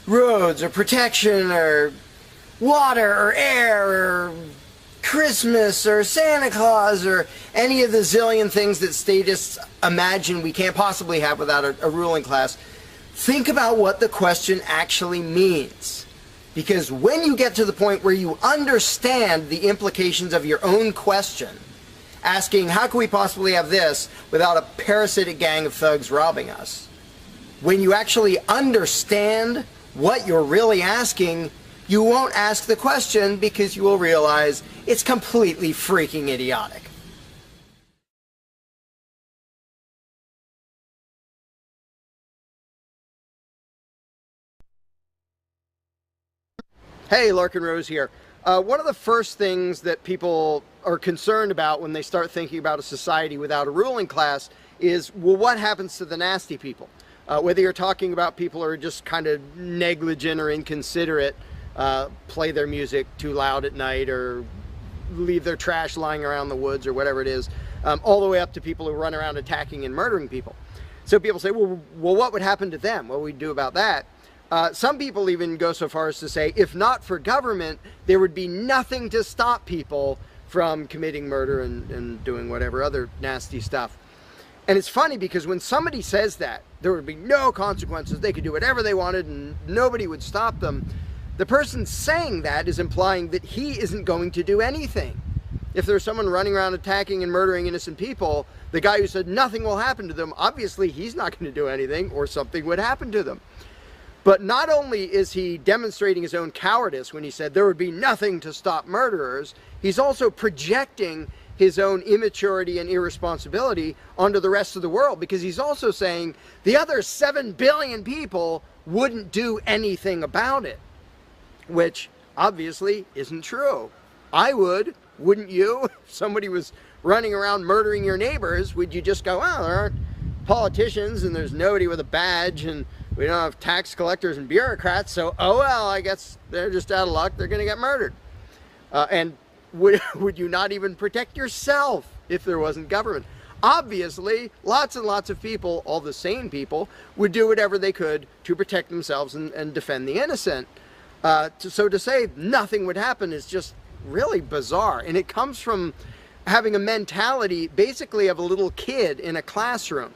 roads or protection or water or air or Christmas or Santa Claus or any of the zillion things that statists imagine we can't possibly have without a ruling class, think about what the question actually means. Because when you get to the point where you understand the implications of your own question, asking, how can we possibly have this without a parasitic gang of thugs robbing us? When you actually understand what you're really asking, you won't ask the question because you will realize it's completely freaking idiotic. Hey, Larkin Rose here. One of the first things that people are concerned about when they start thinking about a society without a ruling class is, well, what happens to the nasty people? Whether you're talking about people who are just kind of negligent or inconsiderate, play their music too loud at night or leave their trash lying around the woods or whatever it is, all the way up to people who run around attacking and murdering people. So people say, well, what would happen to them? What would we do about that? Some people even go so far as to say, if not for government, there would be nothing to stop people from committing murder and doing whatever other nasty stuff. And it's funny because when somebody says that, there would be no consequences, they could do whatever they wanted and nobody would stop them, the person saying that is implying that he isn't going to do anything. If there's someone running around attacking and murdering innocent people, the guy who said nothing will happen to them, obviously he's not going to do anything or something would happen to them. But not only is he demonstrating his own cowardice when he said there would be nothing to stop murderers, he's also projecting his own immaturity and irresponsibility onto the rest of the world, because he's also saying the other 7 billion people wouldn't do anything about it, which obviously isn't true. I would, wouldn't you? If somebody was running around murdering your neighbors, would you just go, well, there aren't politicians and there's nobody with a badge and we don't have tax collectors and bureaucrats, so oh well, I guess they're just out of luck, they're going to get murdered. And would you not even protect yourself if there wasn't government? Obviously, lots and lots of people, all the sane people, would do whatever they could to protect themselves and defend the innocent. So to say nothing would happen is just really bizarre. And it comes from having a mentality basically of a little kid in a classroom,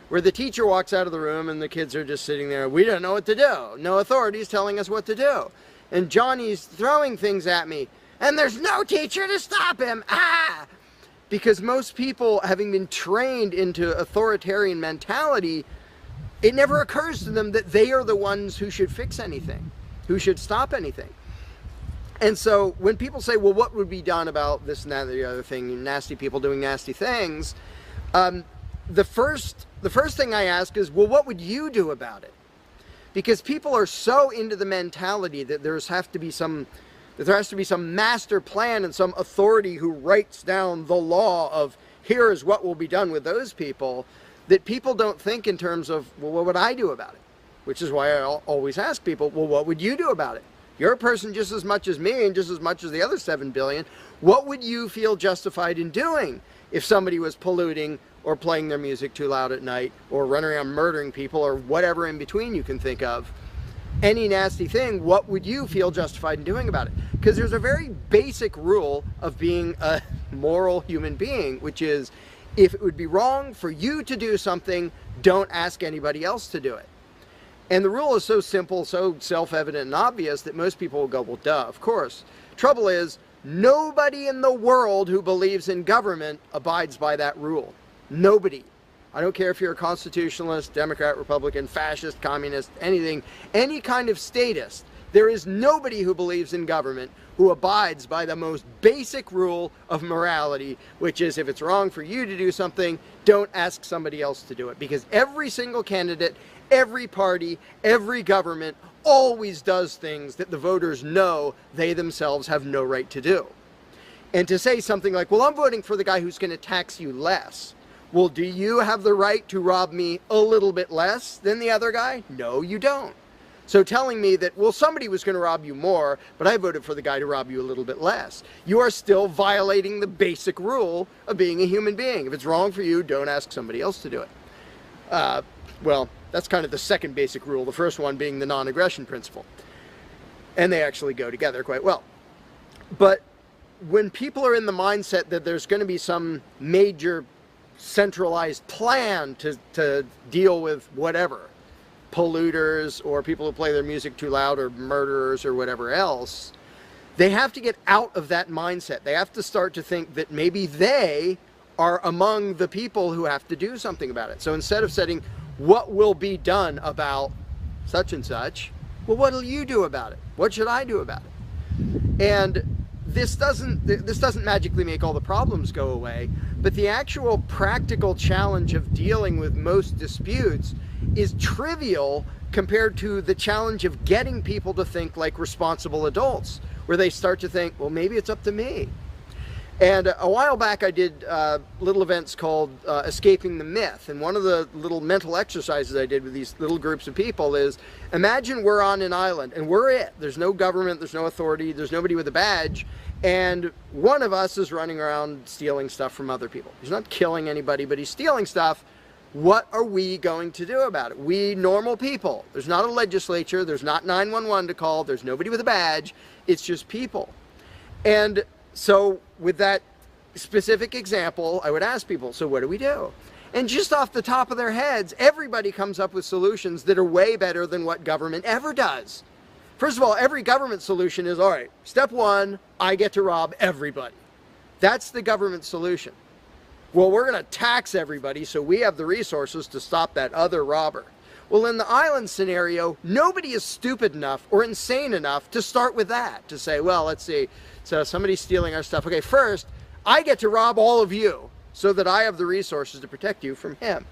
where the teacher walks out of the room and the kids are just sitting there. We don't know what to do. No authorities telling us what to do. And Johnny's throwing things at me. And there's no teacher to stop him. Ah! Because most people, having been trained into authoritarian mentality, it never occurs to them that they are the ones who should fix anything, who should stop anything. And so when people say, well, what would be done about this and that and the other thing, nasty people doing nasty things, the first thing I ask is, well, what would you do about it? Because people are so into the mentality that there has to be some master plan and some authority who writes down the law of here is what will be done with those people, that people don't think in terms of, well, what would I do about it? Which is why I always ask people, well, what would you do about it? You're a person just as much as me and just as much as the other 7 billion. What would you feel justified in doing if somebody was polluting or playing their music too loud at night or running around murdering people or whatever in between you can think of? Any nasty thing, what would you feel justified in doing about it? Because there's a very basic rule of being a moral human being, which is if it would be wrong for you to do something, don't ask anybody else to do it. And the rule is so simple, so self-evident and obvious that most people will go, well, duh, of course. Trouble is, nobody in the world who believes in government abides by that rule. Nobody. I don't care if you're a constitutionalist, Democrat, Republican, fascist, communist, anything, any kind of statist. There is nobody who believes in government who abides by the most basic rule of morality, which is if it's wrong for you to do something, don't ask somebody else to do it. Because every single candidate, every party, every government always does things that the voters know they themselves have no right to do. And to say something like, well, I'm voting for the guy who's going to tax you less. Well, do you have the right to rob me a little bit less than the other guy? No, you don't. So telling me that, well, somebody was going to rob you more, but I voted for the guy to rob you a little bit less. You are still violating the basic rule of being a human being. If it's wrong for you, don't ask somebody else to do it. Well, that's kind of the second basic rule, the first one being the non-aggression principle. And they actually go together quite well. But when people are in the mindset that there's going to be some major centralized plan to deal with whatever, polluters or people who play their music too loud or murderers or whatever else, they have to get out of that mindset. They have to start to think that maybe they are among the people who have to do something about it. So instead of saying, what will be done about such and such, well, what will you do about it? What should I do about it? And this doesn't magically make all the problems go away, but the actual practical challenge of dealing with most disputes is trivial compared to the challenge of getting people to think like responsible adults, where they start to think, well, maybe it's up to me. And a while back I did little events called Escaping the Myth, and one of the little mental exercises I did with these little groups of people is, imagine we're on an island and we're it. There's no government, there's no authority, there's nobody with a badge, and one of us is running around stealing stuff from other people. He's not killing anybody, but he's stealing stuff. What are we going to do about it? We normal people. There's not a legislature, there's not 911 to call, there's nobody with a badge, it's just people. And so with that specific example, I would ask people, so what do we do? And just off the top of their heads, everybody comes up with solutions that are way better than what government ever does. First of all, every government solution is, all right, step one, I get to rob everybody. That's the government solution. Well, we're going to tax everybody so we have the resources to stop that other robber. Well, in the island scenario, nobody is stupid enough or insane enough to start with that, to say, well, let's see, so somebody's stealing our stuff. Okay, first, I get to rob all of you so that I have the resources to protect you from him.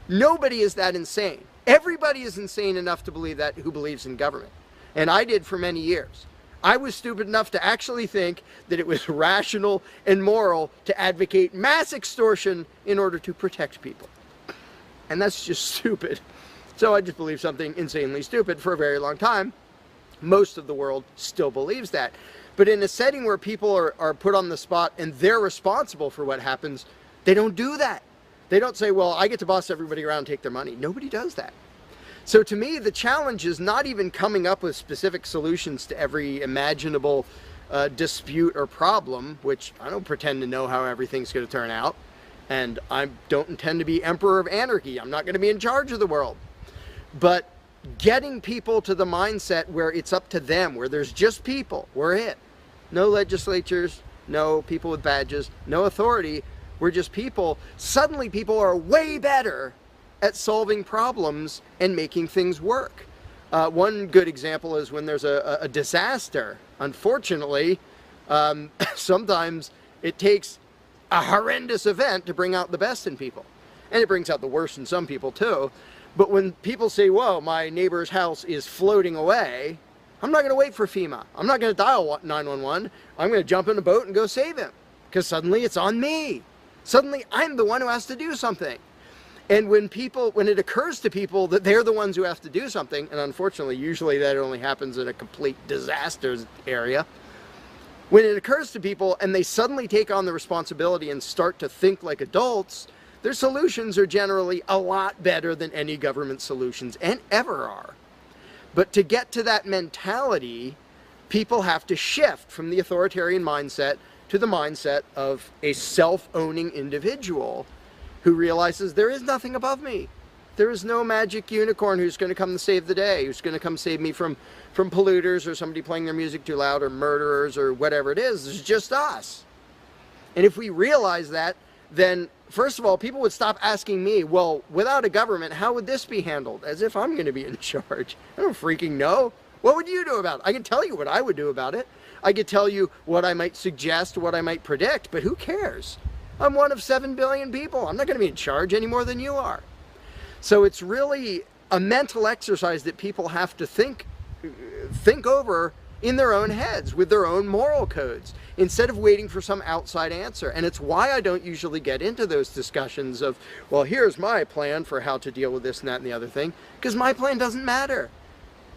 Nobody is that insane. Everybody is insane enough to believe that who believes in government. And I did for many years. I was stupid enough to actually think that it was rational and moral to advocate mass extortion in order to protect people. And that's just stupid. So I just believed something insanely stupid for a very long time. Most of the world still believes that. But in a setting where people are put on the spot and they're responsible for what happens, they don't do that. They don't say, well, I get to boss everybody around and take their money. Nobody does that. So to me, the challenge is not even coming up with specific solutions to every imaginable dispute or problem, which I don't pretend to know how everything's going to turn out. And I don't intend to be emperor of anarchy. I'm not going to be in charge of the world. But getting people to the mindset where it's up to them, where there's just people, we're it. No legislatures, no people with badges, no authority, we're just people. Suddenly people are way better at solving problems and making things work. One good example is when there's a disaster. Unfortunately, sometimes it takes a horrendous event to bring out the best in people. And it brings out the worst in some people too. But when people say, whoa, my neighbor's house is floating away, I'm not going to wait for FEMA. I'm not going to dial 911. I'm going to jump in a boat and go save him. Because suddenly it's on me. Suddenly I'm the one who has to do something. And when it occurs to people that they're the ones who have to do something, and unfortunately, usually that only happens in a complete disaster area, when it occurs to people and they suddenly take on the responsibility and start to think like adults, their solutions are generally a lot better than any government solutions and ever are. But to get to that mentality, people have to shift from the authoritarian mindset to the mindset of a self-owning individual who realizes there is nothing above me. There is no magic unicorn who's going to come to save the day, who's going to come save me from polluters or somebody playing their music too loud or murderers or whatever it is. It's just us. And if we realize that, then first of all, people would stop asking me, well, without a government, how would this be handled? As if I'm going to be in charge. I don't freaking know. What would you do about it? I can tell you what I would do about it. I could tell you what I might suggest, what I might predict, but who cares? I'm one of 7 billion people. I'm not going to be in charge any more than you are. So it's really a mental exercise that people have to think over in their own heads with their own moral codes instead of waiting for some outside answer. And it's why I don't usually get into those discussions of, well, here's my plan for how to deal with this and that and the other thing, because my plan doesn't matter.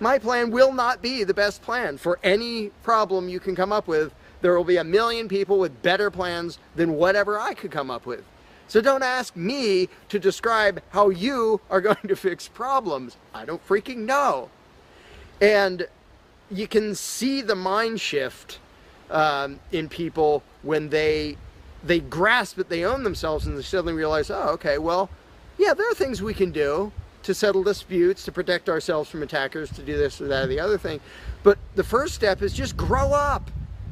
My plan will not be the best plan for any problem you can come up with. There will be a million people with better plans than whatever I could come up with. So don't ask me to describe how you are going to fix problems. I don't freaking know. And you can see the mind shift in people when they grasp that they own themselves and they suddenly realize, oh, okay, well, yeah, there are things we can do to settle disputes, to protect ourselves from attackers, to do this or that or the other thing. But the first step is just grow up.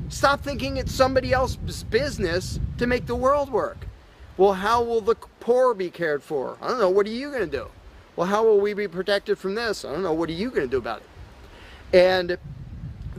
Stop thinking it's somebody else's business to make the world work. Well, how will the poor be cared for? I don't know. What are you going to do? Well, how will we be protected from this? I don't know. What are you going to do about it? And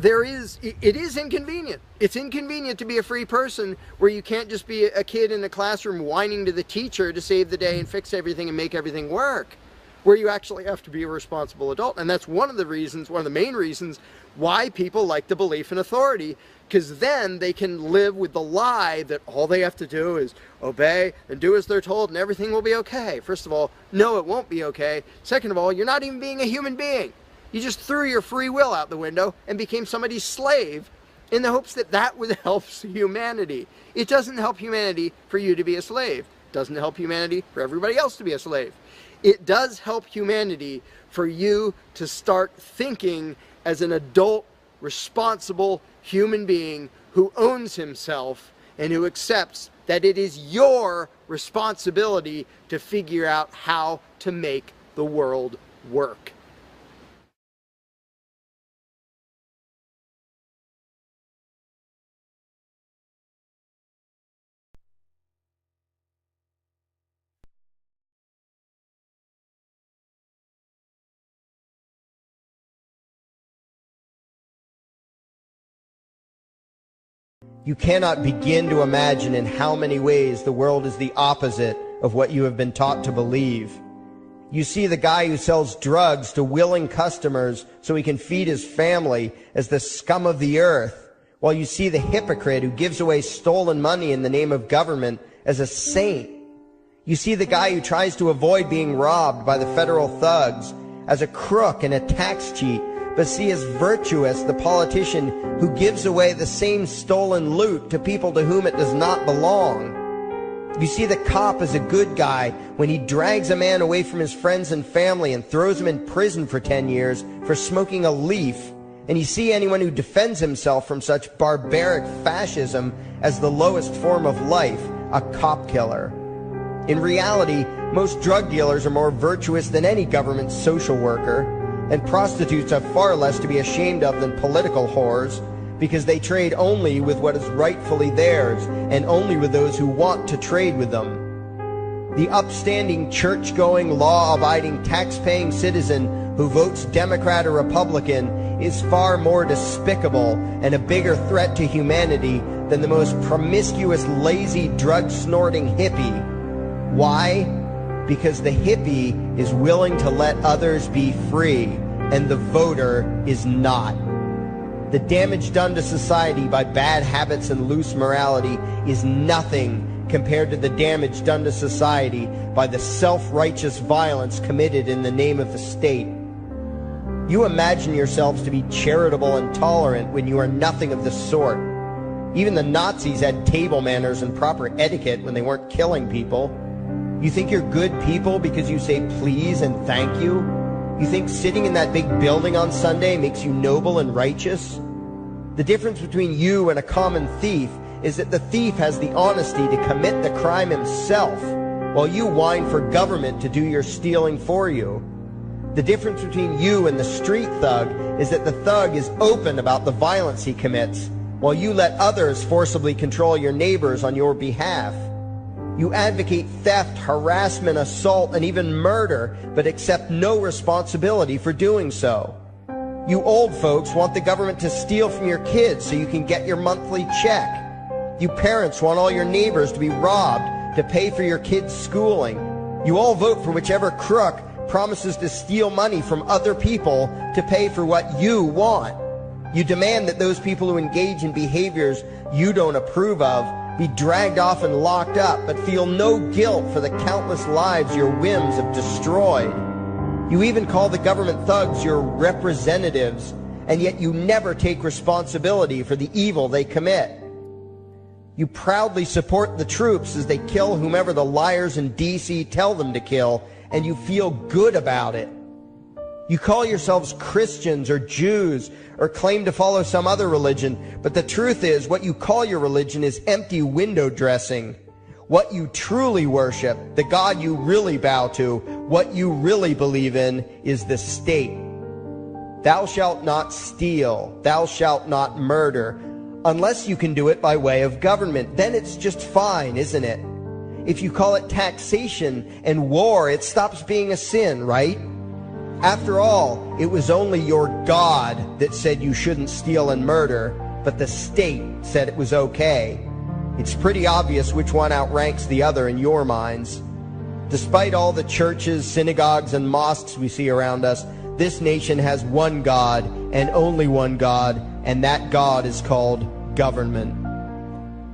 it is inconvenient. It's inconvenient to be a free person where you can't just be a kid in a classroom whining to the teacher to save the day and fix everything and make everything work, where you actually have to be a responsible adult. And that's one of the main reasons why people like the belief in authority, because then they can live with the lie that all they have to do is obey and do as they're told and everything will be okay. First of all, no, it won't be okay. Second of all, you're not even being a human being. You just threw your free will out the window and became somebody's slave in the hopes that that would help humanity. It doesn't help humanity for you to be a slave. It doesn't help humanity for everybody else to be a slave. It does help humanity for you to start thinking as an adult, responsible human being who owns himself and who accepts that it is your responsibility to figure out how to make the world work. You cannot begin to imagine in how many ways the world is the opposite of what you have been taught to believe. You see the guy who sells drugs to willing customers so he can feed his family as the scum of the earth, while you see the hypocrite who gives away stolen money in the name of government as a saint. You see the guy who tries to avoid being robbed by the federal thugs as a crook and a tax cheat, but see as virtuous the politician who gives away the same stolen loot to people to whom it does not belong. You see the cop as a good guy when he drags a man away from his friends and family and throws him in prison for 10 years for smoking a leaf. And you see anyone who defends himself from such barbaric fascism as the lowest form of life, a cop killer. In reality, most drug dealers are more virtuous than any government social worker, and prostitutes have far less to be ashamed of than political whores, because they trade only with what is rightfully theirs, and only with those who want to trade with them. The upstanding, church-going, law-abiding, tax-paying citizen who votes Democrat or Republican is far more despicable and a bigger threat to humanity than the most promiscuous, lazy, drug-snorting hippie. Why? Because the hippie is willing to let others be free, and the voter is not. The damage done to society by bad habits and loose morality is nothing compared to the damage done to society by the self-righteous violence committed in the name of the state. You imagine yourselves to be charitable and tolerant when you are nothing of the sort. Even the Nazis had table manners and proper etiquette when they weren't killing people. You think you're good people because you say please and thank you? You think sitting in that big building on Sunday makes you noble and righteous? The difference between you and a common thief is that the thief has the honesty to commit the crime himself, while you whine for government to do your stealing for you. The difference between you and the street thug is that the thug is open about the violence he commits, while you let others forcibly control your neighbors on your behalf. You advocate theft, harassment, assault, and even murder, but accept no responsibility for doing so. You old folks want the government to steal from your kids so you can get your monthly check. You parents want all your neighbors to be robbed to pay for your kids' schooling. You all vote for whichever crook promises to steal money from other people to pay for what you want. You demand that those people who engage in behaviors you don't approve of be dragged off and locked up, but feel no guilt for the countless lives your whims have destroyed. You even call the government thugs your representatives, and yet you never take responsibility for the evil they commit. You proudly support the troops as they kill whomever the liars in D.C. tell them to kill, and you feel good about it. You call yourselves Christians or Jews or claim to follow some other religion, but the truth is what you call your religion is empty window dressing. What you truly worship, the God you really bow to, what you really believe in is the state. Thou shalt not steal, thou shalt not murder, unless you can do it by way of government. Then it's just fine, isn't it? If you call it taxation and war, it stops being a sin, right? After all, it was only your God that said you shouldn't steal and murder, but the state said it was okay. It's pretty obvious which one outranks the other in your minds. Despite all the churches, synagogues, and mosques we see around us, this nation has one God and only one God, and that God is called government.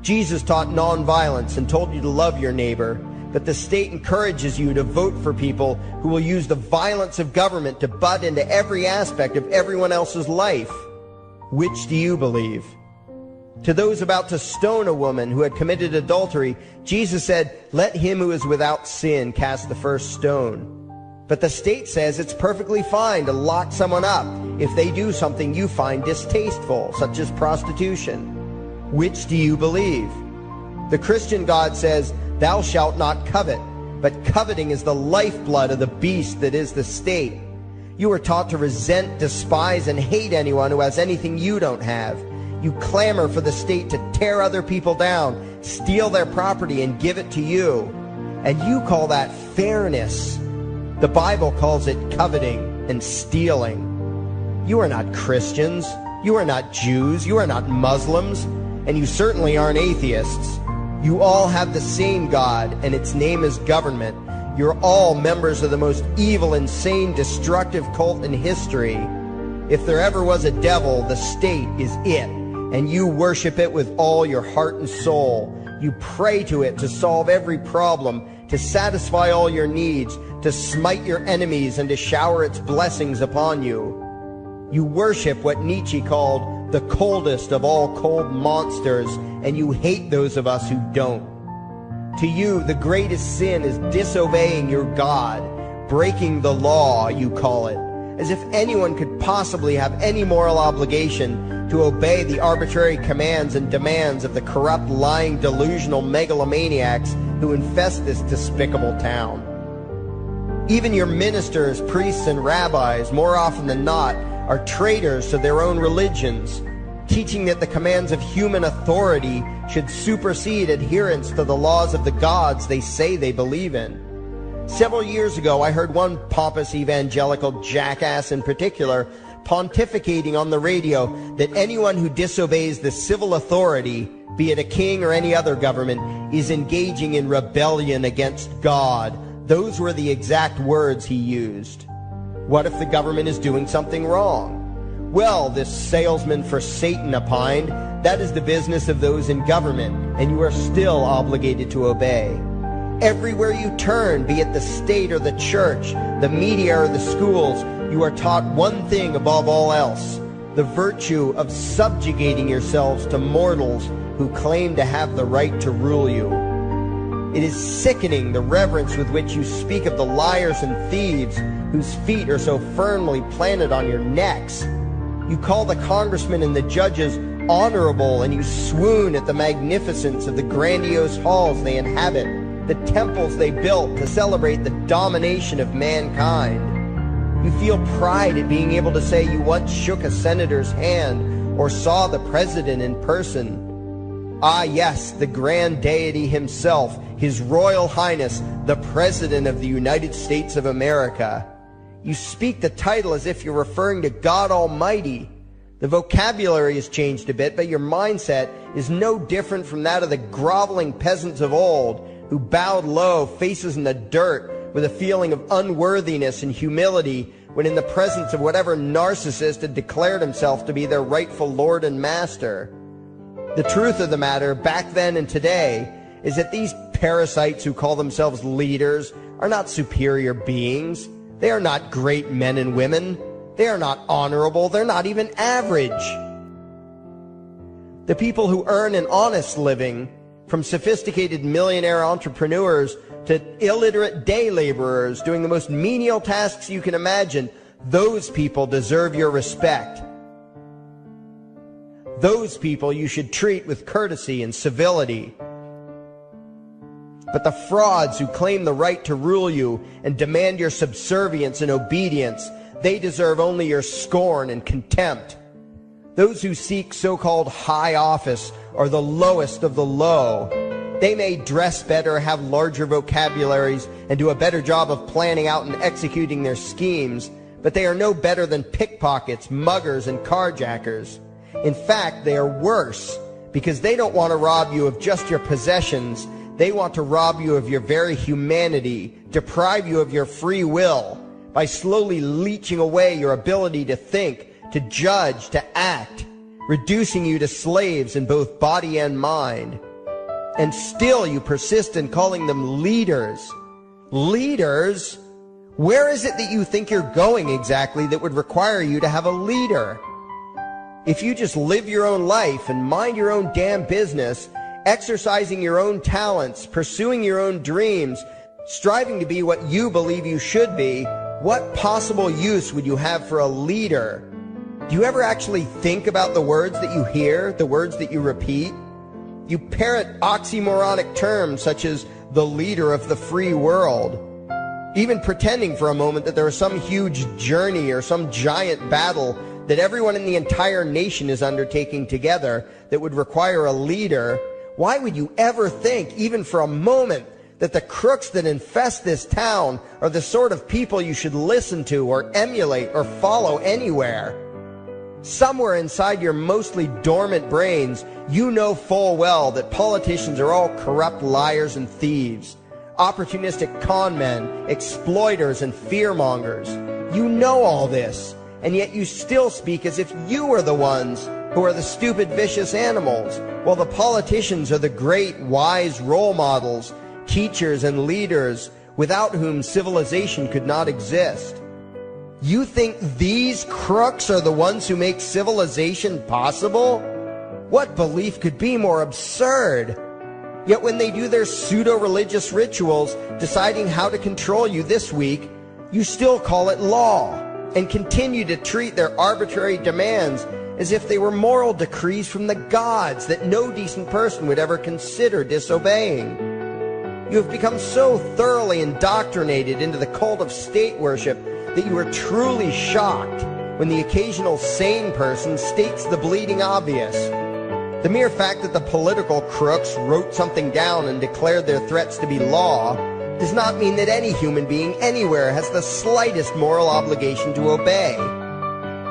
Jesus taught nonviolence and told you to love your neighbor, but the state encourages you to vote for people who will use the violence of government to butt into every aspect of everyone else's life. Which do you believe? To those about to stone a woman who had committed adultery, Jesus said, "Let him who is without sin cast the first stone." But the state says it's perfectly fine to lock someone up if they do something you find distasteful, such as prostitution. Which do you believe? The Christian God says, "Thou shalt not covet," but coveting is the lifeblood of the beast that is the state. You are taught to resent, despise, and hate anyone who has anything you don't have. You clamor for the state to tear other people down, steal their property, and give it to you. And you call that fairness. The Bible calls it coveting and stealing. You are not Christians. You are not Jews. You are not Muslims. And you certainly aren't atheists. You all have the same God, and its name is government. You're all members of the most evil, insane, destructive cult in history. If there ever was a devil, the state is it, and you worship it with all your heart and soul. You pray to it to solve every problem, to satisfy all your needs, to smite your enemies, and to shower its blessings upon you. You worship what Nietzsche called the coldest of all cold monsters, and you hate those of us who don't. To you, the greatest sin is disobeying your God, breaking the law, you call it, as if anyone could possibly have any moral obligation to obey the arbitrary commands and demands of the corrupt, lying, delusional megalomaniacs who infest this despicable town. Even your ministers, priests, and rabbis, more often than not, are traitors to their own religions, teaching that the commands of human authority should supersede adherence to the laws of the gods they say they believe in. Several years ago, I heard one pompous evangelical jackass in particular pontificating on the radio that anyone who disobeys the civil authority, be it a king or any other government, is engaging in rebellion against God. Those were the exact words he used. What if the government is doing something wrong? Well, this salesman for Satan opined, that is the business of those in government. and you are still obligated to obey. Everywhere you turn, be it the state or the church, the media or the schools, you are taught one thing above all else: the virtue of subjugating yourselves to mortals who claim to have the right to rule you. It is sickening the reverence with which you speak of the liars and thieves whose feet are so firmly planted on your necks. You call the congressmen and the judges honorable, and you swoon at the magnificence of the grandiose halls they inhabit, the temples they built to celebrate the domination of mankind. You feel pride at being able to say you once shook a senator's hand or saw the president in person. Ah, yes, the grand deity himself, His Royal Highness, the President of the United States of America. You speak the title as if you're referring to God Almighty. The vocabulary has changed a bit, but your mindset is no different from that of the groveling peasants of old, who bowed low, faces in the dirt, with a feeling of unworthiness and humility when in the presence of whatever narcissist had declared himself to be their rightful lord and master. The truth of the matter, back then and today, is that these parasites who call themselves leaders are not superior beings. They are not great men and women. They are not honorable. They're not even average. The people who earn an honest living, from sophisticated millionaire entrepreneurs to illiterate day laborers doing the most menial tasks you can imagine, those people deserve your respect. Those people you should treat with courtesy and civility. But the frauds who claim the right to rule you and demand your subservience and obedience, they deserve only your scorn and contempt. Those who seek so-called high office are the lowest of the low. They may dress better, have larger vocabularies, and do a better job of planning out and executing their schemes, but they are no better than pickpockets, muggers, and carjackers. In fact, they are worse, because they don't want to rob you of just your possessions. They want to rob you of your very humanity, deprive you of your free will, by slowly leeching away your ability to think, to judge, to act, reducing you to slaves in both body and mind. And still you persist in calling them leaders. Leaders? Where is it that you think you're going exactly that would require you to have a leader? If you just live your own life and mind your own damn business, exercising your own talents, pursuing your own dreams, striving to be what you believe you should be, what possible use would you have for a leader? Do you ever actually think about the words that you hear, the words that you repeat? You parrot oxymoronic terms such as the leader of the free world, even pretending for a moment that there is some huge journey or some giant battle that everyone in the entire nation is undertaking together that would require a leader. Why would you ever think, even for a moment, that the crooks that infest this town are the sort of people you should listen to or emulate or follow anywhere? Somewhere inside your mostly dormant brains, you know full well that politicians are all corrupt liars and thieves, opportunistic con men, exploiters, and fearmongers. You know all this, and yet you still speak as if you are the ones who are the stupid, vicious animals, while the politicians are the great, wise role models, teachers, and leaders without whom civilization could not exist. You think these crooks are the ones who make civilization possible? What belief could be more absurd? Yet when they do their pseudo-religious rituals, deciding how to control you this week, you still call it law, and continue to treat their arbitrary demands as if they were moral decrees from the gods that no decent person would ever consider disobeying. You have become so thoroughly indoctrinated into the cult of state worship that you are truly shocked when the occasional sane person states the bleeding obvious. The mere fact that the political crooks wrote something down and declared their threats to be law does not mean that any human being anywhere has the slightest moral obligation to obey.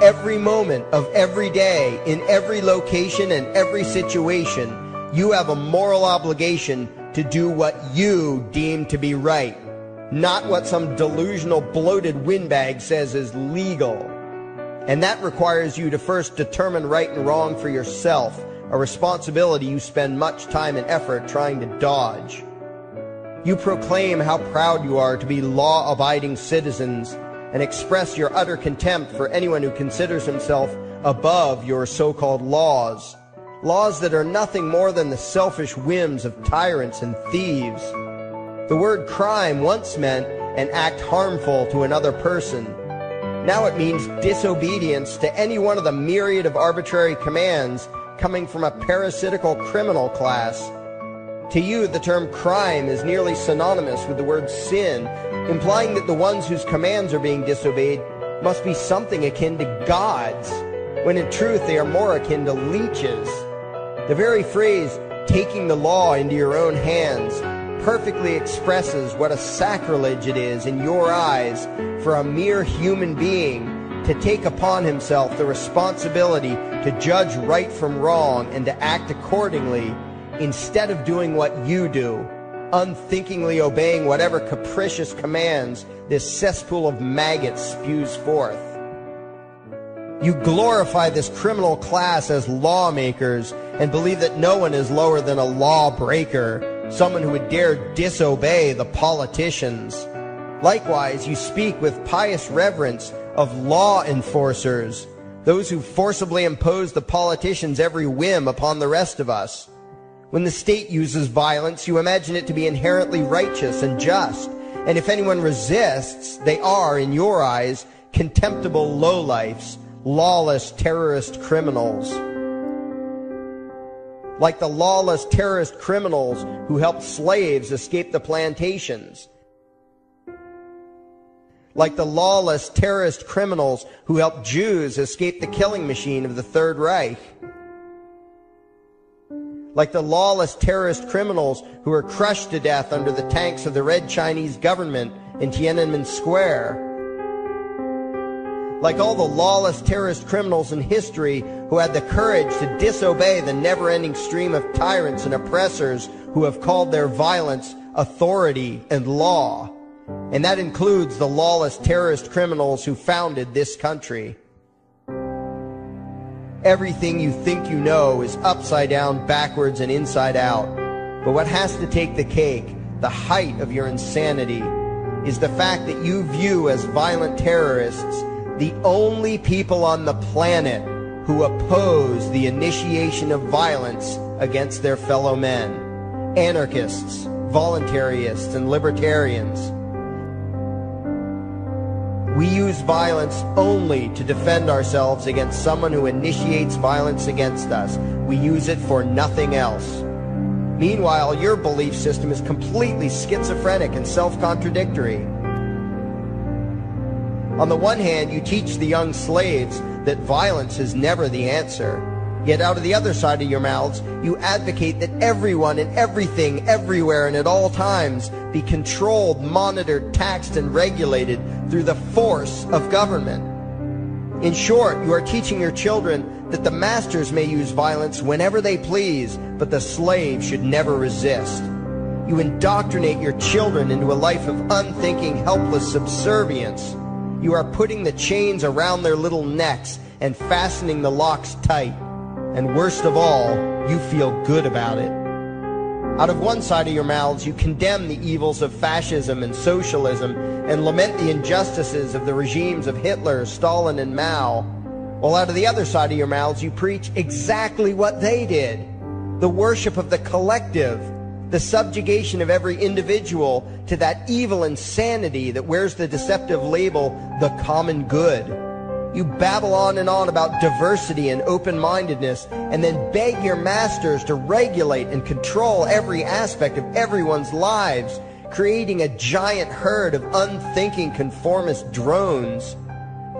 Every moment of every day, in every location and every situation, you have a moral obligation to do what you deem to be right, not what some delusional bloated windbag says is legal. And that requires you to first determine right and wrong for yourself, a responsibility you spend much time and effort trying to dodge. You proclaim how proud you are to be law-abiding citizens and express your utter contempt for anyone who considers himself above your so-called laws. Laws that are nothing more than the selfish whims of tyrants and thieves. The word crime once meant an act harmful to another person. Now it means disobedience to any one of the myriad of arbitrary commands coming from a parasitical criminal class. To you, the term crime is nearly synonymous with the word sin, implying that the ones whose commands are being disobeyed must be something akin to gods, when in truth they are more akin to leeches. The very phrase, taking the law into your own hands, perfectly expresses what a sacrilege it is in your eyes for a mere human being to take upon himself the responsibility to judge right from wrong and to act accordingly, instead of doing what you do, unthinkingly obeying whatever capricious commands this cesspool of maggots spews forth. You glorify this criminal class as lawmakers and believe that no one is lower than a lawbreaker, someone who would dare disobey the politicians. Likewise, you speak with pious reverence of law enforcers, those who forcibly impose the politicians' every whim upon the rest of us. When the state uses violence, you imagine it to be inherently righteous and just, and if anyone resists, they are, in your eyes, contemptible lowlifes, lawless terrorist criminals. Like the lawless terrorist criminals who helped slaves escape the plantations. Like the lawless terrorist criminals who helped Jews escape the killing machine of the Third Reich. Like the lawless terrorist criminals who were crushed to death under the tanks of the Red Chinese government in Tiananmen Square. Like all the lawless terrorist criminals in history who had the courage to disobey the never-ending stream of tyrants and oppressors who have called their violence authority and law. And that includes the lawless terrorist criminals who founded this country. Everything you think you know is upside down, backwards, and inside out. But what has to take the cake, the height of your insanity, is the fact that you view as violent terrorists the only people on the planet who oppose the initiation of violence against their fellow men. Anarchists, voluntarists, and libertarians. We use violence only to defend ourselves against someone who initiates violence against us. We use it for nothing else. Meanwhile, your belief system is completely schizophrenic and self-contradictory. On the one hand, you teach the young slaves that violence is never the answer. Yet out of the other side of your mouths, you advocate that everyone and everything, everywhere and at all times be controlled, monitored, taxed, and regulated through the force of government. In short, you are teaching your children that the masters may use violence whenever they please, but the slave should never resist. You indoctrinate your children into a life of unthinking, helpless subservience. You are putting the chains around their little necks and fastening the locks tight. And worst of all, you feel good about it. Out of one side of your mouths, you condemn the evils of fascism and socialism and lament the injustices of the regimes of Hitler, Stalin, and Mao. While out of the other side of your mouths, you preach exactly what they did. The worship of the collective, the subjugation of every individual to that evil insanity that wears the deceptive label, the common good. You babble on and on about diversity and open-mindedness, and then beg your masters to regulate and control every aspect of everyone's lives, creating a giant herd of unthinking conformist drones.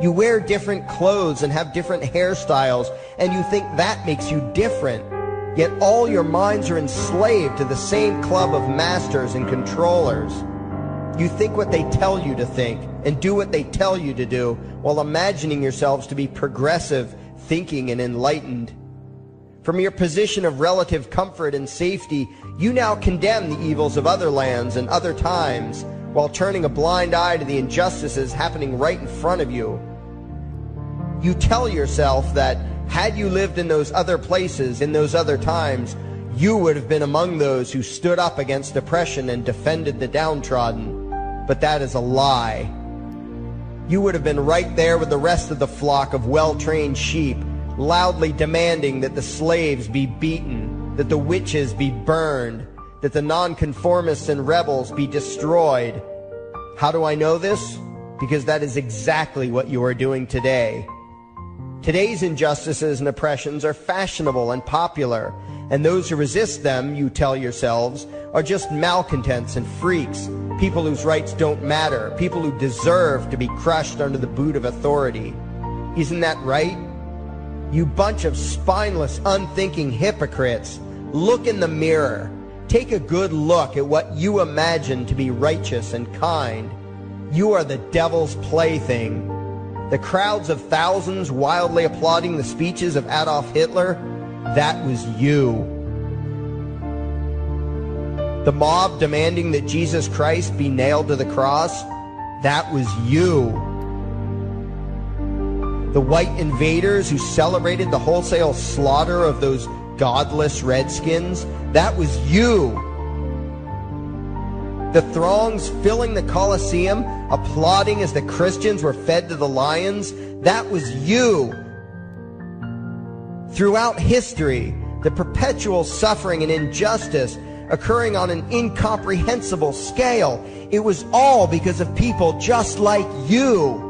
You wear different clothes and have different hairstyles, and you think that makes you different. Yet all your minds are enslaved to the same club of masters and controllers. You think what they tell you to think and do what they tell you to do while imagining yourselves to be progressive, thinking, and enlightened. From your position of relative comfort and safety, you now condemn the evils of other lands and other times while turning a blind eye to the injustices happening right in front of you. You tell yourself that Had you lived in those other places, in those other times, you would have been among those who stood up against oppression and defended the downtrodden. But that is a lie. You would have been right there with the rest of the flock of well-trained sheep, loudly demanding that the slaves be beaten, that the witches be burned, that the nonconformists and rebels be destroyed. How do I know this? Because that is exactly what you are doing today. Today's injustices and oppressions are fashionable and popular, and those who resist them, you tell yourselves, are just malcontents and freaks, people whose rights don't matter, people who deserve to be crushed under the boot of authority. Isn't that right? You bunch of spineless, unthinking hypocrites, look in the mirror. Take a good look at what you imagine to be righteous and kind. You are the devil's plaything. The crowds of thousands wildly applauding the speeches of Adolf Hitler, that was you. The mob demanding that Jesus Christ be nailed to the cross, that was you. The white invaders who celebrated the wholesale slaughter of those godless redskins, that was you. The throngs filling the Colosseum, applauding as the Christians were fed to the lions, that was you. Throughout history, the perpetual suffering and injustice occurring on an incomprehensible scale, it was all because of people just like you.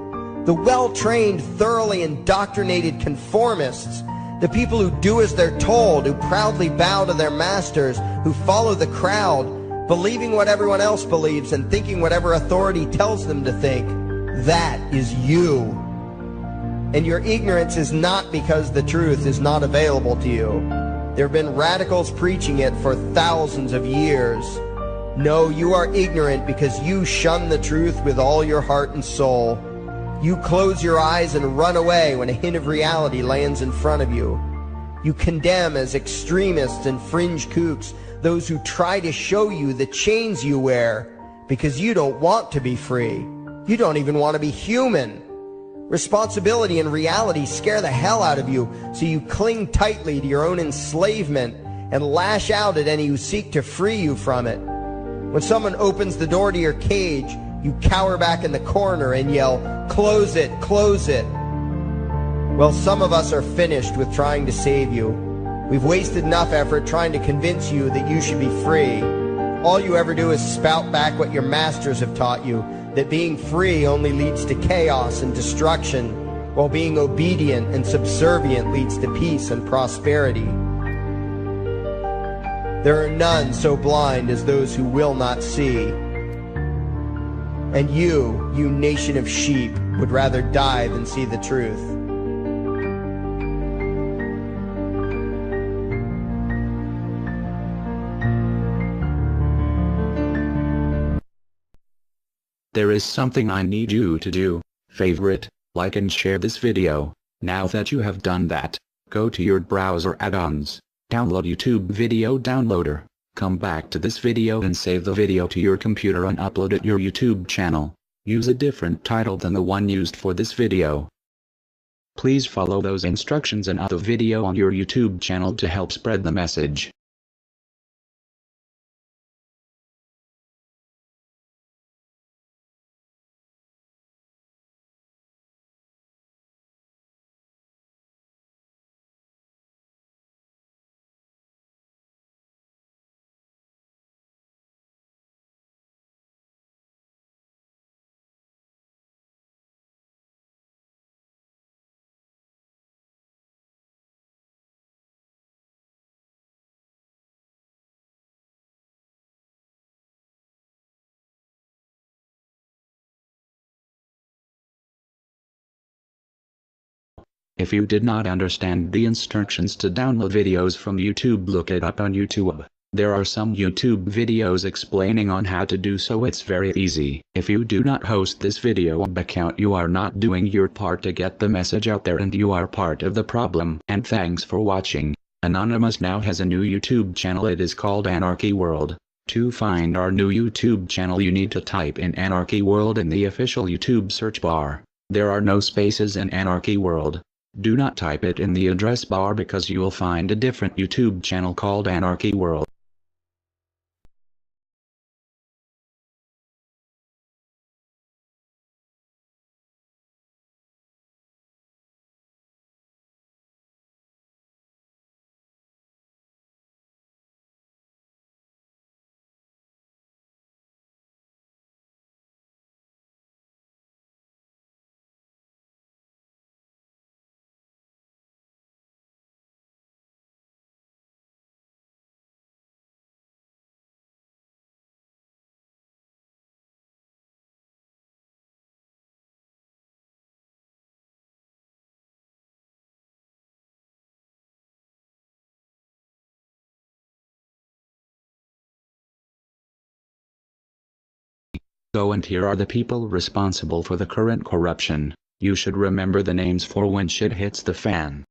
The well-trained, thoroughly indoctrinated conformists, the people who do as they're told, who proudly bow to their masters, who follow the crowd, believing what everyone else believes and thinking whatever authority tells them to think. That is you. And your ignorance is not because the truth is not available to you. There have been radicals preaching it for thousands of years. No, you are ignorant because you shun the truth with all your heart and soul. You close your eyes and run away when a hint of reality lands in front of you. You condemn as extremists and fringe kooks those who try to show you the chains you wear because you don't want to be free. You don't even want to be human. Responsibility and reality scare the hell out of you, so you cling tightly to your own enslavement and lash out at any who seek to free you from it. When someone opens the door to your cage, you cower back in the corner and yell, "Close it, close it." Well, some of us are finished with trying to save you. We've wasted enough effort trying to convince you that you should be free. All you ever do is spout back what your masters have taught you, that being free only leads to chaos and destruction, while being obedient and subservient leads to peace and prosperity. There are none so blind as those who will not see. And you nation of sheep, would rather die than see the truth. There is something I need you to do. Favorite, like and share this video. Now that you have done that, go to your browser add-ons, download YouTube Video Downloader, come back to this video and save the video to your computer and upload it to your YouTube channel. Use a different title than the one used for this video. Please follow those instructions and add the video on your YouTube channel to help spread the message. If you did not understand the instructions to download videos from YouTube, look it up on YouTube. There are some YouTube videos explaining on how to do so. It's very easy. If you do not host this video account, you are not doing your part to get the message out there, and you are part of the problem. And thanks for watching. Anonymous now has a new YouTube channel. It is called Anarchy World. To find our new YouTube channel, you need to type in Anarchy World in the official YouTube search bar. There are no spaces in Anarchy World. Do not type it in the address bar because you will find a different YouTube channel called Anarchy World. Go and here are the people responsible for the current corruption. You should remember the names for when shit hits the fan.